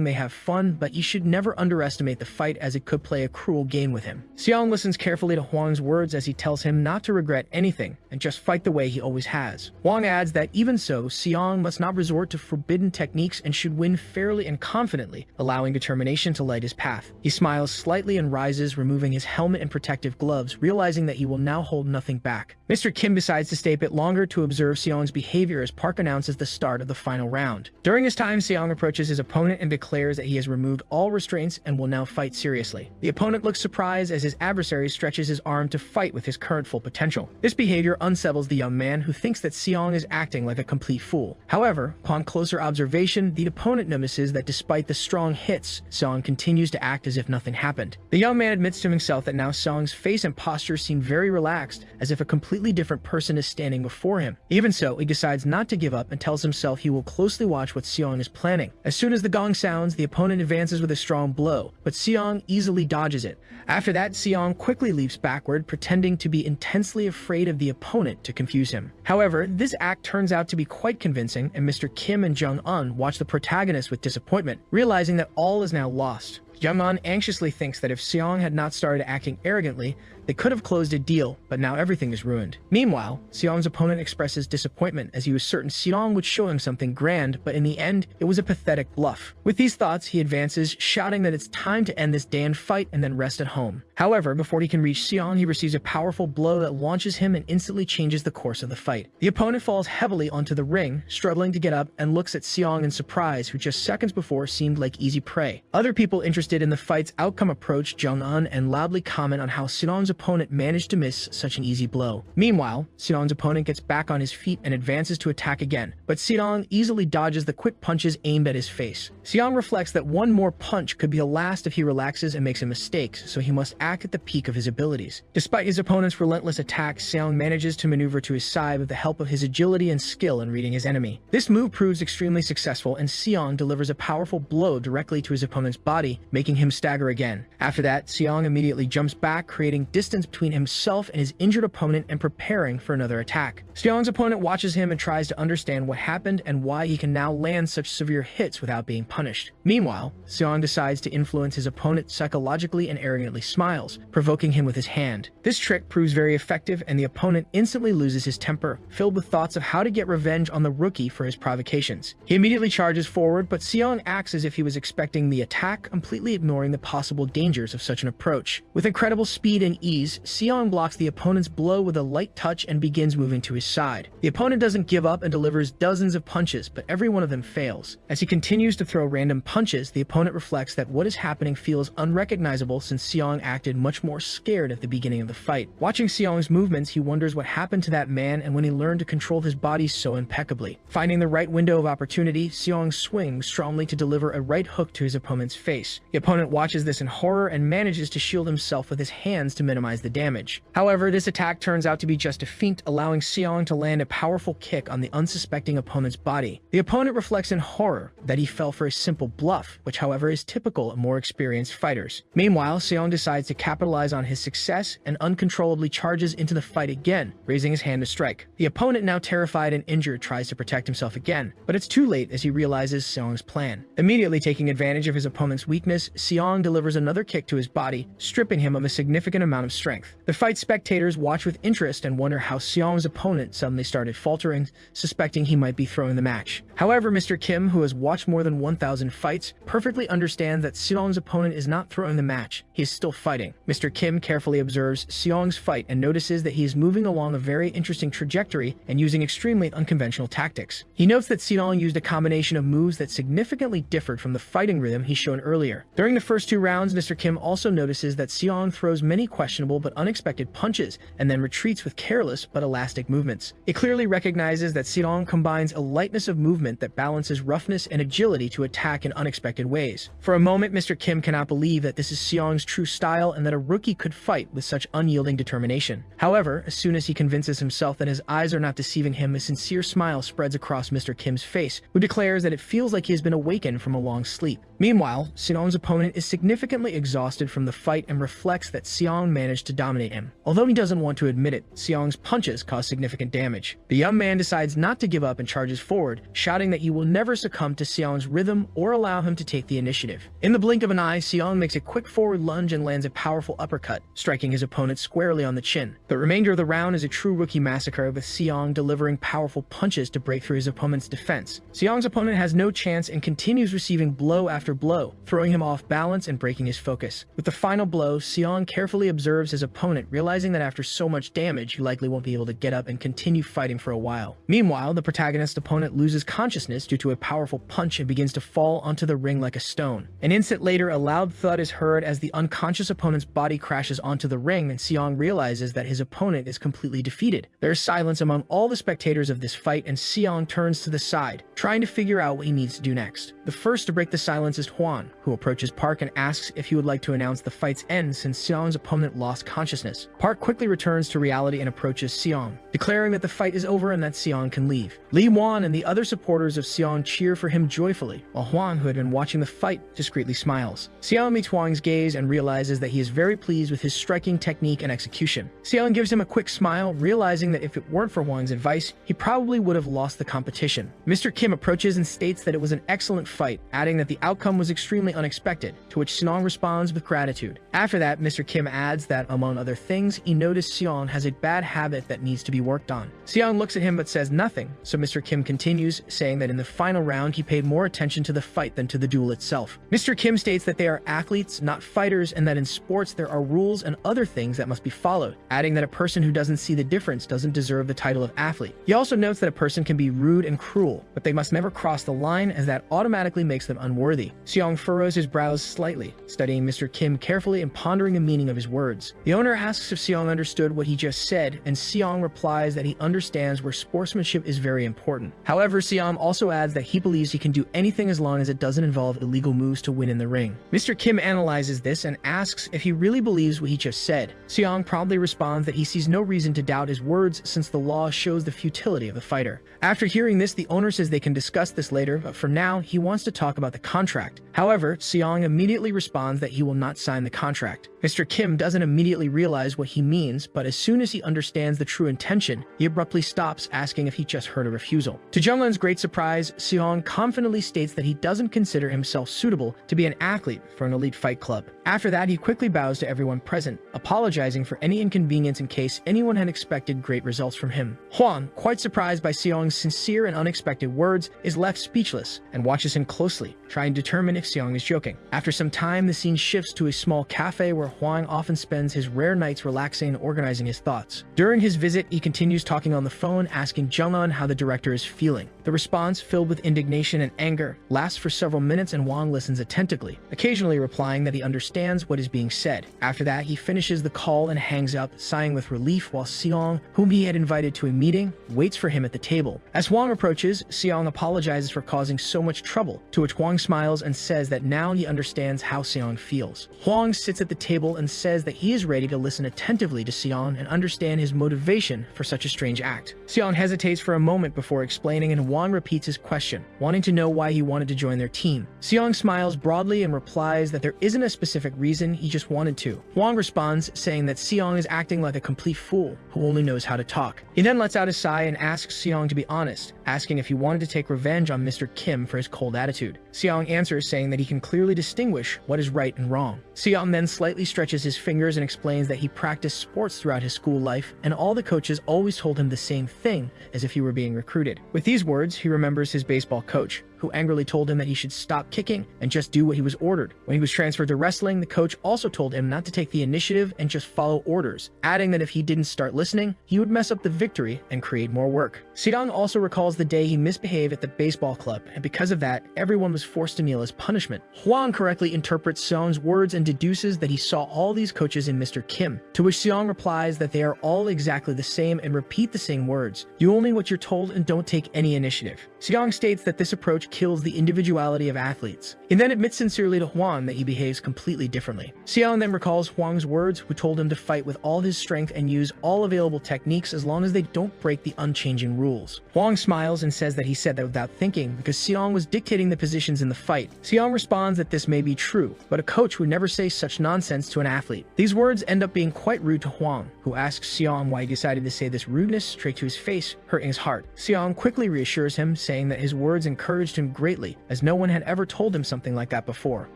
may have fun, but you should never underestimate the fight, as it could play a cruel game with him. Seong listens carefully to Hwang's words as he tells him not to regret anything and just fight the way he always has. Hwang adds that even so, Seong must not resort to forbidden techniques and should win fairly and confidently, allowing determination to light his path. He smiles slightly and rises, removing his helmet and protective gloves, realizing that he will now hold nothing back. Mr. Kim decides to stay a bit longer to observe Seong's behavior as Park announces the start of the final round. During his time, Seong approaches his opponent and declares that he has removed all restraints and will now fight seriously. The opponent looks surprised as his adversary stretches his arm to fight with his current full potential. This behavior unsettles the young man, who thinks that Seong is acting like a complete fool. However, upon closer observation, the opponent notices that despite the strong hits, Seong continues to act as if nothing happened. The young man admits to himself that now Seong's face and posture seem very relaxed, as if a completely different person is standing before him. Even so, he decides not to give up and tells himself he will closely watch what Seong is planning. As soon as the gong sounds, the opponent advances with a strong blow, but Seong easily dodges it. After that, Seong quickly leaps backward, pretending to be intensely afraid of the opponent to confuse him. However, this act turns out to be quite convincing, and Mr. Kim and Jung-un watch the protagonist with disappointment, realizing that all is now lost. Jung-un anxiously thinks that if Seong had not started acting arrogantly, they could have closed a deal, but now everything is ruined. Meanwhile, Seong's opponent expresses disappointment as he was certain Seong would show him something grand, but in the end, it was a pathetic bluff. With these thoughts, he advances, shouting that it's time to end this damned fight and then rest at home. However, before he can reach Seong, he receives a powerful blow that launches him and instantly changes the course of the fight. The opponent falls heavily onto the ring, struggling to get up, and looks at Seong in surprise, who just seconds before seemed like easy prey. Other people interested in the fight's outcome approach Jung-un and loudly comment on how Seong's opponent managed to miss such an easy blow. Meanwhile, Seong's opponent gets back on his feet and advances to attack again, but Seong easily dodges the quick punches aimed at his face. Seong reflects that one more punch could be a last if he relaxes and makes a mistake, so he must act at the peak of his abilities. Despite his opponent's relentless attacks, Seong manages to maneuver to his side with the help of his agility and skill in reading his enemy. This move proves extremely successful, and Seong delivers a powerful blow directly to his opponent's body, making him stagger again. After that, Seong immediately jumps back, creating distance between himself and his injured opponent and preparing for another attack. Seong's opponent watches him and tries to understand what happened and why he can now land such severe hits without being punished. Meanwhile, Seong decides to influence his opponent psychologically and arrogantly smiles, provoking him with his hand. This trick proves very effective, and the opponent instantly loses his temper, filled with thoughts of how to get revenge on the rookie for his provocations. He immediately charges forward, but Seong acts as if he was expecting the attack, completely ignoring the possible dangers of such an approach. With incredible speed and ease, Seong blocks the opponent's blow with a light touch and begins moving to his side. The opponent doesn't give up and delivers dozens of punches, but every one of them fails. As he continues to throw random punches, the opponent reflects that what is happening feels unrecognizable, since Seong acted much more scared at the beginning of the fight. Watching Seong's movements, he wonders what happened to that man and when he learned to control his body so impeccably. Finding the right window of opportunity, Seong swings strongly to deliver a right hook to his opponent's face. The opponent watches this in horror and manages to shield himself with his hands to minimize the damage. However, this attack turns out to be just a feint, allowing Seong to land a powerful kick on the unsuspecting opponent's body. The opponent reflects in horror that he fell for a simple bluff, which however is typical of more experienced fighters. Meanwhile, Seong decides to capitalize on his success and uncontrollably charges into the fight again, raising his hand to strike. The opponent, now terrified and injured, tries to protect himself again, but it's too late as he realizes Seong's plan. Immediately taking advantage of his opponent's weakness, Seong delivers another kick to his body, stripping him of a significant amount of strength. The fight spectators watch with interest and wonder how Seong's opponent suddenly started faltering, suspecting he might be throwing the match. However, Mr. Kim, who has watched more than 1,000 fights, perfectly understands that Seong's opponent is not throwing the match, he is still fighting. Mr. Kim carefully observes Seong's fight and notices that he is moving along a very interesting trajectory and using extremely unconventional tactics. He notes that Seong used a combination of moves that significantly differed from the fighting rhythm he shown earlier. During the first 2 rounds, Mr. Kim also notices that Seong throws many questionable but unexpected punches and then retreats with careless but elastic movements. It clearly recognizes that Seong combines a lightness of movement that balances roughness and agility to attack in unexpected ways. For a moment, Mr. Kim cannot believe that this is Seong's true style and that a rookie could fight with such unyielding determination. However, as soon as he convinces himself that his eyes are not deceiving him, a sincere smile spreads across Mr. Kim's face, who declares that it feels like he has been awakened from a long sleep. Meanwhile, Seong's opponent is significantly exhausted from the fight and reflects that Seong managed to dominate him. Although he doesn't want to admit it, Seong's punches cause significant damage. The young man decides not to give up and charges forward, shouting that he will never succumb to Seong's rhythm or allow him to take the initiative. In the blink of an eye, Seong makes a quick forward lunge and lands a powerful uppercut, striking his opponent squarely on the chin. The remainder of the round is a true rookie massacre, with Seong delivering powerful punches to break through his opponent's defense. Seong's opponent has no chance and continues receiving blow after blow, throwing him off balance and breaking his focus. With the final blow, Seong carefully observes his opponent, realizing that after so much damage, he likely won't be able to get up and continue fighting for a while. Meanwhile, the protagonist's opponent loses consciousness due to a powerful punch and begins to fall onto the ring like a stone. An instant later, a loud thud is heard as the unconscious opponent's body crashes onto the ring, and Seong realizes that his opponent is completely defeated. There is silence among all the spectators of this fight, and Seong turns to the side, trying to figure out what he needs to do next. The first to break the silence is Hwan, who approaches Park and asks if he would like to announce the fight's end since Seong's opponent lost consciousness. Park quickly returns to reality and approaches Seong, declaring that the fight is over and that Seong can leave. Lee Won and the other supporters of Seong cheer for him joyfully, while Hwan, who had been watching the fight, discreetly smiles. Seong meets Hwang's gaze and realizes that he is very pleased with his striking technique and execution. Seong gives him a quick smile, realizing that if it weren't for Hwang's advice, he probably would have lost the competition. Mr. Kim approaches and states that it was an excellent fight, adding that the outcome was extremely unexpected, to which Seong responds with gratitude. After that, Mr. Kim adds that, among other things, he noticed Seong has a bad habit that needs to be worked on. Seong looks at him but says nothing, so Mr. Kim continues, saying that in the final round he paid more attention to the fight than to the duel itself. Mr. Kim states that they are athletes, not fighters, and that in sports there are rules and other things that must be followed, adding that a person who doesn't see the difference doesn't deserve the title of athlete. He also notes that a person can be rude and cruel, but they must never cross the line, as that automatically makes them unworthy. Seong furrows his brows slightly, studying Mr. Kim carefully and pondering the meaning of his words. The owner asks if Seong understood what he just said, and Seong replies that he understands where sportsmanship is very important. However, Seong also adds that he believes he can do anything as long as it doesn't involve illegal moves to win in the ring. Mr. Kim analyzes this and asks if he really believes what he just said. Seong promptly responds that he sees no reason to doubt his words since the law shows the futility of the fighter. After hearing this, the owner says they can discuss this later, but for now, he wants to talk about the contract. However, Seong immediately responds that he will not sign the contract. Mr. Kim doesn't immediately realize what he means, but as soon as he understands the true intention, he abruptly stops, asking if he just heard a refusal. To Jungleun's great surprise, Seong confidently states that he doesn't consider himself suitable to be an athlete for an elite fight club. After that, he quickly bows to everyone present, apologizing for any inconvenience in case anyone had expected great results from him. Hwan, quite surprised by Seong's sincere and unexpected words, is left speechless and watches him closely, trying to determine if Seong is joking. After some time, the scene shifts to a small cafe where Hwang often spends his rare nights relaxing and organizing his thoughts. During his visit, he continues talking on the phone, asking Jungleun how the director is feeling. The response, filled with indignation and anger, lasts for several minutes and Hwang listens attentively, occasionally replying that he understands what is being said. After that, he finishes the call and hangs up, sighing with relief, while Seong, whom he had invited to a meeting, waits for him at the table. As Hwang approaches, Seong apologizes for causing so much trouble, to which Hwang smiles and says that now he understands how Seong feels. Hwang sits at the table and says that he is ready to listen attentively to Seong and understand his motivation for such a strange act. Seong hesitates for a moment before explaining, and Hwang repeats his question, wanting to know why he wanted to join their team. Seong smiles broadly and replies that there isn't a specific reason, he just wanted to. Hwang responds, saying that Seong is acting like a complete fool who only knows how to talk. He then lets out a sigh and asks Seong to be honest, asking if he wanted to take revenge on Mr. Kim for his cold attitude. Seong answers, saying that he can clearly distinguish what is right and wrong. Seong then slightly stretches his fingers and explains that he practiced sports throughout his school life, and all the coaches always told him the same thing, as if he were being recruited. With these words, he remembers his baseball coach, who angrily told him that he should stop kicking and just do what he was ordered. When he was transferred to wrestling, the coach also told him not to take the initiative and just follow orders, adding that if he didn't start listening, he would mess up the victory and create more work. Sidong also recalls the day he misbehaved at the baseball club, and because of that, everyone was forced to kneel as punishment. Hwang correctly interprets Seong's words and deduces that he saw all these coaches in Mr. Kim, to which Seong replies that they are all exactly the same and repeat the same words. Do only what you're told and don't take any initiative. Seong states that this approach kills the individuality of athletes. He then admits sincerely to Hwang that he behaves completely differently. Seong then recalls Hwang's words, who told him to fight with all his strength and use all available techniques as long as they don't break the unchanging rules. Hwang smiles and says that he said that without thinking because Seong was dictating the positions in the fight. Seong responds that this may be true, but a coach would never say such nonsense to an athlete. These words end up being quite rude to Hwang, who asks Seong why he decided to say this rudeness straight to his face, hurting his heart. Seong quickly reassures him, saying that his words encouraged him greatly, as no one had ever told him something like that before.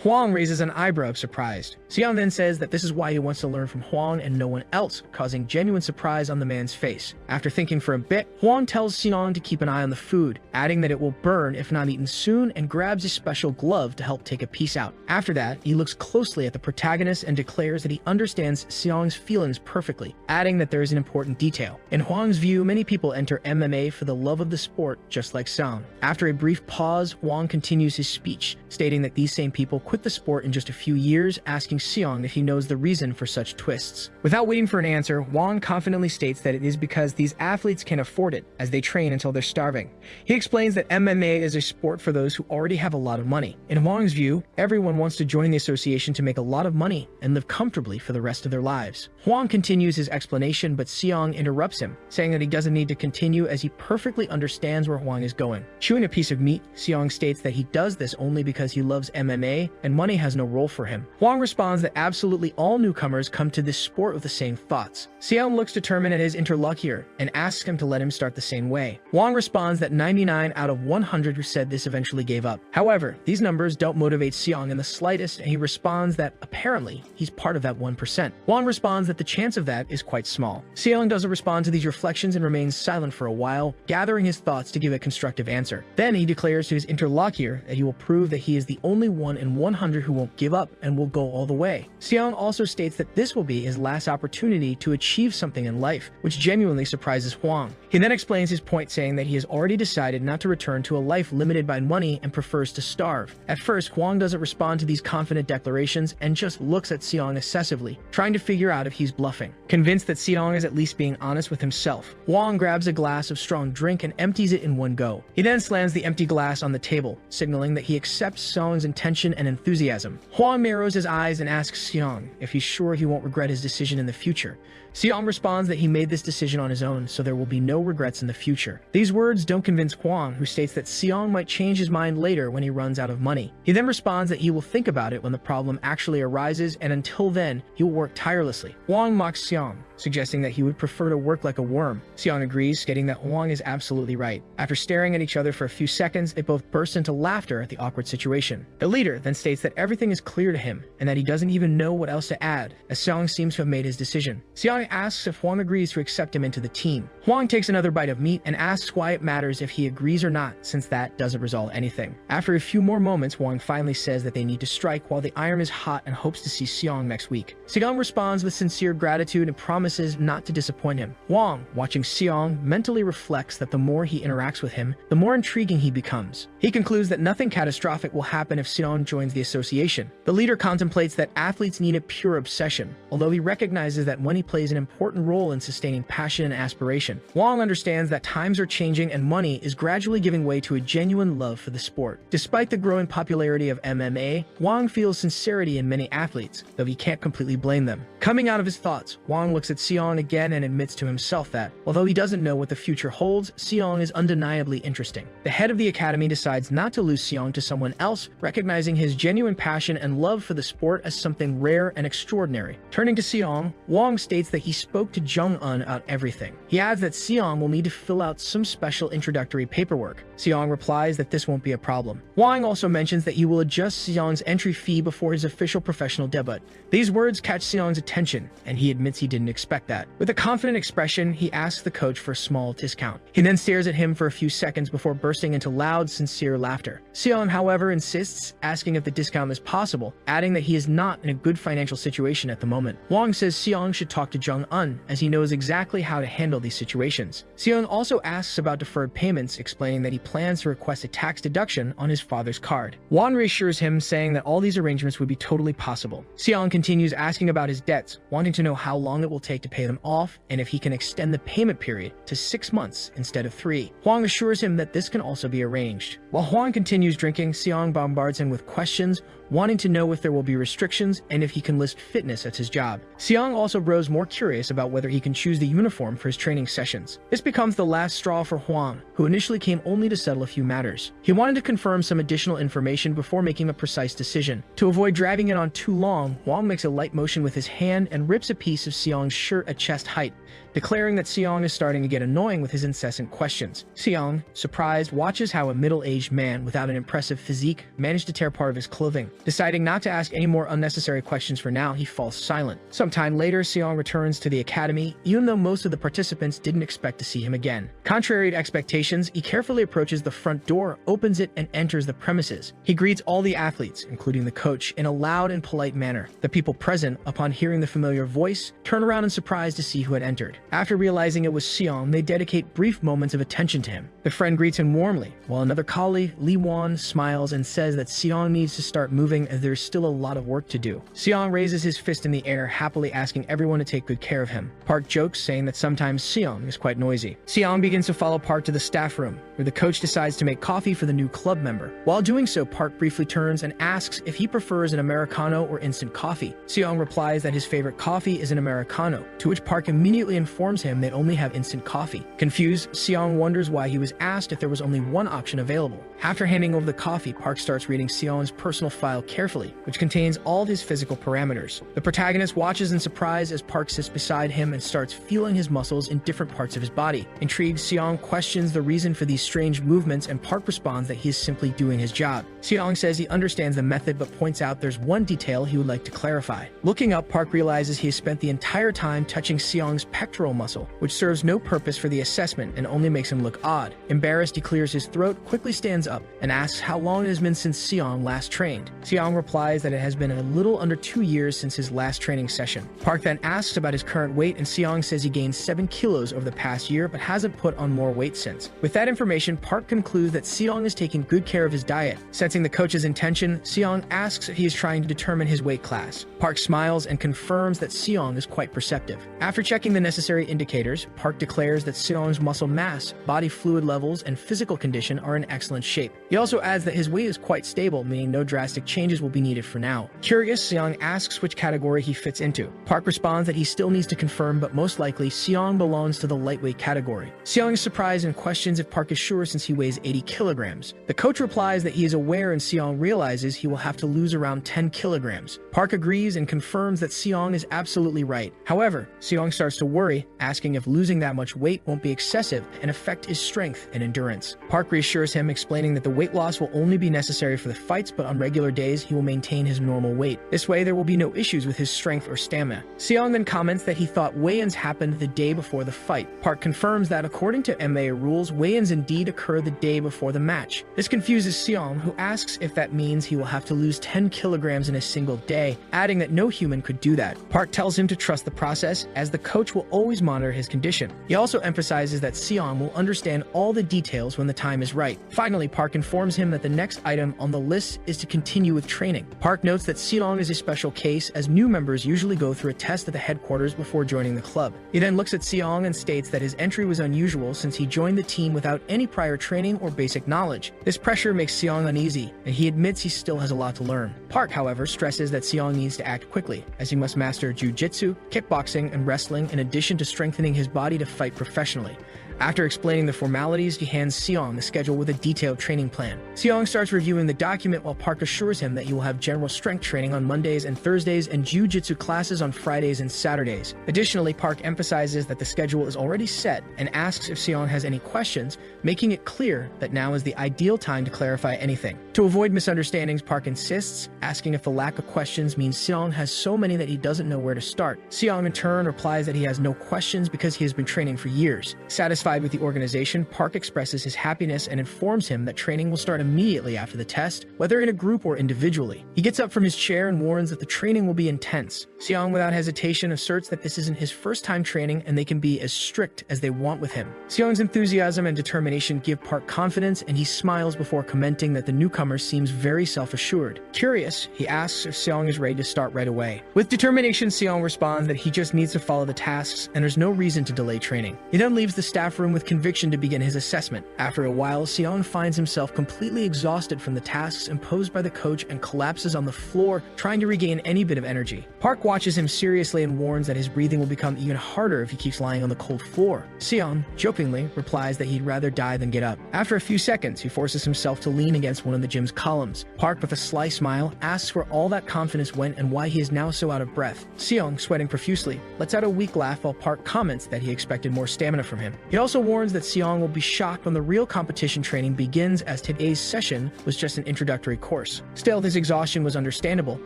Hwang raises an eyebrow surprised. Seong then says that this is why he wants to learn from Hwang and no one else, causing genuine surprise on the man's face. After thinking for a bit, Hwang tells Seong to keep an eye on the food, adding that it will burn if not eaten soon, and grabs a special glove to help take a piece out. After that, he looks closely at the protagonist and declares that he understands Seong's feelings perfectly, adding that there is an important detail. In Hwang's view, many people enter MMA for the love of the sport, just like Seong. After a brief pause, Hwang continues his speech, stating that these same people quit the sport in just a few years, asking Seong if he knows the reason for such twists. Without waiting for an answer, Hwang confidently states that it is because these athletes can afford it, as they train until they're starving. He explains that MMA is a sport for those who already have a lot of money. In Hwang's view, everyone wants to join the association to make a lot of money and live comfortably for the rest of their lives. Hwang continues his explanation, but Seong interrupts him, saying that he doesn't need to continue as he perfectly understands where Hwang is going. Chewing a piece of meat, Seong states that he does this only because he loves MMA and money has no role for him. Hwang responds that absolutely all newcomers come to this sport with the same thoughts. Seong looks determined at his interlocutor and asks him to let him start the same way. Hwang responds that 99 out of 100 who said this eventually gave up. However, these numbers don't motivate Seong in the slightest, and he responds that apparently he's part of that 1%. Hwang responds that the chance of that is quite small. Seong doesn't respond to these reflections and remains silent for a while, gathering his thoughts to give a constructive answer. Then he declares to his interlocutor that he will prove that he is the only one in 100 who won't give up and will go all the way. Seong also states that this will be his last opportunity to achieve something in life, which genuinely surprises Hwang. He then explains his point, saying that he has already decided not to return to a life limited by money and prefers to starve. At first, Hwang doesn't respond to these confident declarations and just looks at Seong excessively, trying to figure out if he's bluffing. Convinced that Seong is at least being honest with himself, Hwang grabs a glass of strong drink and empties it in one go. He then slams the empty glass on the table, signaling that he accepts Seong's intention and enthusiasm. Hwang narrows his eyes and asks Seong if he's sure he won't regret his decision in the future. Seong responds that he made this decision on his own, so there will be no regrets in the future. These words don't convince Hwang, who states that Seong might change his mind later when he runs out of money. He then responds that he will think about it when the problem actually arises, and until then, he will work tirelessly. Hwang mocks Seong, suggesting that he would prefer to work like a worm. Seong agrees, stating that Hwang is absolutely right. After staring at each other for a few seconds, they both burst into laughter at the awkward situation. The leader then states that everything is clear to him, and that he doesn't even know what else to add, as Seong seems to have made his decision. Seong asks if Hwang agrees to accept him into the team. Hwang takes another bite of meat and asks why it matters if he agrees or not, since that doesn't resolve anything. After a few more moments, Hwang finally says that they need to strike while the iron is hot and hopes to see Seong next week. Seong responds with sincere gratitude and promises not to disappoint him. Hwang, watching Seong, mentally reflects that the more he interacts with him, the more intriguing he becomes. He concludes that nothing catastrophic will happen if Seong joins the association. The leader contemplates that athletes need a pure obsession, although he recognizes that money plays an important role in sustaining passion and aspiration. Hwang understands that times are changing and money is gradually giving way to a genuine love for the sport. Despite the growing popularity of MMA, Hwang feels sincerity in many athletes, though he can't completely blame them. Coming out of his thoughts, Hwang looks at Seong again and admits to himself that, although he doesn't know what the future holds, Seong is undeniably interesting. The head of the academy decides not to lose Seong to someone else, recognizing his genuine passion and love for the sport as something rare and extraordinary. Turning to Seong, Hwang states that he spoke to Jung-un about everything. He adds that Seong will need to fill out some special introductory paperwork. Seong replies that this won't be a problem. Hwang also mentions that he will adjust Seong's entry fee before his official professional debut. These words catch Seong's attention, and he admits he didn't expect that. With a confident expression, he asks the coach for a small discount. He then stares at him for a few seconds before bursting into loud, loud, sincere laughter. Seong, however, insists, asking if the discount is possible, adding that he is not in a good financial situation at the moment. Hwang says Seong should talk to Jung-un, as he knows exactly how to handle these situations. Seong also asks about deferred payments, explaining that he plans to request a tax deduction on his father's card. Hwang reassures him, saying that all these arrangements would be totally possible. Seong continues asking about his debts, wanting to know how long it will take to pay them off, and if he can extend the payment period to 6 months instead of 3. Hwang assures him that this can also be arranged. While Hwang continues drinking, Seong bombards him with questions, wanting to know if there will be restrictions and if he can list fitness at his job. Seong also grows more curious about whether he can choose the uniform for his training sessions. This becomes the last straw for Hwang, who initially came only to settle a few matters. He wanted to confirm some additional information before making a precise decision. To avoid dragging it on too long, Hwang makes a light motion with his hand and rips a piece of Seong's shirt at chest height, declaring that Seong is starting to get annoying with his incessant questions. Seong, surprised, watches how a middle-aged man without an impressive physique managed to tear part of his clothing. Deciding not to ask any more unnecessary questions for now, he falls silent. Sometime later, Seong returns to the academy, even though most of the participants didn't expect to see him again. Contrary to expectations, he carefully approaches the front door, opens it, and enters the premises. He greets all the athletes, including the coach, in a loud and polite manner. The people present, upon hearing the familiar voice, turn around in surprise to see who had entered. After realizing it was Seong, they dedicate brief moments of attention to him. The friend greets him warmly, while another colleague, Lee Won, smiles and says that Seong needs to start moving as there's still a lot of work to do. Seong raises his fist in the air, happily asking everyone to take good care of him. Park jokes, saying that sometimes Seong is quite noisy. Seong begins to follow Park to the staff room, where the coach decides to make coffee for the new club member. While doing so, Park briefly turns and asks if he prefers an Americano or instant coffee. Seong replies that his favorite coffee is an Americano, to which Park immediately informs him they only have instant coffee. Confused, Seong wonders why he was asked if there was only one option available. After handing over the coffee, Park starts reading Seong's personal file carefully, which contains all of his physical parameters. The protagonist watches in surprise as Park sits beside him and starts feeling his muscles in different parts of his body. Intrigued, Seong questions the reason for these strange movements, and Park responds that he is simply doing his job. Seong says he understands the method but points out there's one detail he would like to clarify. Looking up, Park realizes he has spent the entire time touching Seong's pectoral muscle, which serves no purpose for the assessment and only makes him look odd. Embarrassed, he clears his throat, quickly stands up, and asks how long it has been since Seong last trained. Seong replies that it has been a little under 2 years since his last training session. Park then asks about his current weight, and Seong says he gained 7 kilos over the past year but hasn't put on more weight since. With that information, Park concludes that Seong is taking good care of his diet. Sensing the coach's intention, Seong asks if he is trying to determine his weight class. Park smiles and confirms that Seong is quite perceptive. After checking the necessary indicators, Park declares that Seong's muscle mass, body fluid levels, and physical condition are in excellent shape. He also adds that his weight is quite stable, meaning no drastic changes will be needed for now. Curious, Seong asks which category he fits into. Park responds that he still needs to confirm, but most likely Seong belongs to the lightweight category. Seong is surprised and questions if Park is sure since he weighs 80 kilograms. The coach replies that he is aware, and Seong realizes he will have to lose around 10 kilograms. Park agrees and confirms that Seong is absolutely right. However, Seong starts to worry, asking if losing that much weight won't be excessive and affect his strength and endurance. Park reassures him, explaining that the weight loss will only be necessary for the fights, but on regular days he will maintain his normal weight. This way there will be no issues with his strength or stamina. Seong then comments that he thought weigh-ins happened the day before the fight. Park confirms that according to MMA rules, weigh-ins indeed occur the day before the match. This confuses Seong, who asks if that means he will have to lose 10 kilograms in a single day, adding that no human could do that. Park tells him to trust the process, as the coach will always monitor his condition. He also emphasizes that Seong will understand all the details when the time is right. Finally, Park informs him that the next item on the list is to continue with training. Park notes that Seong is a special case, as new members usually go through a test at the headquarters before joining the club. He then looks at Seong and states that his entry was unusual since he joined the team without any prior training or basic knowledge. This pressure makes Seong uneasy, and he admits he still has a lot to learn. Park, however, stresses that Seong needs to act quickly, as he must master jiu-jitsu, kickboxing, and wrestling in addition to strengthening his body to fight professionally. After explaining the formalities, he hands Seong the schedule with a detailed training plan. Seong starts reviewing the document while Park assures him that he will have general strength training on Mondays and Thursdays and jiu-jitsu classes on Fridays and Saturdays. Additionally, Park emphasizes that the schedule is already set and asks if Seong has any questions, making it clear that now is the ideal time to clarify anything. To avoid misunderstandings, Park insists, asking if the lack of questions means Seong has so many that he doesn't know where to start. Seong in turn replies that he has no questions because he has been training for years. Satisfied Satisfied with the organization, Park expresses his happiness and informs him that training will start immediately after the test, whether in a group or individually. He gets up from his chair and warns that the training will be intense. Seong, without hesitation, asserts that this isn't his first time training and they can be as strict as they want with him. Seong's enthusiasm and determination give Park confidence, and he smiles before commenting that the newcomer seems very self-assured. Curious, he asks if Seong is ready to start right away. With determination, Seong responds that he just needs to follow the tasks and there's no reason to delay training. He then leaves the staff room with conviction to begin his assessment. After a while, Seong finds himself completely exhausted from the tasks imposed by the coach and collapses on the floor, trying to regain any bit of energy. Park watches him seriously and warns that his breathing will become even harder if he keeps lying on the cold floor. Seong, jokingly, replies that he'd rather die than get up. After a few seconds, he forces himself to lean against one of the gym's columns. Park, with a sly smile, asks where all that confidence went and why he is now so out of breath. Seong, sweating profusely, lets out a weak laugh while Park comments that he expected more stamina from him. He also warns that Seong will be shocked when the real competition training begins, as today's session was just an introductory course. Still, his exhaustion was understandable,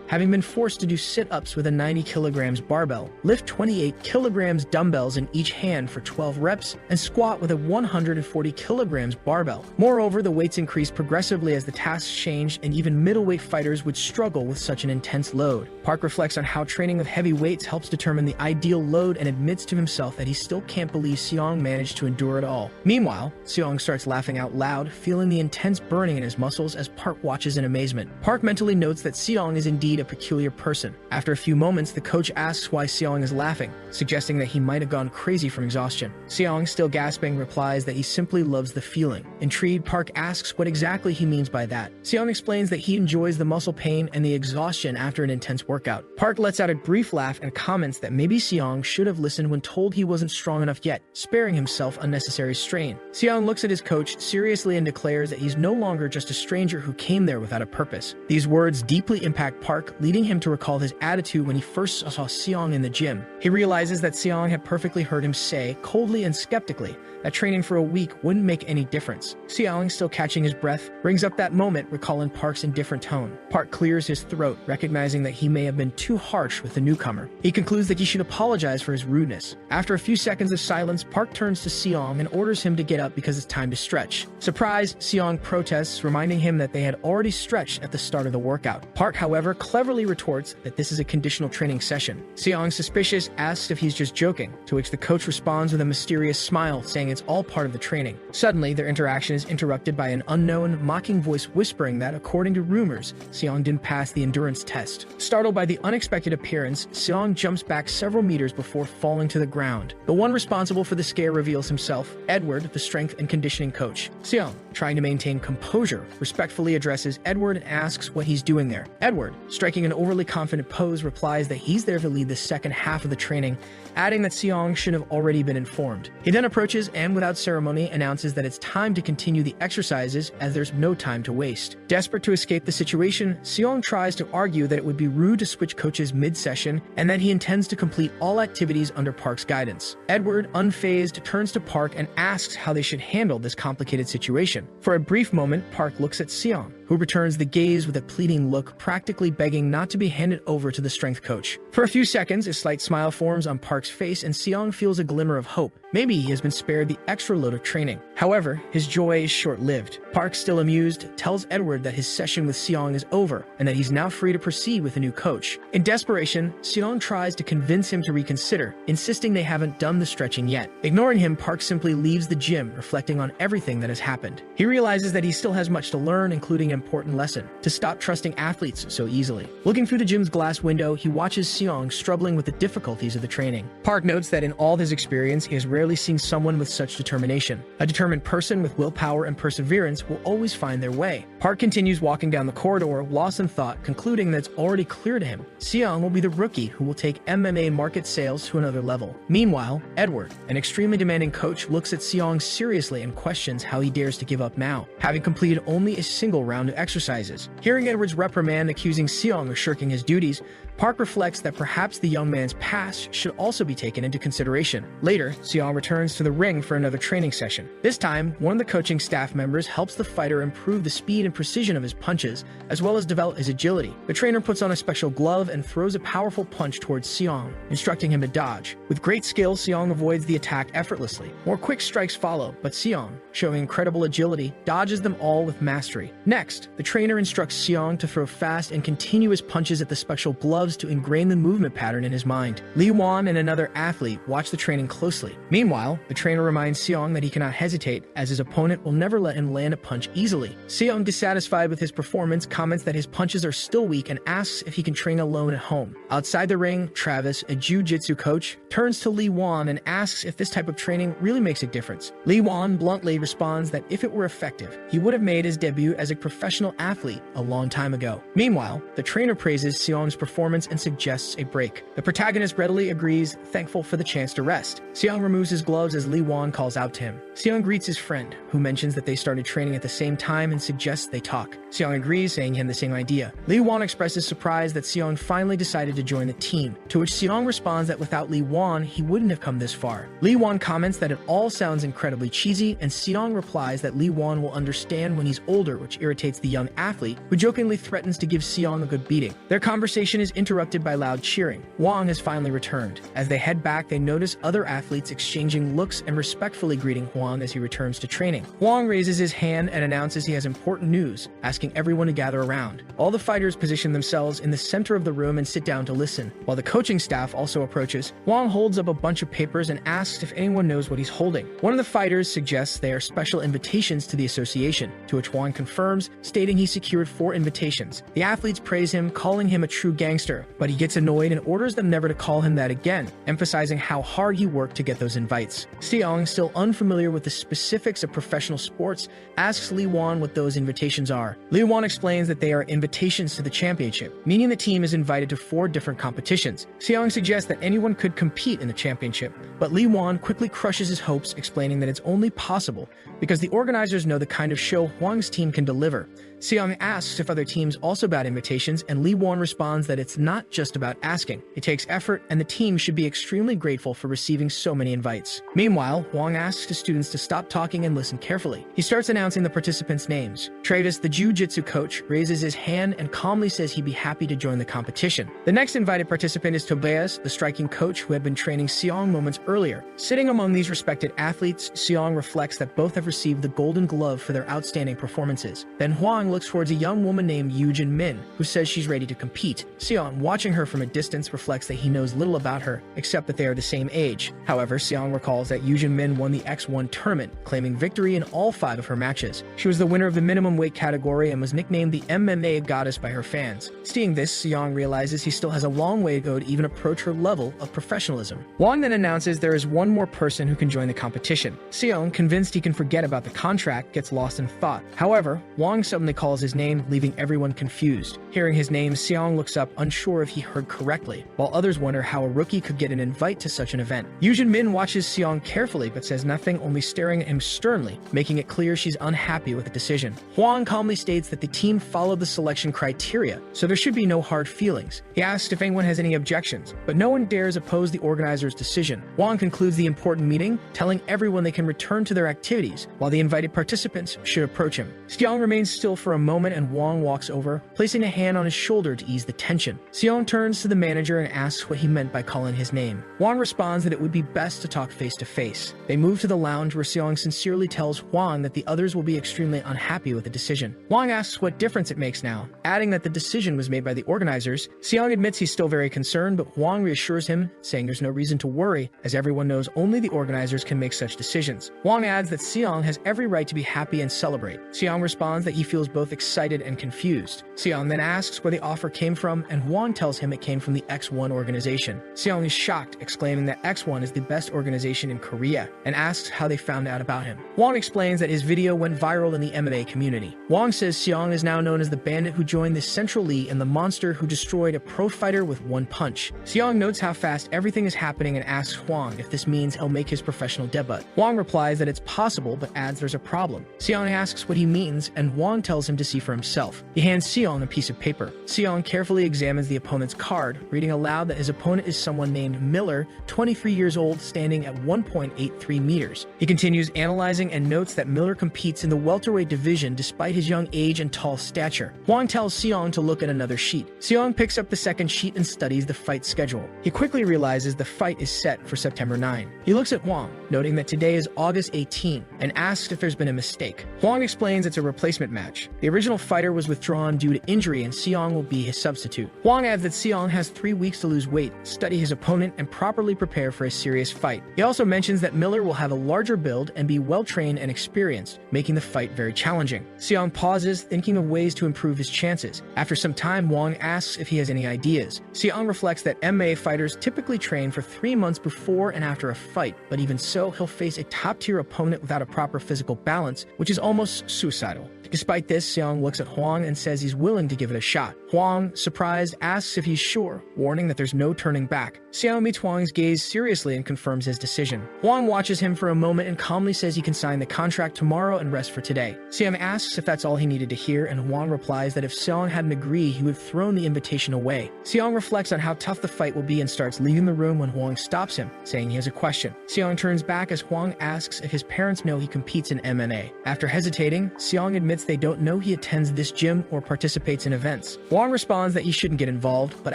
having been forced to do sit-ups with a 90 kilograms barbell, lift 28 kilograms dumbbells in each hand for 12 reps, and squat with a 140 kilograms barbell. Moreover, the weights increased progressively as the tasks changed, and even middleweight fighters would struggle with such an intense load. Park reflects on how training with heavy weights helps determine the ideal load and admits to himself that he still can't believe Seong managed to endure it all. Meanwhile, Seong starts laughing out loud, feeling the intense burning in his muscles as Park watches in amazement. Park mentally notes that Seong is indeed a peculiar person. After a few moments, the coach asks why Seong is laughing, suggesting that he might have gone crazy from exhaustion. Seong, still gasping, replies that he simply loves the feeling. Intrigued, Park asks what exactly he means by that. Seong explains that he enjoys the muscle pain and the exhaustion after an intense workout. Park lets out a brief laugh and comments that maybe Seong should have listened when told he wasn't strong enough yet, sparing himself unnecessary strain. Seong looks at his coach seriously and declares that he's no longer just a stranger who came there without a purpose. These words deeply impact Park, leading him to recall his attitude when he first saw Seong in the gym. He realizes that Seong had perfectly heard him say, coldly and skeptically, that training for a week wouldn't make any difference. Seong, still catching his breath, brings up that moment, recalling Park's indifferent tone. Park clears his throat, recognizing that he may have been too harsh with the newcomer. He concludes that he should apologize for his rudeness. After a few seconds of silence, Park turns to Seong and orders him to get up because it's time to stretch. Surprised, Seong protests, reminding him that they had already stretched at the start of the workout. Park, however, cleverly retorts that this is a conditional training session. Seong, suspicious, asks if he's just joking, to which the coach responds with a mysterious smile, saying it's all part of the training. Suddenly, their interaction is interrupted by an unknown, mocking voice whispering that, according to rumors, Seong didn't pass the endurance test. Startled by the unexpected appearance, Seong jumps back several meters before falling to the ground. The one responsible for the scare reveals himself, Edward, the strength and conditioning coach. Seong, trying to maintain composure, respectfully addresses Edward and asks what he's doing there. Edward, striking an overly confident pose, replies that he's there to lead the second half of the training, adding that Seong should have already been informed. He then approaches and, without ceremony, announces that it's time to continue the exercises as there's no time to waste. Desperate to escape the situation, Seong tries to argue that it would be rude to switch coaches mid-session and that he intends to complete all activities under Park's guidance. Edward, unfazed, turns to Park and asks how they should handle this complicated situation. For a brief moment, Park looks at Seong, who returns the gaze with a pleading look, practically begging not to be handed over to the strength coach. For a few seconds, a slight smile forms on Park's face and Seong feels a glimmer of hope. Maybe he has been spared the extra load of training. However, his joy is short-lived. Park, still amused, tells Edward that his session with Seong is over and that he's now free to proceed with a new coach. In desperation, Seong tries to convince him to reconsider, insisting they haven't done the stretching yet. Ignoring him, Park simply leaves the gym, reflecting on everything that has happened. He realizes that he still has much to learn, including an important lesson: to stop trusting athletes so easily. Looking through the gym's glass window, he watches Seong struggling with the difficulties of the training. Park notes that in all his experience, he has rarely seen someone with such determination. A determined person with willpower and perseverance will always find their way. Park continues walking down the corridor, lost in thought, concluding that it's already clear to him Seong will be the rookie who will take MMA market sales to another level. Meanwhile, Edward, an extremely demanding coach, looks at Seong seriously and questions how he dares to give up now, having completed only a single round of exercises. Hearing Edward's reprimand accusing Seong of shirking his duties, Park reflects that perhaps the young man's past should also be taken into consideration. Later, Seong returns to the ring for another training session. This time, one of the coaching staff members helps the fighter improve the speed and precision of his punches, as well as develop his agility. The trainer puts on a special glove and throws a powerful punch towards Seong, instructing him to dodge. With great skill, Seong avoids the attack effortlessly. More quick strikes follow, but Seong, showing incredible agility, dodges them all with mastery. Next, the trainer instructs Seong to throw fast and continuous punches at the special gloves to ingrain the movement pattern in his mind. Lee Won and another athlete watch the training closely. Meanwhile, the trainer reminds Seong that he cannot hesitate, as his opponent will never let him land a punch easily. Seong, dissatisfied with his performance, comments that his punches are still weak and asks if he can train alone at home. Outside the ring, Travis, a jiu-jitsu coach, turns to Lee Won and asks if this type of training really makes a difference. Lee Won bluntly responds that if it were effective, he would have made his debut as a professional athlete a long time ago. Meanwhile, the trainer praises Seong's performance and suggests a break. The protagonist readily agrees, thankful for the chance to rest. Seong removes his gloves as Lee Won calls out to him. Seong greets his friend, who mentions that they started training at the same time and suggests they talk. Seong agrees, saying him the same idea. Lee Won expresses surprise that Seong finally decided to join the team, to which Seong responds that without Lee Won, he wouldn't have come this far. Lee Won comments that it all sounds incredibly cheesy, and Seong replies that Lee Won will understand when he's older, which irritates the young athlete, who jokingly threatens to give Seong a good beating. Their conversation is interrupted by loud cheering. Wong has finally returned. As they head back, they notice other athletes exchanging looks and respectfully greeting Hwang as he returns to training. Hwang raises his hand and announces he has important news, asking everyone to gather around. All the fighters position themselves in the center of the room and sit down to listen. While the coaching staff also approaches, Hwang holds up a bunch of papers and asks if anyone knows what he's holding. One of the fighters suggests they are special invitations to the association, to which Hwang confirms, stating he secured 4 invitations. The athletes praise him, calling him a true gangster, but he gets annoyed and orders them never to call him that again, emphasizing how hard he worked to get those invites. Seong, still unfamiliar with the specifics of professional sports, asks Lee Won what those invitations are. Lee Won explains that they are invitations to the championship, meaning the team is invited to 4 different competitions. Seong suggests that anyone could compete in the championship, but Lee Won quickly crushes his hopes, explaining that it's only possible because the organizers know the kind of show Hwang's team can deliver. Seong asks if other teams also got invitations, and Lee Won responds that it's not just about asking. It takes effort, and the team should be extremely grateful for receiving so many invites. Meanwhile, Hwang asks the students to stop talking and listen carefully. He starts announcing the participants' names. Travis, the jiu-jitsu coach, raises his hand and calmly says he'd be happy to join the competition. The next invited participant is Tobias, the striking coach who had been training Seong moments earlier. Sitting among these respected athletes, Seong reflects that both have received the Golden Glove for their outstanding performances. Then Hwang looks towards a young woman named Yoojin Min, who says she's ready to compete. Seong, watching her from a distance, reflects that he knows little about her, except that they are the same age. However, Seong recalls that Yoojin Min won the X1 tournament, claiming victory in all 5 of her matches. She was the winner of the minimum weight category and was nicknamed the MMA goddess by her fans. Seeing this, Seong realizes he still has a long way to go to even approach her level of professionalism. Wang then announces there is one more person who can join the competition. Seong, convinced he can forget about the contract, gets lost in thought. However, Wang suddenly calls his name, leaving everyone confused. Hearing his name, Seong looks up, unsure if he heard correctly, while others wonder how a rookie could get an invite to such an event. Yoojin Min watches Seong carefully but says nothing, only staring at him sternly, making it clear she's unhappy with the decision. Hwang calmly states that the team followed the selection criteria, so there should be no hard feelings. He asks if anyone has any objections, but no one dares oppose the organizer's decision. Hwang concludes the important meeting, telling everyone they can return to their activities, while the invited participants should approach him. Seong remains still for a moment and Wang walks over, placing a hand on his shoulder to ease the tension. Seong turns to the manager and asks what he meant by calling his name. Wang responds that it would be best to talk face to face. They move to the lounge where Seong sincerely tells Wang that the others will be extremely unhappy with the decision. Wang asks what difference it makes now, adding that the decision was made by the organizers. Seong admits he's still very concerned, but Wang reassures him, saying there's no reason to worry, as everyone knows only the organizers can make such decisions. Wang adds that Seong has every right to be happy and celebrate. Seong responds that he feels both excited and confused. Seong then asks where the offer came from, and Wang tells him it came from the X1 organization. Seong is shocked, exclaiming that X1 is the best organization in Korea, and asks how they found out about him. Wang explains that his video went viral in the MMA community. Wang says Seong is now known as the bandit who joined the Central League and the monster who destroyed a pro fighter with one punch. Seong notes how fast everything is happening and asks Wang if this means he'll make his professional debut. Wang replies that it's possible, but adds there's a problem. Seong asks what he means, and Wang tells him him to see for himself. He hands Seong a piece of paper. Seong carefully examines the opponent's card, reading aloud that his opponent is someone named Miller, 23 years old, standing at 1.83 meters. He continues analyzing and notes that Miller competes in the welterweight division despite his young age and tall stature. Hwang tells Seong to look at another sheet. Seong picks up the second sheet and studies the fight schedule. He quickly realizes the fight is set for September 9. He looks at Hwang, noting that today is August 18, and asks if there's been a mistake. Hwang explains it's a replacement match. The original fighter was withdrawn due to injury and Seong will be his substitute. Hwang adds that Seong has 3 weeks to lose weight, study his opponent, and properly prepare for a serious fight. He also mentions that Miller will have a larger build and be well-trained and experienced, making the fight very challenging. Seong pauses, thinking of ways to improve his chances. After some time, Hwang asks if he has any ideas. Seong reflects that MMA fighters typically train for 3 months before and after a fight, but even so, he'll face a top-tier opponent without a proper physical balance, which is almost suicidal. Despite this, Seong looks at Hwang and says he's willing to give it a shot. Hwang, surprised, asks if he's sure, warning that there's no turning back. Seong meets Hwang's gaze seriously and confirms his decision. Hwang watches him for a moment and calmly says he can sign the contract tomorrow and rest for today. Seong asks if that's all he needed to hear, and Hwang replies that if Seong hadn't agreed, he would have thrown the invitation away. Seong reflects on how tough the fight will be and starts leaving the room when Hwang stops him, saying he has a question. Seong turns back as Hwang asks if his parents know he competes in MMA. After hesitating, Seong admits they don't know he attends this gym or participates in events. Hwang responds that he shouldn't get involved, but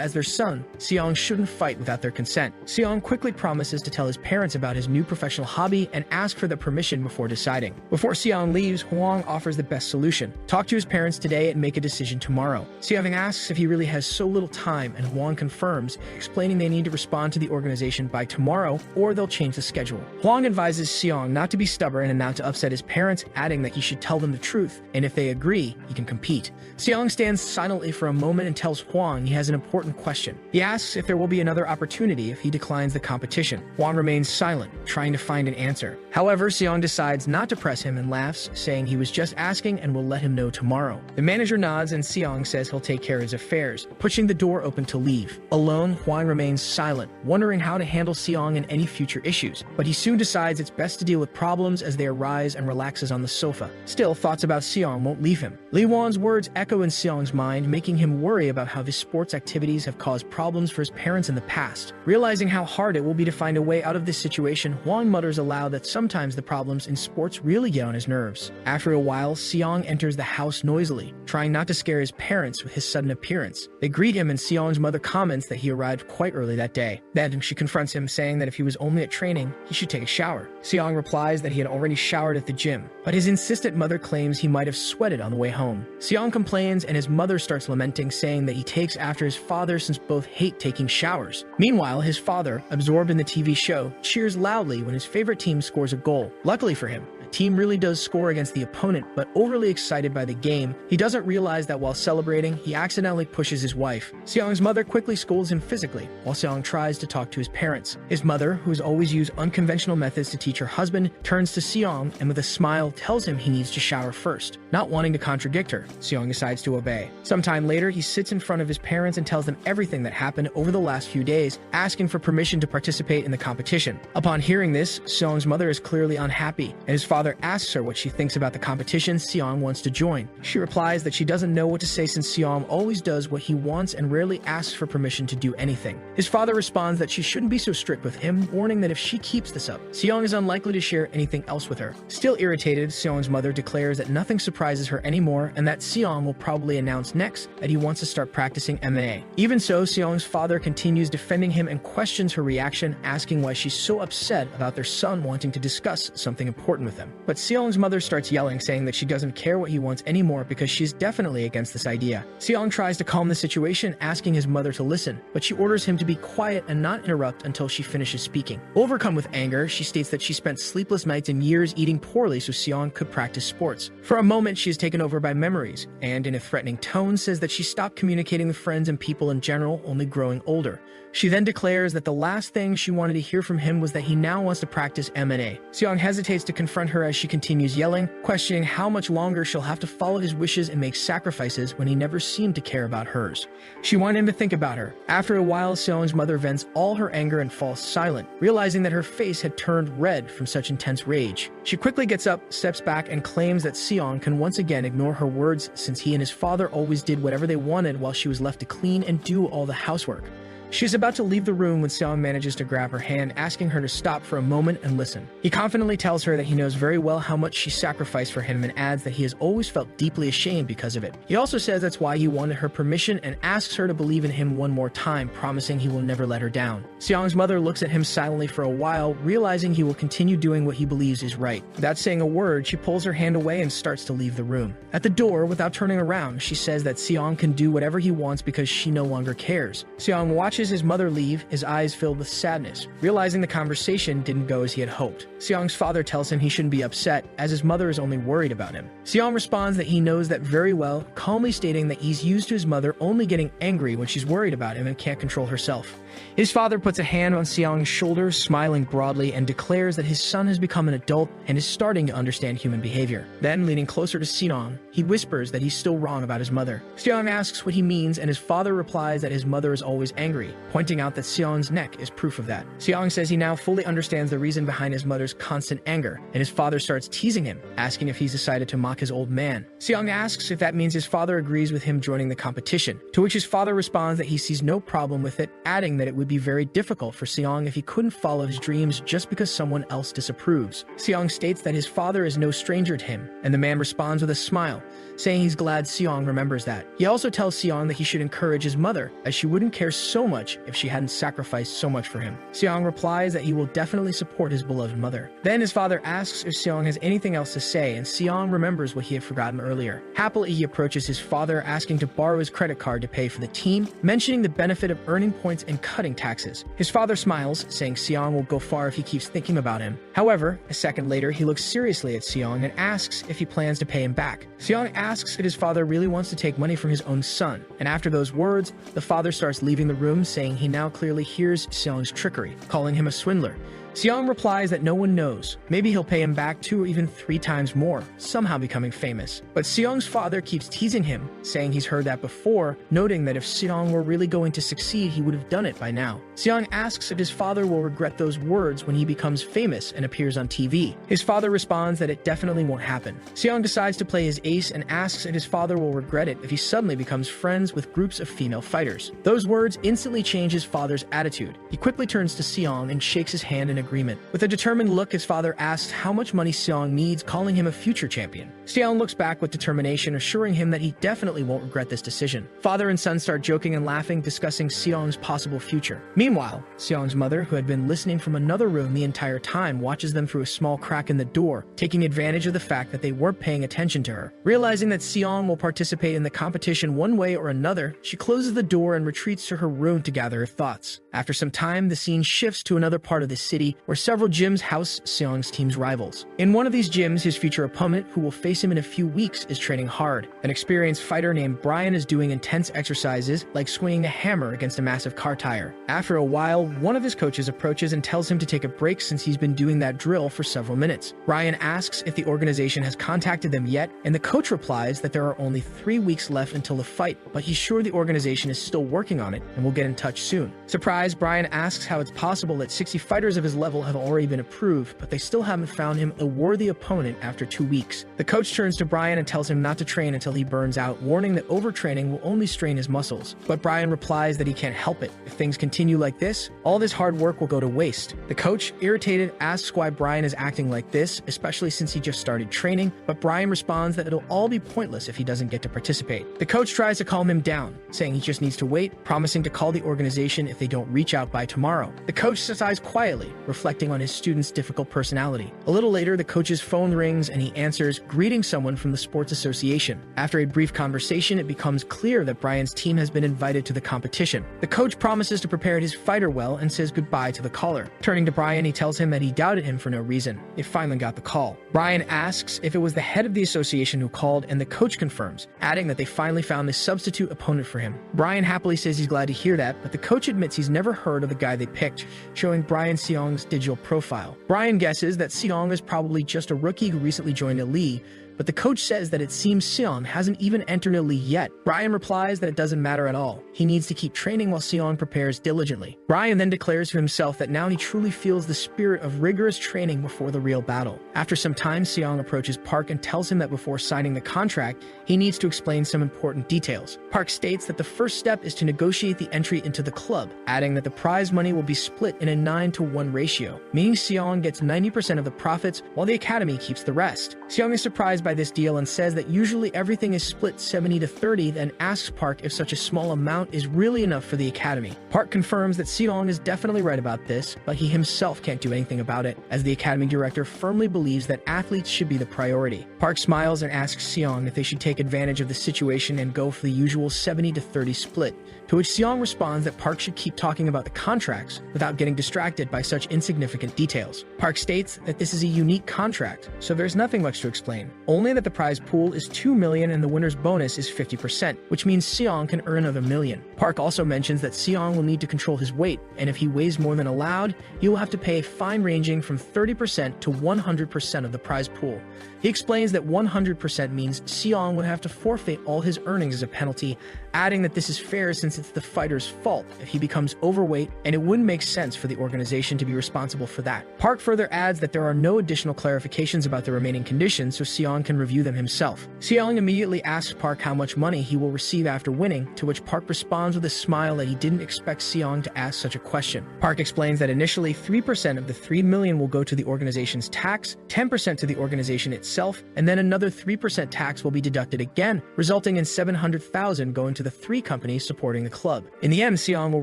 as their son, Seong shouldn't fight without their consent. Seong quickly promises to tell his parents about his new professional hobby and ask for their permission before deciding. Before Seong leaves, Hwang offers the best solution: talk to his parents today and make a decision tomorrow. Seong asks if he really has so little time, and Hwang confirms, explaining they need to respond to the organization by tomorrow or they'll change the schedule. Hwang advises Seong not to be stubborn and not to upset his parents, adding that he should tell them the truth, and if they agree, he can compete. Seong stands silently for a moment and tells Hwang he has an important question. He asks if there will be another opportunity if he declines the competition. Hwang remains silent, trying to find an answer. However, Seong decides not to press him and laughs, saying he was just asking and will let him know tomorrow. The manager nods and Seong says he'll take care of his affairs, pushing the door open to leave. Alone, Hwang remains silent, wondering how to handle Seong and any future issues, but he soon decides it's best to deal with problems as they arise and relaxes on the sofa. Still, thoughts about Seong won't leave him. Lee Won's words echo in Seong's mind, making him worry about how his sports activities have caused problems for his parents in the past. Realizing how hard it will be to find a way out of this situation, Hwang mutters aloud that sometimes the problems in sports really get on his nerves. After a while, Seong enters the house noisily, trying not to scare his parents with his sudden appearance. They greet him and Seong's mother comments that he arrived quite early that day. Then she confronts him, saying that if he was only at training, he should take a shower. Seong replies that he had already showered at the gym, but his insistent mother claims he might have sweated on the way home. Seong complains and his mother starts lamenting, saying that he takes after his father since both hate taking showers. Meanwhile, his father, absorbed in the TV show, cheers loudly when his favorite team scores a goal. Luckily for him, the team really does score against the opponent, but overly excited by the game, he doesn't realize that while celebrating, he accidentally pushes his wife. Seong's mother quickly scolds him physically, while Seong tries to talk to his parents. His mother, who has always used unconventional methods to teach her husband, turns to Seong and with a smile tells him he needs to shower first. Not wanting to contradict her, Seong decides to obey. Sometime later, he sits in front of his parents and tells them everything that happened over the last few days, asking for permission to participate in the competition. Upon hearing this, Seong's mother is clearly unhappy, and his father asks her what she thinks about the competition Seong wants to join. She replies that she doesn't know what to say since Seong always does what he wants and rarely asks for permission to do anything. His father responds that she shouldn't be so strict with him, warning that if she keeps this up, Seong is unlikely to share anything else with her. Still irritated, Seong's mother declares that nothing surprises her anymore and that Seong will probably announce next that he wants to start practicing MMA. Even so, Seong's father continues defending him and questions her reaction, asking why she's so upset about their son wanting to discuss something important with him. But Seong's mother starts yelling, saying that she doesn't care what he wants anymore because she's definitely against this idea. Seong tries to calm the situation, asking his mother to listen, but she orders him to be quiet and not interrupt until she finishes speaking. Overcome with anger, she states that she spent sleepless nights and years eating poorly so Seong could practice sports. For a moment, she is taken over by memories, and in a threatening tone says that she stopped communicating with friends and people in general, only growing older. She then declares that the last thing she wanted to hear from him was that he now wants to practice MMA. Seong hesitates to confront her her as she continues yelling, questioning how much longer she'll have to follow his wishes and make sacrifices when he never seemed to care about hers. She wanted him to think about her. After a while, Seong's mother vents all her anger and falls silent, realizing that her face had turned red from such intense rage. She quickly gets up, steps back, and claims that Seong can once again ignore her words since he and his father always did whatever they wanted while she was left to clean and do all the housework. She's about to leave the room when Seong manages to grab her hand, asking her to stop for a moment and listen. He confidently tells her that he knows very well how much she sacrificed for him and adds that he has always felt deeply ashamed because of it. He also says that's why he wanted her permission and asks her to believe in him one more time, promising he will never let her down. Seong's mother looks at him silently for a while, realizing he will continue doing what he believes is right. Without saying a word, she pulls her hand away and starts to leave the room. At the door, without turning around, she says that Seong can do whatever he wants because she no longer cares. Seong watches his mother leave, his eyes filled with sadness, realizing the conversation didn't go as he had hoped. Seong's father tells him he shouldn't be upset, as his mother is only worried about him. Seong responds that he knows that very well, calmly stating that he's used to his mother only getting angry when she's worried about him and can't control herself. His father puts a hand on Seong's shoulder, smiling broadly, and declares that his son has become an adult and is starting to understand human behavior. Then, leaning closer to Seong, he whispers that he's still wrong about his mother. Seong asks what he means, and his father replies that his mother is always angry, pointing out that Seong's neck is proof of that. Seong says he now fully understands the reason behind his mother's constant anger, and his father starts teasing him, asking if he's decided to mock his old man. Seong asks if that means his father agrees with him joining the competition, to which his father responds that he sees no problem with it, adding that it would be very difficult for Seong if he couldn't follow his dreams just because someone else disapproves. Seong states that his father is no stranger to him, and the man responds with a smile, saying he's glad Seong remembers that. He also tells Seong that he should encourage his mother, as she wouldn't care so much if she hadn't sacrificed so much for him. Seong replies that he will definitely support his beloved mother. Then his father asks if Seong has anything else to say, and Seong remembers what he had forgotten earlier. Happily, he approaches his father, asking to borrow his credit card to pay for the team, mentioning the benefit of earning points and cutting taxes. His father smiles, saying Seong will go far if he keeps thinking about him. However, a second later, he looks seriously at Seong and asks if he plans to pay him back. Seong asks if his father really wants to take money from his own son, and after those words, the father starts leaving the room, saying he now clearly hears Seong's trickery, calling him a swindler. Seong replies that no one knows. Maybe he'll pay him back 2 or even 3 times more, somehow becoming famous. But Seong's father keeps teasing him, saying he's heard that before, noting that if Seong were really going to succeed, he would have done it by now. Seong asks if his father will regret those words when he becomes famous and appears on TV. His father responds that it definitely won't happen. Seong decides to play his ace and asks if his father will regret it if he suddenly becomes friends with groups of female fighters. Those words instantly change his father's attitude. He quickly turns to Seong and shakes his hand in agreement. With a determined look, his father asks how much money Seong needs, calling him a future champion. Seong looks back with determination, assuring him that he definitely won't regret this decision. Father and son start joking and laughing, discussing Seong's possible future. Meanwhile, Seong's mother, who had been listening from another room the entire time, watches them through a small crack in the door, taking advantage of the fact that they weren't paying attention to her. Realizing that Seong will participate in the competition one way or another, she closes the door and retreats to her room to gather her thoughts. After some time, the scene shifts to another part of the city, where several gyms house Seong's team's rivals. In one of these gyms, his future opponent, who will face him in a few weeks, is training hard. An experienced fighter named Brian is doing intense exercises, like swinging a hammer against a massive car tire. After a while, one of his coaches approaches and tells him to take a break since he's been doing that drill for several minutes. Brian asks if the organization has contacted them yet, and the coach replies that there are only 3 weeks left until the fight, but he's sure the organization is still working on it and will get in touch soon. Surprised, Brian asks how it's possible that 60 fighters of his level have already been approved, but they still haven't found him a worthy opponent after 2 weeks. The coach turns to Brian and tells him not to train until he burns out, warning that overtraining will only strain his muscles. But Brian replies that he can't help it. If things continue like this, all this hard work will go to waste. The coach, irritated, asks why Brian is acting like this, especially since he just started training, but Brian responds that it'll all be pointless if he doesn't get to participate. The coach tries to calm him down, saying he just needs to wait, promising to call the organization if they don't reach out by tomorrow. The coach sighs quietly, reflecting on his student's difficult personality. A little later, the coach's phone rings and he answers, greeting someone from the sports association. After a brief conversation, it becomes clear that Brian's team has been invited to the competition. The coach promises to prepare his fighter well and says goodbye to the caller. Turning to Brian, he tells him that he doubted him for no reason. They finally got the call. Brian asks if it was the head of the association who called, and the coach confirms, adding that they finally found the substitute opponent for him. Brian happily says he's glad to hear that, but the coach admits he's never heard of the guy they picked, showing Brian Seong Seong's digital profile. Brian guesses that Seong is probably just a rookie who recently joined Elite, but the coach says that it seems Seong hasn't even entered Elite yet. Brian replies that it doesn't matter at all. He needs to keep training while Seong prepares diligently. Brian then declares to himself that now he truly feels the spirit of rigorous training before the real battle. After some time, Seong approaches Park and tells him that before signing the contract, he needs to explain some important details. Park states that the first step is to negotiate the entry into the club, adding that the prize money will be split in a 9-to-1 ratio, meaning Seong gets 90% of the profits while the academy keeps the rest. Seong is surprised by this deal and says that usually everything is split 70-30, then asks Park if such a small amount is really enough for the academy. Park confirms that Seong is definitely right about this, but he himself can't do anything about it, as the academy director firmly believes that athletes should be the priority. Park smiles and asks Seong if they should take advantage of the situation and go for the usual 70-30 split, to which Seong responds that Park should keep talking about the contracts without getting distracted by such insignificant details. Park states that this is a unique contract, so there's nothing much to explain, only that the prize pool is 2 million and the winner's bonus is 50%, which means Seong can earn another million. Park also mentions that Seong will need to control his weight, and if he weighs more than allowed, he will have to pay a fine ranging from 30% to 100% of the prize pool. He explains that 100% means Seong would have to forfeit all his earnings as a penalty, adding that this is fair since it's the fighter's fault if he becomes overweight, and it wouldn't make sense for the organization to be responsible for that. Park further adds that there are no additional clarifications about the remaining conditions, so Seong can review them himself. Seong immediately asks Park how much money he will receive after winning, to which Park responds with a smile that he didn't expect Seong to ask such a question. Park explains that initially 3% of the 3 million will go to the organization's tax, 10% to the organization itself, and then another 3% tax will be deducted again, resulting in 700,000 going to the 3 companies supporting the club. In the end, Seong will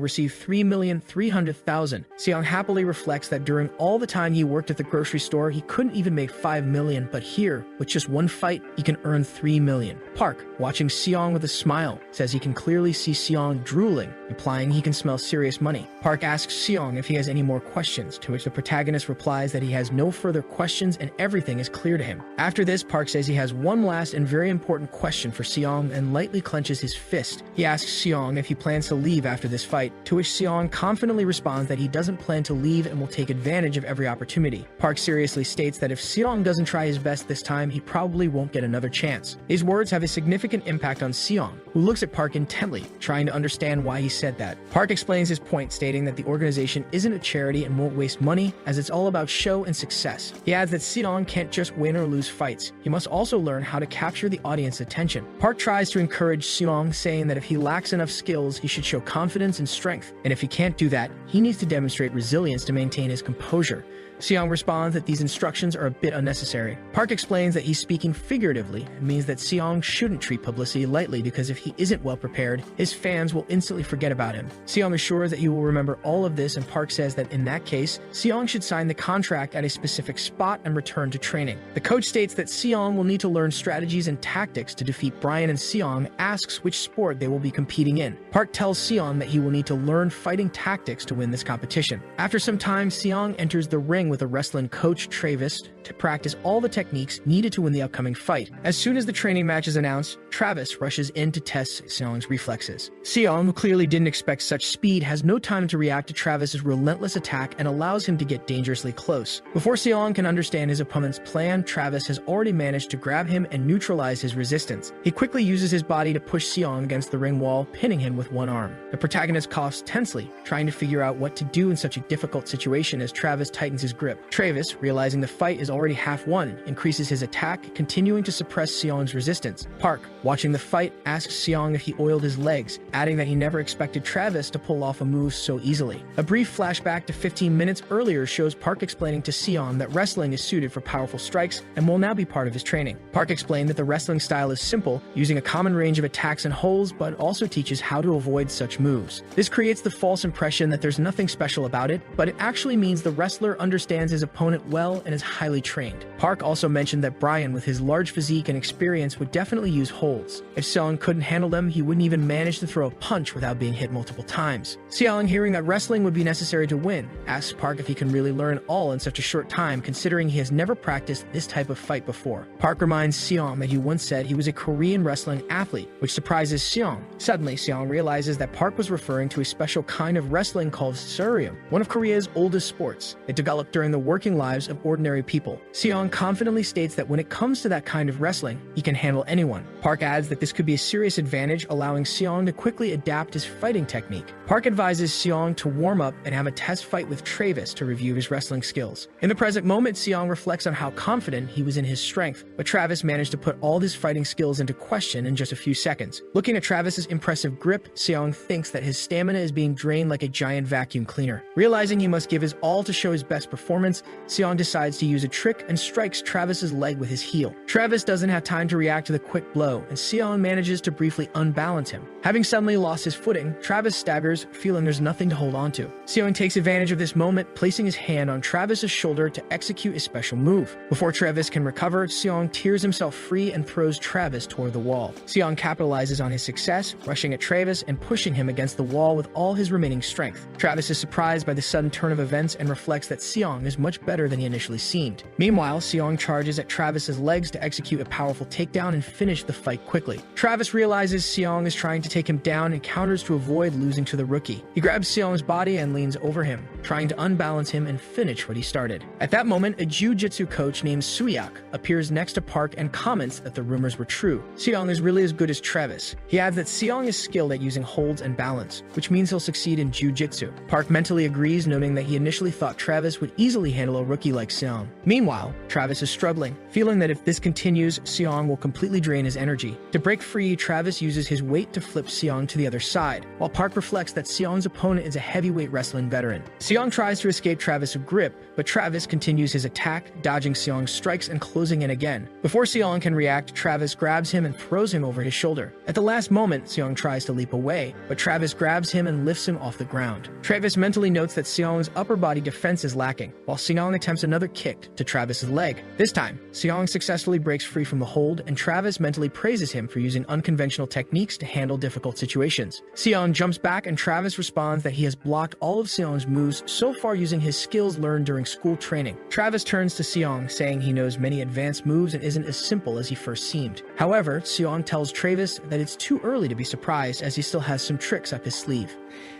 receive 3,300,000. Seong happily reflects that during all the time he worked at the grocery store, he couldn't even make 5 million, but here, with just one fight, he can earn 3 million. Park, watching Seong with a smile, says he can clearly see Seong drooling, implying he can smell serious money. Park asks Seong if he has any more questions, to which the protagonist replies that he has no further questions and everything is clear to him. After this, Park says he has one last and very important question for Seong and lightly clenches his fist. He asks Seong if he plans to leave after this fight, to which Seong confidently responds that he doesn't plan to leave and will take advantage of every opportunity. Park seriously states that if Seong doesn't try his best this time, he probably won't get another chance. These words have a significant impact on Seong, who looks at Park intently, trying to understand why he said that. Park explains his point, stating that the organization isn't a charity and won't waste money, as it's all about show and success. He adds that Seong can't just win or lose fights. He must also learn how to capture the audience's attention. Park tries to encourage Seong, saying that if he lacks enough skills, he should show confidence and strength, and if he can't do that, he needs to demonstrate resilience to maintain his composure. Seong responds that these instructions are a bit unnecessary. Park explains that he's speaking figuratively and means that Seong shouldn't treat publicity lightly because if he isn't well prepared, his fans will instantly forget about him. Seong assures that he will remember all of this, and Park says that in that case, Seong should sign the contract at a specific spot and return to training. The coach states that Seong will need to learn strategies and tactics to defeat Brian, and Seong asks which sport they will be competing in. Park tells Seong that he will need to learn fighting tactics to win this competition. After some time, Seong enters the ring with a wrestling coach, Travis, to practice all the techniques needed to win the upcoming fight. As soon as the training match is announced, Travis rushes in to test Seong's reflexes. Seong, who clearly didn't expect such speed, has no time to react to Travis's relentless attack and allows him to get dangerously close. Before Seong can understand his opponent's plan, Travis has already managed to grab him and neutralize his resistance. He quickly uses his body to push Seong against the ring wall, pinning him with one arm. The protagonist coughs tensely, trying to figure out what to do in such a difficult situation as Travis tightens his grip. Travis, realizing the fight is already half won, increases his attack, continuing to suppress Seong's resistance. Park, watching the fight, asks Seong if he oiled his legs, adding that he never expected Travis to pull off a move so easily. A brief flashback to 15 minutes earlier shows Park explaining to Seong that wrestling is suited for powerful strikes and will now be part of his training. Park explained that the wrestling style is simple, using a common range of attacks and holds, but also teaches how to avoid such moves. This creates the false impression that there's nothing special about it, but it actually means the wrestler understands his opponent well and is highly trained. Park also mentioned that Brian, with his large physique and experience, would definitely use holds, holds. If Seong couldn't handle them, he wouldn't even manage to throw a punch without being hit multiple times. Seong, hearing that wrestling would be necessary to win, asks Park if he can really learn all in such a short time, considering he has never practiced this type of fight before. Park reminds Seong that he once said he was a Korean wrestling athlete, which surprises Seong. Suddenly, Seong realizes that Park was referring to a special kind of wrestling called Surium, one of Korea's oldest sports. It developed during the working lives of ordinary people. Seong confidently states that when it comes to that kind of wrestling, he can handle anyone. Park adds that this could be a serious advantage, allowing Seong to quickly adapt his fighting technique. Park advises Seong to warm up and have a test fight with Travis to review his wrestling skills. In the present moment, Seong reflects on how confident he was in his strength, but Travis managed to put all his fighting skills into question in just a few seconds. Looking at Travis's impressive grip, Seong thinks that his stamina is being drained like a giant vacuum cleaner. Realizing he must give his all to show his best performance, Seong decides to use a trick and strikes Travis's leg with his heel. Travis doesn't have time to react to the quick blow, and Seong manages to briefly unbalance him. Having suddenly lost his footing, Travis staggers, feeling there's nothing to hold on to. Seong takes advantage of this moment, placing his hand on Travis's shoulder to execute a special move. Before Travis can recover, Seong tears himself free and throws Travis toward the wall. Seong capitalizes on his success, rushing at Travis and pushing him against the wall with all his remaining strength. Travis is surprised by the sudden turn of events and reflects that Seong is much better than he initially seemed. Meanwhile, Seong charges at Travis's legs to execute a powerful takedown and finish the fight quickly. Travis realizes Seong is trying to take him down and counters to avoid losing to the rookie. He grabs Seong's body and leans over him, trying to unbalance him and finish what he started. At that moment, a jiu-jitsu coach named Suyak appears next to Park and comments that the rumors were true. Seong is really as good as Travis. He adds that Seong is skilled at using holds and balance, which means he'll succeed in jiu-jitsu. Park mentally agrees, noting that he initially thought Travis would easily handle a rookie like Seong. Meanwhile, Travis is struggling, feeling that if this continues, Seong will completely drain his energy. To break free, Travis uses his weight to flip Seong to the other side, while Park reflects that Seong's opponent is a heavyweight wrestling veteran. Seong tries to escape Travis' grip, but Travis continues his attack, dodging Seong's strikes and closing in again. Before Seong can react, Travis grabs him and throws him over his shoulder. At the last moment, Seong tries to leap away, but Travis grabs him and lifts him off the ground. Travis mentally notes that Seong's upper body defense is lacking, while Seong attempts another kick to Travis's leg. This time, Seong successfully breaks free from the hold, and Travis mentally praises him for using unconventional techniques to handle difficult situations. Seong jumps back, and Travis responds that he has blocked all of Seong's moves so far using his skills learned during school training. Travis turns to Seong, saying he knows many advanced moves and isn't as simple as he first seemed. However, Seong tells Travis that it's too early to be surprised, as he still has some tricks up his sleeve.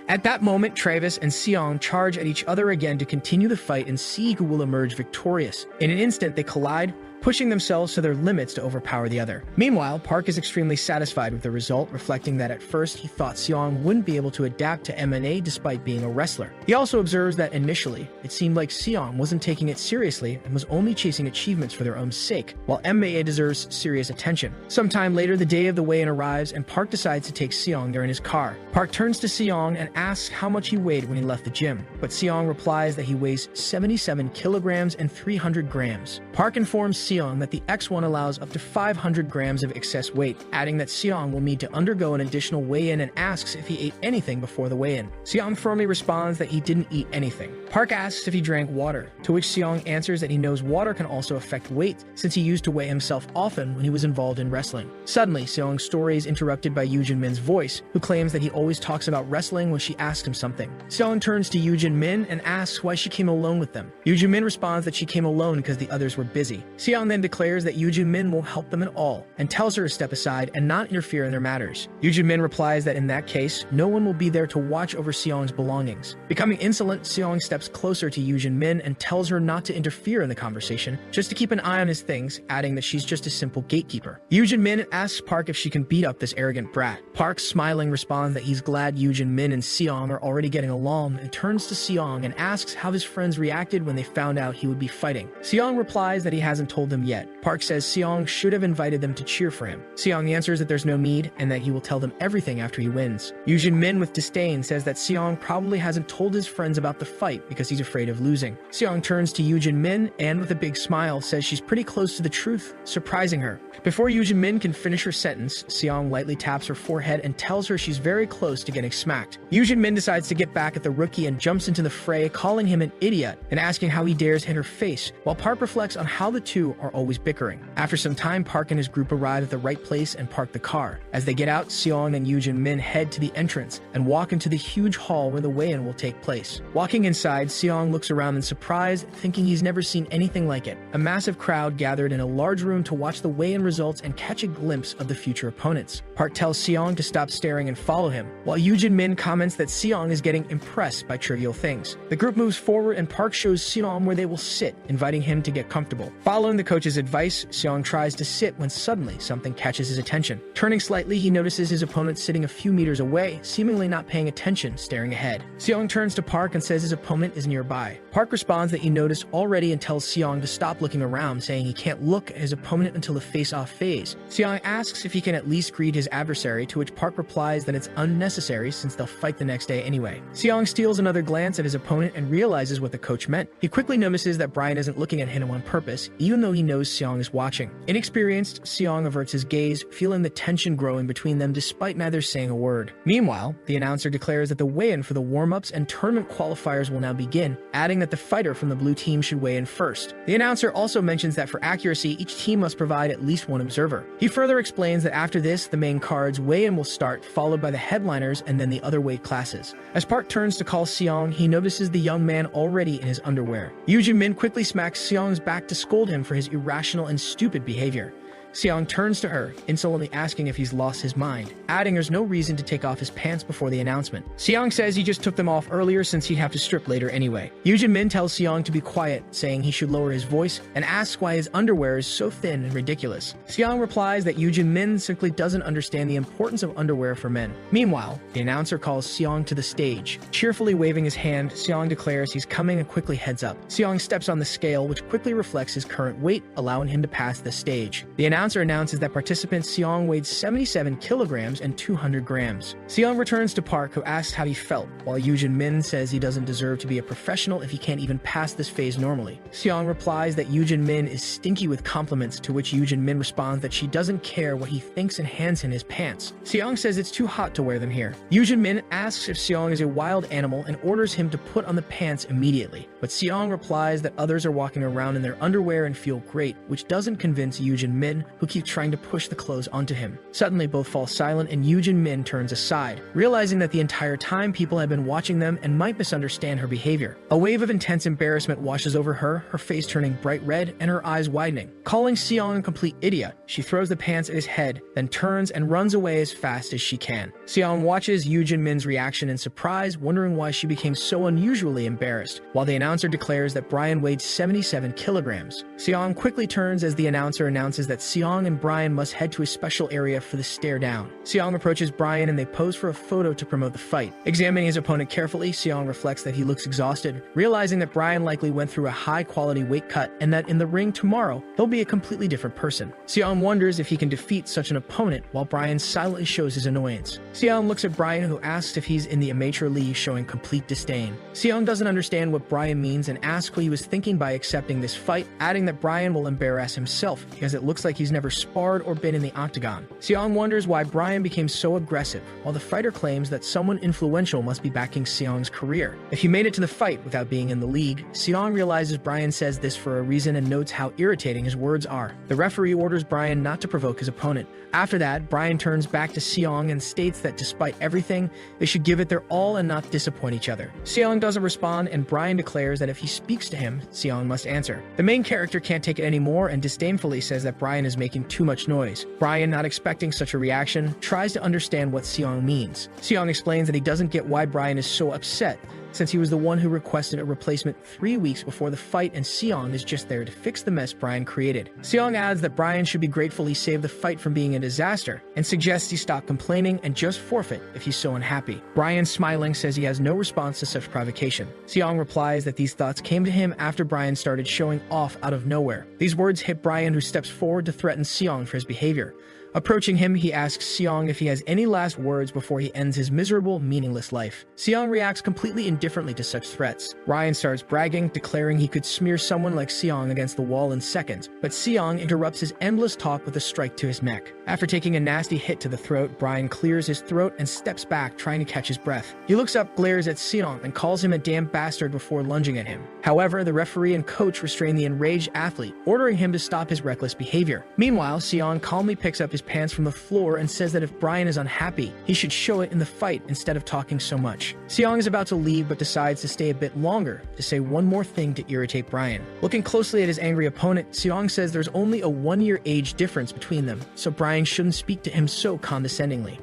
At that moment, Travis and Seong charge at each other again to continue the fight and see who will emerge victorious. In an instant, they collide, pushing themselves to their limits to overpower the other. Meanwhile, Park is extremely satisfied with the result, reflecting that at first he thought Seong wouldn't be able to adapt to MMA despite being a wrestler. He also observes that initially, it seemed like Seong wasn't taking it seriously and was only chasing achievements for their own sake, while MMA deserves serious attention. Sometime later, the day of the weigh-in arrives, and Park decides to take Seong there in his car. Park turns to Seong and asks how much he weighed when he left the gym, but Seong replies that he weighs 77 kilograms and 300 grams. Park informs Seong that the X1 allows up to 500 grams of excess weight, adding that Seong will need to undergo an additional weigh-in and asks if he ate anything before the weigh-in. Seong firmly responds that he didn't eat anything. Park asks if he drank water, to which Seong answers that he knows water can also affect weight, since he used to weigh himself often when he was involved in wrestling. Suddenly, Seong's story is interrupted by Yoo Min's voice, who claims that he always talks about wrestling when she asks him something. Seong turns to Yoo Min and asks why she came alone with them. Yoo Min responds that she came alone because the others were busy. Seong then declares that Yoo Min won't help them at all, and tells her to step aside and not interfere in their matters. Yoo Min replies that in that case, no one will be there to watch over Seong's belongings. Becoming insolent, Seong steps closer to Yoo Min and tells her not to interfere in the conversation, just to keep an eye on his things, adding that she's just a simple gatekeeper. Yoo Min asks Park if she can beat up this arrogant brat. Park, smiling, responds that he's glad Yoo Min and Seong are already getting along, and turns to Seong and asks how his friends reacted when they found out he would be fighting. Seong replies that he hasn't told them yet. Park says Seong should have invited them to cheer for him. Seong answers that there's no need, and that he will tell them everything after he wins. Yoo Min, with disdain, says that Seong probably hasn't told his friends about the fight because he's afraid of losing. Seong turns to Yoo Min and, with a big smile, says she's pretty close to the truth, surprising her. Before Yoo Min can finish her sentence, Seong lightly taps her forehead and tells her she's very close to getting smacked. Yoo Min decides to get back at the rookie and jumps into the fray, calling him an idiot and asking how he dares hit her face, while Park reflects on how the two two are always bickering. After some time, Park and his group arrive at the right place and park the car. As they get out, Seong and Yoojin Min head to the entrance and walk into the huge hall where the weigh-in will take place. Walking inside, Seong looks around in surprise, thinking he's never seen anything like it. A massive crowd gathered in a large room to watch the weigh-in results and catch a glimpse of the future opponents. Park tells Seong to stop staring and follow him, while Yoojin Min comments that Seong is getting impressed by trivial things. The group moves forward and Park shows Seong where they will sit, inviting him to get comfortable. Following the coach's advice, Seong tries to sit when suddenly something catches his attention. Turning slightly, he notices his opponent sitting a few meters away, seemingly not paying attention, staring ahead. Seong turns to Park and says his opponent is nearby. Park responds that he noticed already and tells Seong to stop looking around, saying he can't look at his opponent until the face-off phase. Seong asks if he can at least greet his adversary, to which Park replies that it's unnecessary since they'll fight the next day anyway. Seong steals another glance at his opponent and realizes what the coach meant. He quickly notices that Brian isn't looking at him on purpose, even though he knows Seong is watching. Inexperienced, Seong averts his gaze, feeling the tension growing between them despite neither saying a word. Meanwhile, the announcer declares that the weigh-in for the warm-ups and tournament qualifiers will now begin, adding that the fighter from the blue team should weigh in first. The announcer also mentions that for accuracy, each team must provide at least one observer. He further explains that after this, the main card's weigh-in will start, followed by the headliners and then the other weight classes. As Park turns to call Seong, he notices the young man already in his underwear. Yoojin Min quickly smacks Seong's back to scold him for his irrational and stupid behavior. Seong turns to her, insolently asking if he's lost his mind, adding there's no reason to take off his pants before the announcement. Seong says he just took them off earlier since he'd have to strip later anyway. Yoojin Min tells Seong to be quiet, saying he should lower his voice, and asks why his underwear is so thin and ridiculous. Seong replies that Yoojin Min simply doesn't understand the importance of underwear for men. Meanwhile, the announcer calls Seong to the stage. Cheerfully waving his hand, Seong declares he's coming and quickly heads up. Seong steps on the scale, which quickly reflects his current weight, allowing him to pass the stage. The announcer announces that participant Seong weighed 77 kilograms and 200 grams. Seong returns to Park, who asks how he felt, while Yoojin Min says he doesn't deserve to be a professional if he can't even pass this phase normally. Seong replies that Yoojin Min is stinky with compliments, to which Yoojin Min responds that she doesn't care what he thinks and hands him his pants. Seong says it's too hot to wear them here. Yoojin Min asks if Seong is a wild animal and orders him to put on the pants immediately, but Seong replies that others are walking around in their underwear and feel great, which doesn't convince Yoojin Min, who keeps trying to push the clothes onto him. Suddenly, both fall silent and Yoojin Min turns aside, realizing that the entire time people have been watching them and might misunderstand her behavior. A wave of intense embarrassment washes over her, her face turning bright red and her eyes widening. Calling Seong a complete idiot, she throws the pants at his head, then turns and runs away as fast as she can. Seong watches Yoojin Min's reaction in surprise, wondering why she became so unusually embarrassed, while the announcer declares that Brian weighed 77 kilograms. Seong quickly turns as the announcer announces that Seong and Brian must head to a special area for the stare down. Seong approaches Brian and they pose for a photo to promote the fight. Examining his opponent carefully, Seong reflects that he looks exhausted, realizing that Brian likely went through a high-quality weight cut and that in the ring tomorrow, he'll be a completely different person. Seong wonders if he can defeat such an opponent, while Brian silently shows his annoyance. Seong looks at Brian, who asks if he's in the amateur league, showing complete disdain. Seong doesn't understand what Brian means and asks what he was thinking by accepting this fight, adding that Brian will embarrass himself because it looks like he's never sparred or been in the octagon. Seong wonders why Brian became so aggressive, while the fighter claims that someone influential must be backing Seong's career. If he made it to the fight without being in the league, Seong realizes Brian says this for a reason and notes how irritating his words are. The referee orders Brian not to provoke his opponent. After that, Brian turns back to Seong and states that despite everything, they should give it their all and not disappoint each other. Seong doesn't respond, and Brian declares that if he speaks to him, Seong must answer. The main character can't take it anymore and disdainfully says that Brian is making too much noise. Brian, not expecting such a reaction, tries to understand what Seong means. Seong explains that he doesn't get why Brian is so upset, since he was the one who requested a replacement 3 weeks before the fight and Seong is just there to fix the mess Brian created. Seong adds that Brian should be grateful he saved the fight from being a disaster, and suggests he stop complaining and just forfeit if he's so unhappy. Brian, smiling, says he has no response to such provocation. Seong replies that these thoughts came to him after Brian started showing off out of nowhere. These words hit Brian, who steps forward to threaten Seong for his behavior. Approaching him, he asks Seong if he has any last words before he ends his miserable, meaningless life. Seong reacts completely indifferently to such threats. Ryan starts bragging, declaring he could smear someone like Seong against the wall in seconds, but Seong interrupts his endless talk with a strike to his neck. After taking a nasty hit to the throat, Brian clears his throat and steps back, trying to catch his breath. He looks up, glares at Seong, and calls him a damn bastard before lunging at him. However, the referee and coach restrain the enraged athlete, ordering him to stop his reckless behavior. Meanwhile, Seong calmly picks up his pants from the floor and says that if Brian is unhappy, he should show it in the fight instead of talking so much. Seong is about to leave but decides to stay a bit longer to say one more thing to irritate Brian. Looking closely at his angry opponent, Seong says there's only a 1-year age difference between them, so Brian shouldn't speak to him so condescendingly.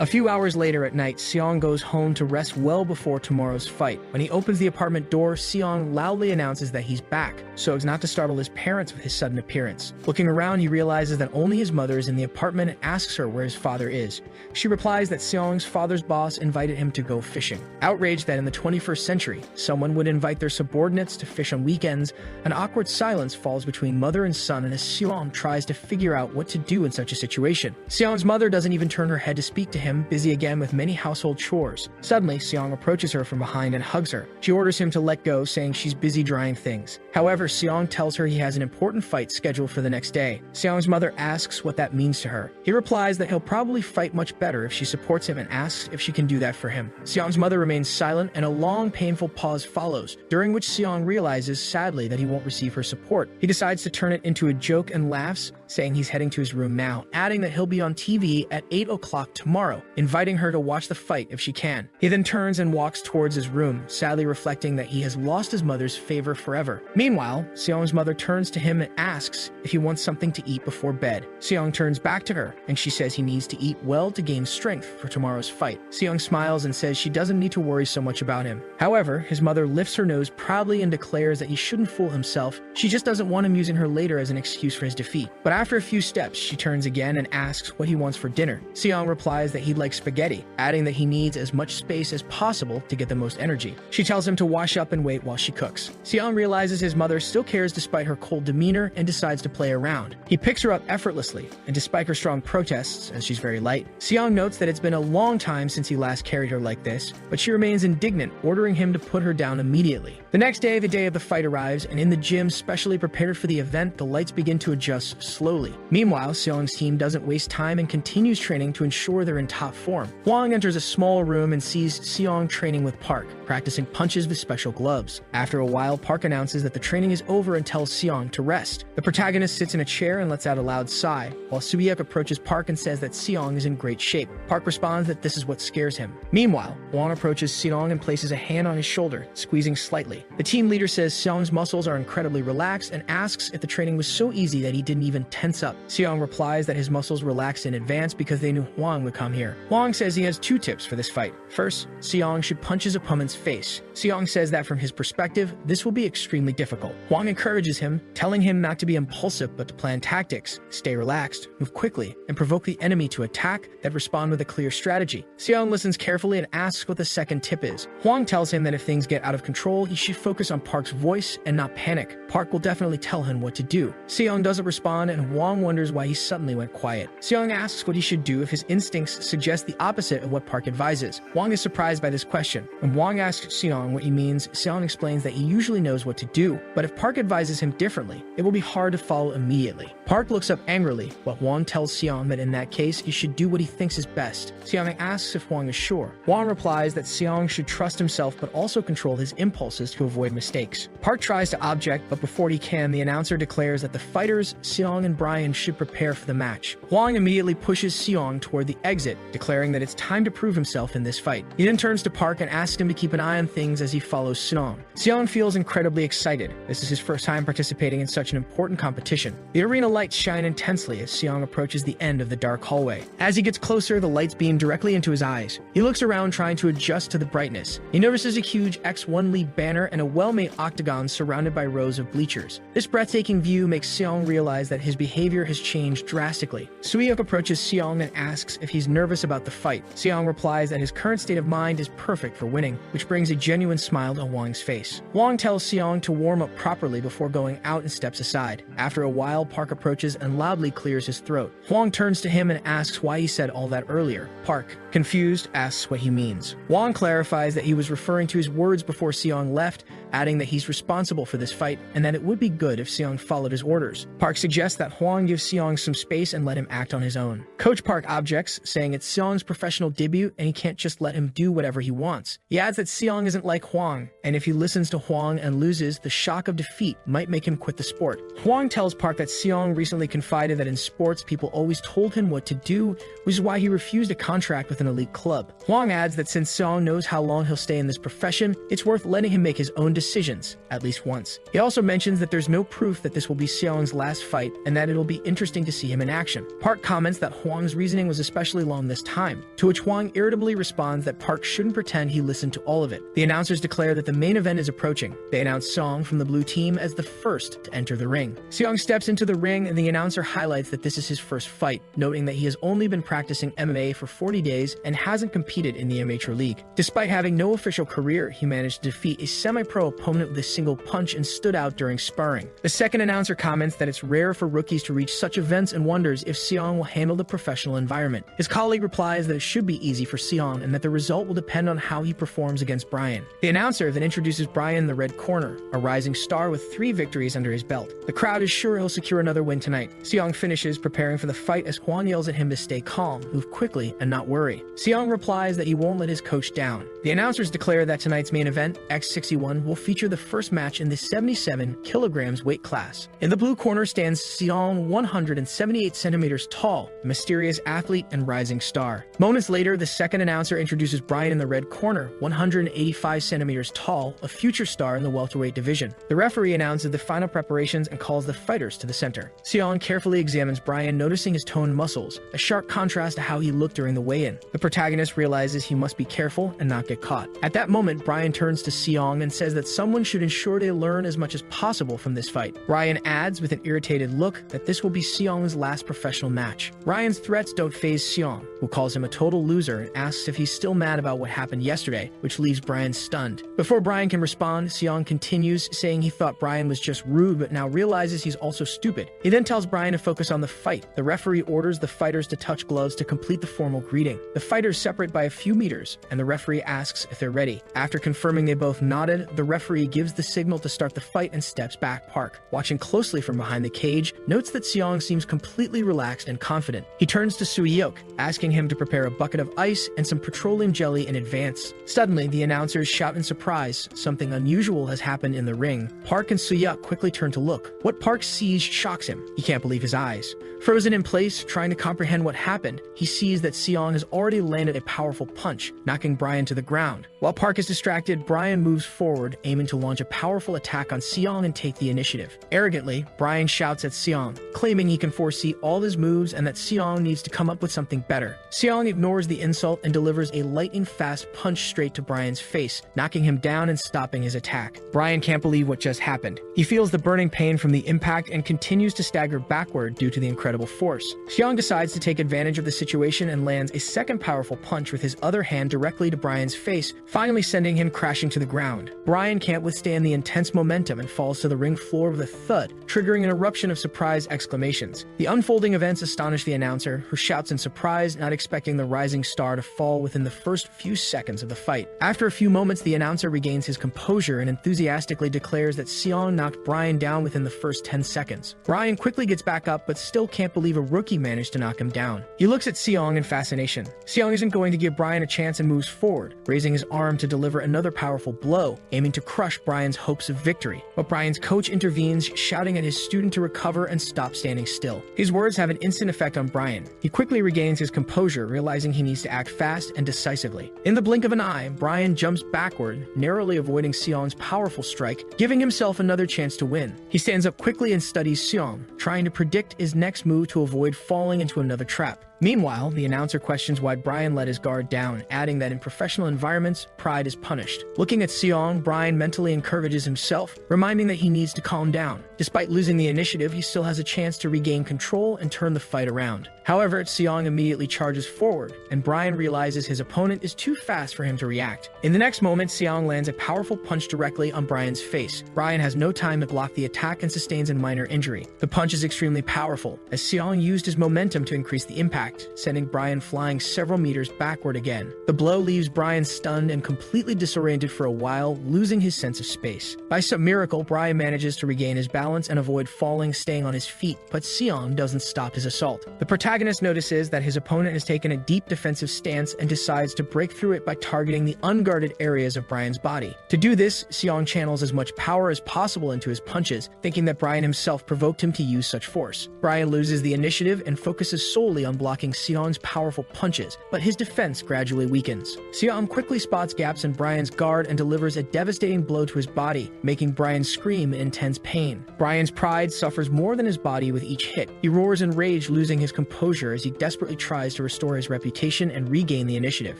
A few hours later at night, Seong goes home to rest well before tomorrow's fight. When he opens the apartment door, Seong loudly announces that he's back, so as not to startle his parents with his sudden appearance. Looking around, he realizes that only his mother is in the apartment and asks her where his father is. She replies that Seong's father's boss invited him to go fishing. Outraged that in the 21st century, someone would invite their subordinates to fish on weekends, an awkward silence falls between mother and son as Seong tries to figure out what to do in such a situation. Seong's mother doesn't even turn her head to speak to him, busy again with many household chores. Suddenly, Seong approaches her from behind and hugs her. She orders him to let go, saying she's busy drying things. However, Seong tells her he has an important fight scheduled for the next day. Seong's mother asks what that means to her. He replies that he'll probably fight much better if she supports him and asks if she can do that for him. Seong's mother remains silent and a long, painful pause follows, during which Seong realizes sadly that he won't receive her support. He decides to turn it into a joke and laughs, saying he's heading to his room now, adding that he'll be on TV at 8 o'clock tomorrow, inviting her to watch the fight if she can. He then turns and walks towards his room, sadly reflecting that he has lost his mother's favor forever. Meanwhile, Seong's mother turns to him and asks if he wants something to eat before bed. Seong turns back to her, and she says he needs to eat well to gain strength for tomorrow's fight. Seong smiles and says she doesn't need to worry so much about him. However, his mother lifts her nose proudly and declares that he shouldn't fool himself. She just doesn't want him using her later as an excuse for his defeat. But after a few steps, she turns again and asks what he wants for dinner. Seong replies that he'd like spaghetti, adding that he needs as much space as possible to get the most energy. She tells him to wash up and wait while she cooks. Seong realizes his mother still cares despite her cold demeanor and decides to play around. He picks her up effortlessly, and despite her strong protests, as she's very light, Seong notes that it's been a long time since he last carried her like this, but she remains indignant, ordering him to put her down immediately. The next day, the day of the fight arrives, and in the gym specially prepared for the event, the lights begin to adjust slowly. Meanwhile, Seong's team doesn't waste time and continues training to ensure they're in top form. Hwang enters a small room and sees Seong training with Park, practicing punches with special gloves. After a while, Park announces that the training is over and tells Seong to rest. The protagonist sits in a chair and lets out a loud sigh, while Suyeok approaches Park and says that Seong is in great shape. Park responds that this is what scares him. Meanwhile, Hwang approaches Seong and places a hand on his shoulder, squeezing slightly. The team leader says Seong's muscles are incredibly relaxed and asks if the training was so easy that he didn't even tense up. Seong replies that his muscles relaxed in advance because they knew Hwang would come here. Hwang says he has 2 tips for this fight. First, Seong should punch his opponent's face. Seong says that from his perspective, this will be extremely difficult. Hwang encourages him, telling him not to be impulsive but to plan tactics, stay relaxed, move quickly, and provoke the enemy to attack that respond with a clear strategy. Seong listens carefully and asks what the second tip is. Hwang tells him that if things get out of control, he should focus on Park's voice and not panic. Park will definitely tell him what to do. Seong doesn't respond, and Hwang wonders why he suddenly went quiet. Seong asks what he should do if his instincts suggest the opposite of what Park advises. Hwang is surprised by this question. When Hwang asks Seong what he means, Seong explains that he usually knows what to do, but if Park advises him differently, it will be hard to follow immediately. Park looks up angrily, but Hwang tells Seong that in that case, he should do what he thinks is best. Seong asks if Hwang is sure. Hwang replies that Seong should trust himself but also control his impulses to avoid mistakes. Park tries to object, but before he can, the announcer declares that the fighters, Seong and Brian, should prepare for the match. Hwang immediately pushes Seong toward the exit, declaring that it's time to prove himself in this fight. He then turns to Park and asks him to keep an eye on things as he follows Seong. Seong feels incredibly excited. This is his first time participating in such an important competition. The arena lights shine intensely as Seong approaches the end of the dark hallway. As he gets closer, the lights beam directly into his eyes. He looks around trying to adjust to the brightness. He notices a huge X1 League banner and a well-made octagon surrounded by rows of bleachers. This breathtaking view makes Seong realize that his behavior has changed drastically. Suyeok approaches Seong and asks if he's nervous nervous about the fight. Seong replies that his current state of mind is perfect for winning, which brings a genuine smile to Hwang's face. Hwang tells Seong to warm up properly before going out and steps aside. After a while, Park approaches and loudly clears his throat. Hwang turns to him and asks why he said all that earlier. Park, confused, asks what he means. Hwang clarifies that he was referring to his words before Seong left, adding that he's responsible for this fight and that it would be good if Seong followed his orders. Park suggests that Hwang gives Seong some space and let him act on his own. Coach Park objects, saying it's Seong's professional debut and he can't just let him do whatever he wants. He adds that Seong isn't like Hwang, and if he listens to Hwang and loses, the shock of defeat might make him quit the sport. Hwang tells Park that Seong recently confided that in sports people always told him what to do, which is why he refused a contract with an elite club. Hwang adds that since Seong knows how long he'll stay in this profession, it's worth letting him make his own decisions, at least once. He also mentions that there's no proof that this will be Seong's last fight and that it'll be interesting to see him in action. Park comments that Hwang's reasoning was especially long this time, to which Hwang irritably responds that Park shouldn't pretend he listened to all of it. The announcers declare that the main event is approaching. They announce Seong from the blue team as the first to enter the ring. Seong steps into the ring and the announcer highlights that this is his first fight, noting that he has only been practicing MMA for 40 days and hasn't competed in the amateur league. Despite having no official career, he managed to defeat a semi-pro opponent with a single punch and stood out during sparring. The second announcer comments that it's rare for rookies to reach such events and wonders if Seong will handle the professional environment. His colleague replies that it should be easy for Seong and that the result will depend on how he performs against Brian. The announcer then introduces Brian in the red corner, a rising star with 3 victories under his belt. The crowd is sure he'll secure another win tonight. Seong finishes preparing for the fight as Hwang yells at him to stay calm, move quickly, and not worry. Seong replies that he won't let his coach down. The announcers declare that tonight's main event, X61, will feature the first match in the 77 kilograms weight class. In the blue corner stands Seong, 178 centimeters tall, a mysterious athlete and rising star. Moments later, the second announcer introduces Brian in the red corner, 185 centimeters tall, a future star in the welterweight division. The referee announces the final preparations and calls the fighters to the center. Seong carefully examines Brian, noticing his toned muscles, a sharp contrast to how he looked during the weigh-in. The protagonist realizes he must be careful and not get caught. At that moment, Brian turns to Seong and says that someone should ensure they learn as much as possible from this fight. Brian adds with an irritated look that this will be Seong's last professional match. Ryan's threats don't faze Seong, who calls him a total loser and asks if he's still mad about what happened yesterday, which leaves Brian stunned. Before Brian can respond, Seong continues, saying he thought Brian was just rude but now realizes he's also stupid. He then tells Brian to focus on the fight. The referee orders the fighters to touch gloves to complete the formal greeting. The fighters separate by a few meters, and the referee asks if they're ready. After confirming they both nodded, the referee gives the signal to start the fight and steps back. Park, watching closely from behind the cage, notes that Seong seems completely relaxed and confident. He turns to Soo-hyuk, asking him to prepare a bucket of ice and some petroleum jelly in advance. Suddenly, the announcers shout in surprise. Something unusual has happened in the ring. Park and Soo-hyuk quickly turn to look. What Park sees shocks him. He can't believe his eyes. Frozen in place, trying to comprehend what happened, he sees that Seong has already landed a powerful punch, knocking Brian to the ground. While Park is distracted, Brian moves forward, aiming to launch a powerful attack on Seong and take the initiative. Arrogantly, Brian shouts at Seong, claiming he can foresee all his moves and that Seong needs to come up with something better. Seong ignores the insult and delivers a lightning-fast punch straight to Brian's face, knocking him down and stopping his attack. Brian can't believe what just happened. He feels the burning pain from the impact and continues to stagger backward due to the incredible force. Seong decides to take advantage of the situation and lands a second powerful punch with his other hand directly to Brian's face, finally sending him crashing to the ground. Brian can't withstand the intense momentum and falls to the ring floor with a thud, triggering an eruption of surprise exclamations. The unfolding events astonish the announcer, who shouts in surprise, not expecting the rising star to fall within the first few seconds of the fight. After a few moments, the announcer regains his composure and enthusiastically declares that Seong knocked Brian down within the first 10 seconds. Brian quickly gets back up, but still can't believe a rookie managed to knock him down. He looks at Seong in fascination. Seong isn't going to give Brian a chance and moves forward, raising his arm to deliver another powerful blow, aiming to crush Brian's hopes of victory. But Brian's coach intervenes, shouting at his student to recover and stop standing still. His words have an instant effect on Brian. He quickly regains his composure, realizing he needs to act fast and decisively. In the blink of an eye, Brian jumps backward, narrowly avoiding Seong's powerful strike, giving himself another chance to win. He stands up quickly and studies Seong, trying to predict his next move to avoid falling into another trap. Meanwhile, the announcer questions why Brian let his guard down, adding that in professional environments, pride is punished. Looking at Seong, Brian mentally encourages himself, reminding that he needs to calm down. Despite losing the initiative, he still has a chance to regain control and turn the fight around. However, Seong immediately charges forward, and Brian realizes his opponent is too fast for him to react. In the next moment, Seong lands a powerful punch directly on Brian's face. Brian has no time to block the attack and sustains a minor injury. The punch is extremely powerful, as Seong used his momentum to increase the impact, sending Brian flying several meters backward again. The blow leaves Brian stunned and completely disoriented for a while, losing his sense of space. By some miracle, Brian manages to regain his balance and avoid falling, staying on his feet, but Seong doesn't stop his assault. The protagonist notices that his opponent has taken a deep defensive stance and decides to break through it by targeting the unguarded areas of Brian's body. To do this, Seong channels as much power as possible into his punches, thinking that Brian himself provoked him to use such force. Brian loses the initiative and focuses solely on blocking Seong's powerful punches, but his defense gradually weakens. Seong quickly spots gaps in Brian's guard and delivers a devastating blow to his body, making Brian scream in intense pain. Brian's pride suffers more than his body with each hit. He roars in rage, losing his composure as he desperately tries to restore his reputation and regain the initiative.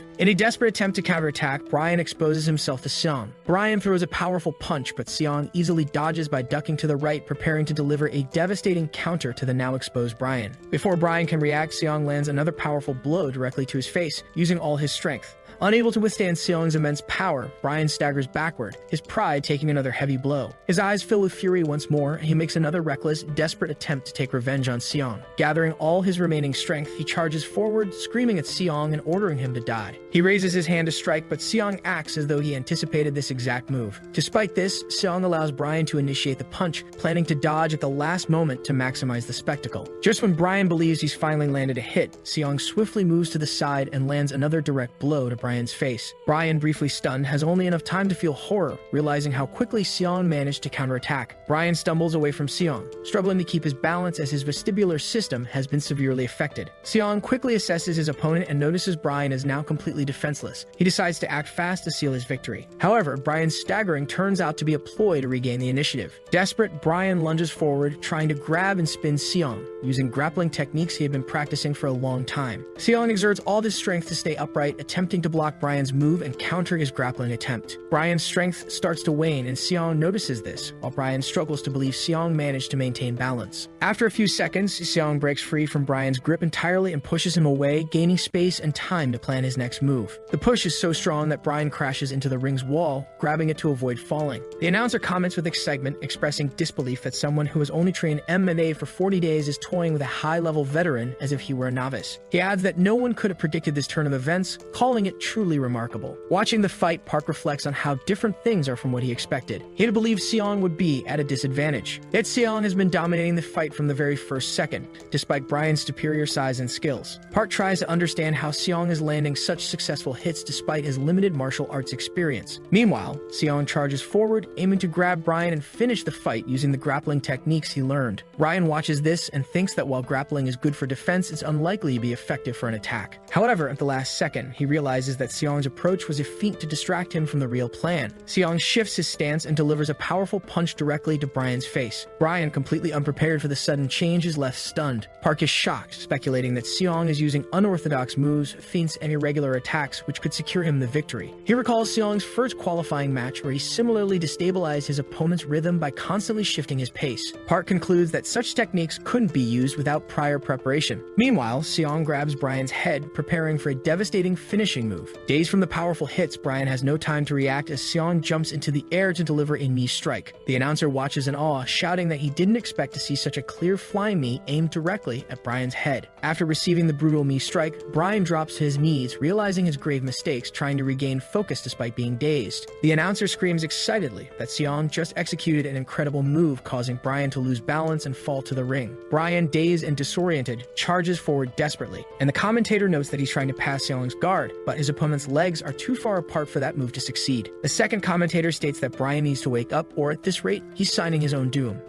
In a desperate attempt to counterattack, Brian exposes himself to Seong. Brian throws a powerful punch, but Seong easily dodges by ducking to the right, preparing to deliver a devastating counter to the now exposed Brian. Before Brian can react, Seong lands another powerful blow directly to his face, using all his strength. Unable to withstand Seong's immense power, Brian staggers backward, his pride taking another heavy blow. His eyes fill with fury once more, and he makes another reckless, desperate attempt to take revenge on Seong. Gathering all his remaining strength, he charges forward, screaming at Seong and ordering him to die. He raises his hand to strike, but Seong acts as though he anticipated this exact move. Despite this, Seong allows Brian to initiate the punch, planning to dodge at the last moment to maximize the spectacle. Just when Brian believes he's finally landed a hit, Seong swiftly moves to the side and lands another direct blow to Brian's face. Brian, briefly stunned, has only enough time to feel horror, realizing how quickly Seong managed to counterattack. Brian stumbles away from Seong, struggling to keep his balance as his vestibular system has been severely affected. Seong quickly assesses his opponent and notices Brian is now completely defenseless. He decides to act fast to seal his victory. However, Brian's staggering turns out to be a ploy to regain the initiative. Desperate, Brian lunges forward, trying to grab and spin Seong, using grappling techniques he had been practicing for a long time. Seong exerts all his strength to stay upright, attempting to block Brian's move and counter his grappling attempt. Brian's strength starts to wane, and Seong notices this, while Brian struggles to believe Seong managed to maintain balance. After a few seconds, Seong breaks free from Brian's grip entirely and pushes him away, gaining space and time to plan his next move. The push is so strong that Brian crashes into the ring's wall, grabbing it to avoid falling. The announcer comments with excitement, expressing disbelief that someone who has only trained MMA for 40 days is toying with a high-level veteran as if he were a novice. He adds that no one could have predicted this turn of events, calling it truly remarkable. Watching the fight, Park reflects on how different things are from what he expected. He had believed Seong would be at a disadvantage. Yet Seong has been dominating the fight from the very first second, despite Brian's superior size and skills. Park tries to understand how Seong is landing such successful hits despite his limited martial arts experience. Meanwhile, Seong charges forward, aiming to grab Brian and finish the fight using the grappling techniques he learned. Brian watches this and thinks that while grappling is good for defense, it's unlikely to be effective for an attack. However, at the last second, he realizes that Seong's approach was a feat to distract him from the real plan. Seong shifts his stance and delivers a powerful punch directly to Brian's face. Brian, completely unprepared for the sudden change, is left stunned. Park is shocked, speculating that Seong is using unorthodox moves, feints, and irregular attacks which could secure him the victory. He recalls Seong's first qualifying match where he similarly destabilized his opponent's rhythm by constantly shifting his pace. Park concludes that such techniques couldn't be used without prior preparation. Meanwhile, Seong grabs Brian's head, preparing for a devastating finishing move. Dazed from the powerful hits, Brian has no time to react as Seong jumps into the air to deliver a knee strike. The announcer watches in awe, shouting that he didn't expect to see such a clear flying knee aimed directly at Brian's head. After receiving the brutal knee strike, Brian drops to his knees, realizing his grave mistakes, trying to regain focus despite being dazed. The announcer screams excitedly that Seong just executed an incredible move, causing Brian to lose balance and fall to the ring. Brian, dazed and disoriented, charges forward desperately, and the commentator notes that he's trying to pass Seong's guard, but his opponent's legs are too far apart for that move to succeed. The second commentator states that Brian needs to wake up, or at this rate, he's signing his own doom.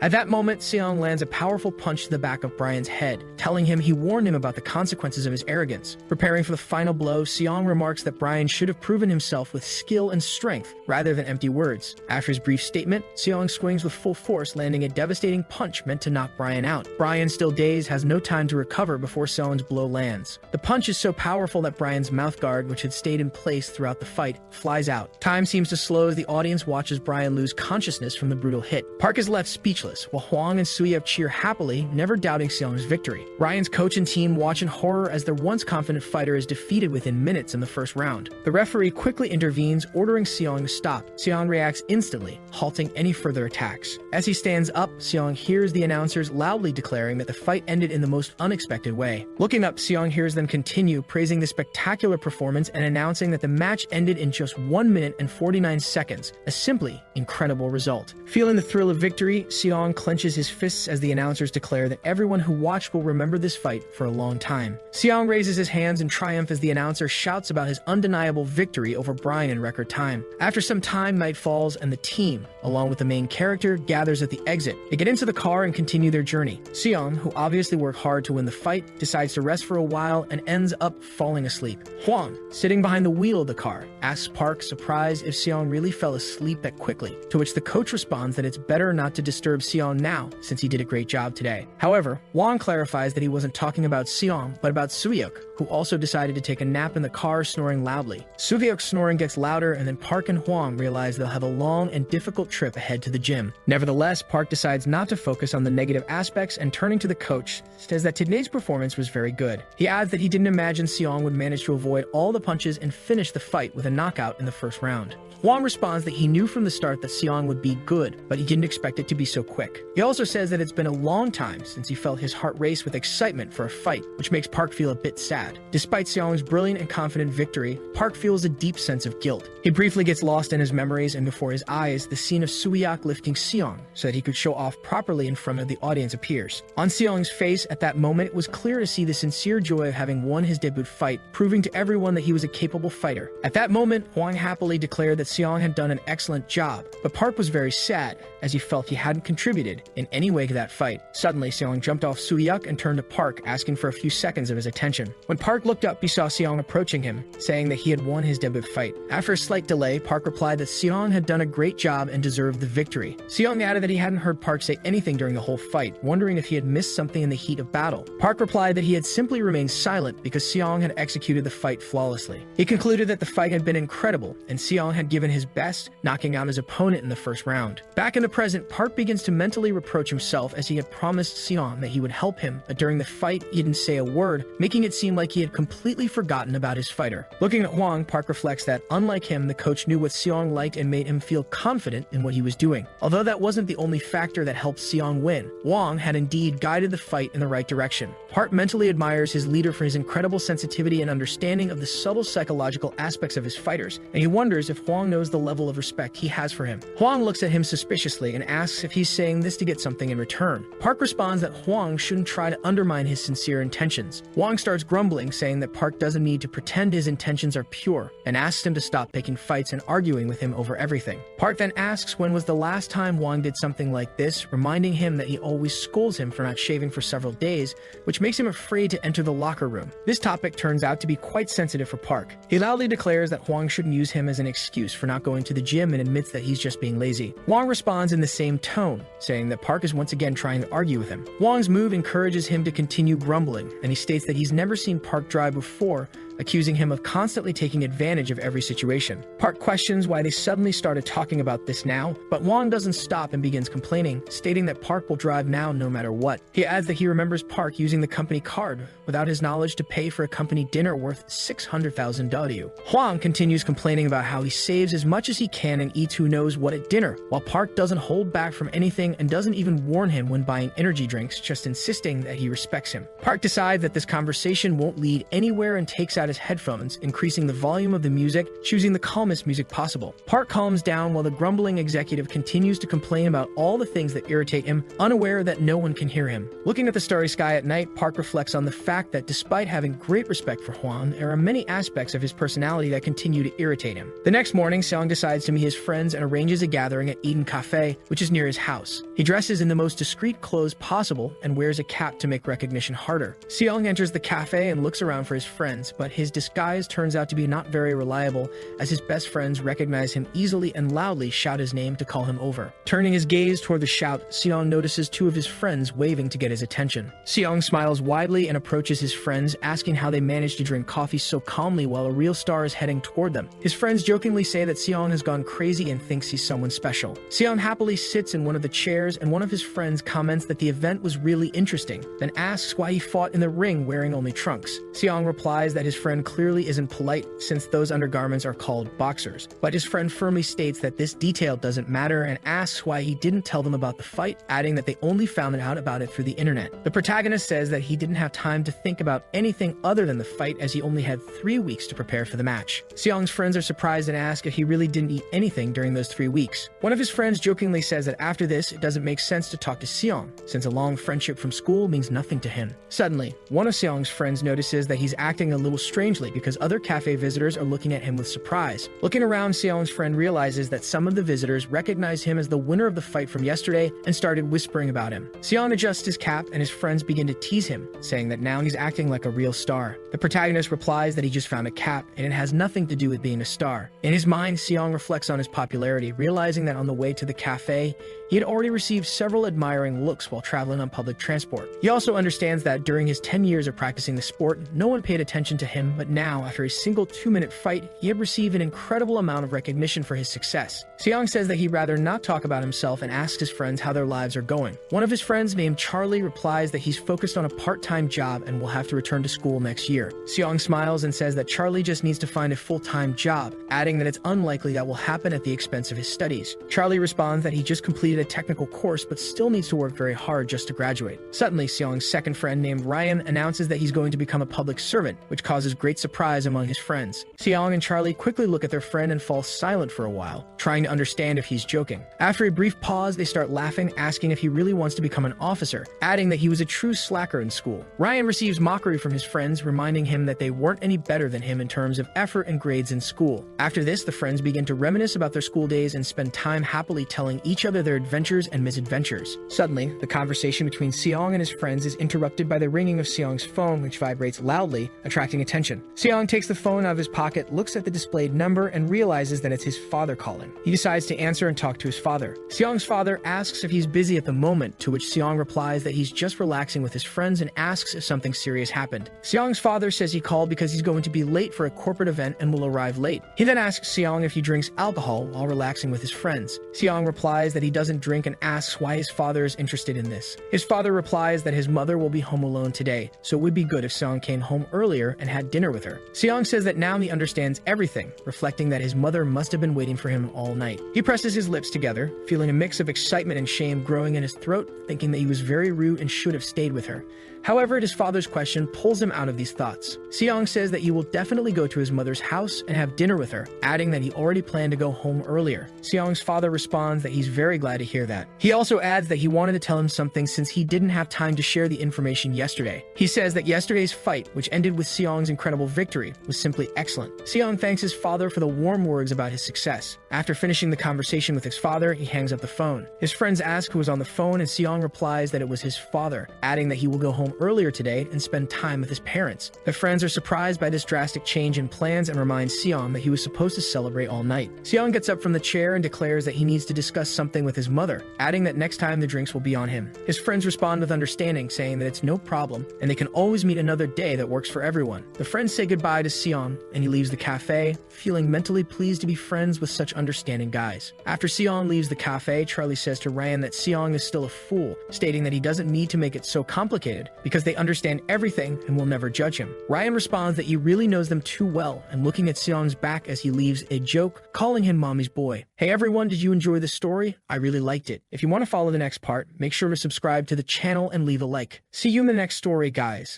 At that moment, Seong lands a powerful punch to the back of Brian's head, telling him he warned him about the consequences of his arrogance. Preparing for the final blow, Seong remarks that Brian should have proven himself with skill and strength rather than empty words. After his brief statement, Seong swings with full force, landing a devastating punch meant to knock Brian out. Brian, still dazed, has no time to recover before Seong's blow lands. The punch is so powerful that Brian's mouthguard, which had stayed in place throughout the fight, flies out. Time seems to slow as the audience watches Brian lose consciousness from the brutal hit. Park is left speechless, speechless, while Hwang and Suyuk cheer happily, never doubting Seong's victory. Ryan's coach and team watch in horror as their once confident fighter is defeated within minutes in the first round. The referee quickly intervenes, ordering Seong to stop. Seong reacts instantly, halting any further attacks. As he stands up, Seong hears the announcers loudly declaring that the fight ended in the most unexpected way. Looking up, Seong hears them continue, praising the spectacular performance and announcing that the match ended in just 1 minute and 49 seconds, a simply incredible result. Feeling the thrill of victory, Seong clenches his fists as the announcers declare that everyone who watched will remember this fight for a long time. Seong raises his hands in triumph as the announcer shouts about his undeniable victory over Brian in record time. After some time, night falls and the team, along with the main character, gathers at the exit. They get into the car and continue their journey. Seong, who obviously worked hard to win the fight, decides to rest for a while and ends up falling asleep. Hwang, sitting behind the wheel of the car, asks Park, surprised, if Seong really fell asleep that quickly, to which the coach responds that it's better not to disturb Seong now since he did a great job today. However, Hwang clarifies that he wasn't talking about Seong, but about Suyuk, who also decided to take a nap in the car, snoring loudly. Suyuk's snoring gets louder, and then Park and Hwang realize they'll have a long and difficult trip ahead to the gym. Nevertheless, Park decides not to focus on the negative aspects and, turning to the coach, says that today's performance was very good. He adds that he didn't imagine Seong would manage to avoid all the punches and finish the fight with a knockout in the first round. Hwang responds that he knew from the start that Seong would be good, but he didn't expect it to be so quick. He also says that it's been a long time since he felt his heart race with excitement for a fight, which makes Park feel a bit sad. Despite Seong's brilliant and confident victory, Park feels a deep sense of guilt. He briefly gets lost in his memories, and before his eyes, the scene of Suyuk lifting Seong so that he could show off properly in front of the audience appears. On Seong's face at that moment, it was clear to see the sincere joy of having won his debut fight, proving to everyone that he was a capable fighter. At that moment, Hwang happily declared that Seong had done an excellent job, but Park was very sad, as he felt he hadn't contributed in any way to that fight. Suddenly, Seong jumped off Suyuk and turned to Park, asking for a few seconds of his attention. When Park looked up, he saw Seong approaching him, saying that he had won his debut fight. After a slight delay, Park replied that Seong had done a great job and deserved the victory. Seong added that he hadn't heard Park say anything during the whole fight, wondering if he had missed something in the heat of battle. Park replied that he had simply remained silent because Seong had executed the fight flawlessly. He concluded that the fight had been incredible, and Seong had given his best, knocking out his opponent in the first round. Back in the present, Park begins to mentally reproach himself as he had promised Seong that he would help him, but during the fight, he didn't say a word, making it seem like he had completely forgotten about his fighter. Looking at Hwang, Park reflects that, unlike him, the coach knew what Seong liked and made him feel confident in what he was doing. Although that wasn't the only factor that helped Seong win, Hwang had indeed guided the fight in the right direction. Park mentally admires his leader for his incredible sensitivity and understanding of the subtle psychological aspects of his fighters, and he wonders if Hwang knows the level of respect he has for him. Hwang looks at him suspiciously and asks if he's saying this to get something in return. Park responds that Hwang shouldn't try to undermine his sincere intentions. Hwang starts grumbling, saying that Park doesn't need to pretend his intentions are pure, and asks him to stop picking fights and arguing with him over everything. Park then asks when was the last time Hwang did something like this, reminding him that he always scolds him for not shaving for several days, which makes him afraid to enter the locker room. This topic turns out to be quite sensitive for Park. He loudly declares that Hwang shouldn't use him as an excuse for not going to the gym and admits that he's just being lazy. Hwang responds in the same tone, saying that Park is once again trying to argue with him. Hwang's move encourages him to continue grumbling, and he states that he's never seen Park drive before, accusing him of constantly taking advantage of every situation. Park questions why they suddenly started talking about this now, but Hwang doesn't stop and begins complaining, stating that Park will drive now no matter what. He adds that he remembers Park using the company card without his knowledge to pay for a company dinner worth 600,000 W. Hwang continues complaining about how he saves as much as he can and eats who knows what at dinner, while Park doesn't hold back from anything and doesn't even warn him when buying energy drinks, just insisting that he respects him. Park decides that this conversation won't lead anywhere and takes out his headphones, increasing the volume of the music, choosing the calmest music possible. Park calms down while the grumbling executive continues to complain about all the things that irritate him, unaware that no one can hear him. Looking at the starry sky at night, Park reflects on the fact that despite having great respect for Hwang, there are many aspects of his personality that continue to irritate him. The next morning, Seong decides to meet his friends and arranges a gathering at Eden Cafe, which is near his house. He dresses in the most discreet clothes possible and wears a cap to make recognition harder. Seong enters the cafe and looks around for his friends, but his disguise turns out to be not very reliable, as his best friends recognize him easily and loudly shout his name to call him over. Turning his gaze toward the shout, Seong notices two of his friends waving to get his attention. Seong smiles widely and approaches his friends, asking how they managed to drink coffee so calmly while a real star is heading toward them. His friends jokingly say that Seong has gone crazy and thinks he's someone special. Seong happily sits in one of the chairs, and one of his friends comments that the event was really interesting, then asks why he fought in the ring wearing only trunks. Seong replies that his friend clearly isn't polite since those undergarments are called boxers, but his friend firmly states that this detail doesn't matter and asks why he didn't tell them about the fight, adding that they only found out about it through the internet. The protagonist says that he didn't have time to think about anything other than the fight, as he only had 3 weeks to prepare for the match. Seong's friends are surprised and ask if he really didn't eat anything during those 3 weeks. One of his friends jokingly says that after this, it doesn't make sense to talk to Seong, since a long friendship from school means nothing to him. Suddenly, one of Seong's friends notices that he's acting a little strangely because other cafe visitors are looking at him with surprise. Looking around, Seong's friend realizes that some of the visitors recognize him as the winner of the fight from yesterday and started whispering about him. Seong adjusts his cap and his friends begin to tease him, saying that now he's acting like a real star. The protagonist replies that he just found a cap and it has nothing to do with being a star. In his mind, Seong reflects on his popularity, realizing that on the way to the cafe, he had already received several admiring looks while traveling on public transport. He also understands that during his 10 years of practicing the sport, no one paid attention to him, but now, after a single 2-minute fight, he had received an incredible amount of recognition for his success. Seong says that he'd rather not talk about himself and asks his friends how their lives are going. One of his friends, named Charlie, replies that he's focused on a part-time job and will have to return to school next year. Seong smiles and says that Charlie just needs to find a full-time job, adding that it's unlikely that will happen at the expense of his studies. Charlie responds that he just completed a technical course but still needs to work very hard just to graduate. Suddenly, Seong's second friend, named Ryan, announces that he's going to become a public servant, which causes great surprise among his friends. Seong and Charlie quickly look at their friend and fall silent for a while, trying to understand if he's joking. After a brief pause, they start laughing, asking if he really wants to become an officer, adding that he was a true slacker in school. Ryan receives mockery from his friends, reminding him that they weren't any better than him in terms of effort and grades in school. After this, the friends begin to reminisce about their school days and spend time happily telling each other their adventures and misadventures. Suddenly, the conversation between Seong and his friends is interrupted by the ringing of Seong's phone, which vibrates loudly, attracting attention. Seong takes the phone out of his pocket, looks at the displayed number, and realizes that it's his father calling. He decides to answer and talk to his father. Seong's father asks if he's busy at the moment, to which Seong replies that he's just relaxing with his friends and asks if something serious happened. Seong's father says he called because he's going to be late for a corporate event and will arrive late. He then asks Seong if he drinks alcohol while relaxing with his friends. Seong replies that he doesn't drink and asks why his father is interested in this. His father replies that his mother will be home alone today, so it would be good if Seong came home earlier and had dinner with her. Seong says that now he understands everything, reflecting that his mother must have been waiting for him all night. He presses his lips together, feeling a mix of excitement and shame growing in his throat, thinking that he was very rude and should have stayed with her. However, his father's question pulls him out of these thoughts. Seong says that he will definitely go to his mother's house and have dinner with her, adding that he already planned to go home earlier. Seong's father responds that he's very glad to hear that. He also adds that he wanted to tell him something since he didn't have time to share the information yesterday. He says that yesterday's fight, which ended with Seong's incredible victory, was simply excellent. Seong thanks his father for the warm words about his success. After finishing the conversation with his father, he hangs up the phone. His friends ask who was on the phone, and Seong replies that it was his father, adding that he will go home earlier today and spend time with his parents. The friends are surprised by this drastic change in plans and remind Seong that he was supposed to celebrate all night. Seong gets up from the chair and declares that he needs to discuss something with his mother, adding that next time the drinks will be on him. His friends respond with understanding, saying that it's no problem and they can always meet another day that works for everyone. The friends say goodbye to Seong and he leaves the cafe, feeling mentally pleased to be friends with such understanding guys. After Seong leaves the cafe, Charlie says to Ryan that Seong is still a fool, stating that he doesn't need to make it so complicated because they understand everything and will never judge him. Ryan responds that he really knows them too well and looking at Seong's back as he leaves a joke, calling him mommy's boy. Hey everyone, did you enjoy this story? I really liked it. If you want to follow the next part, make sure to subscribe to the channel and leave a like. See you in the next story, guys.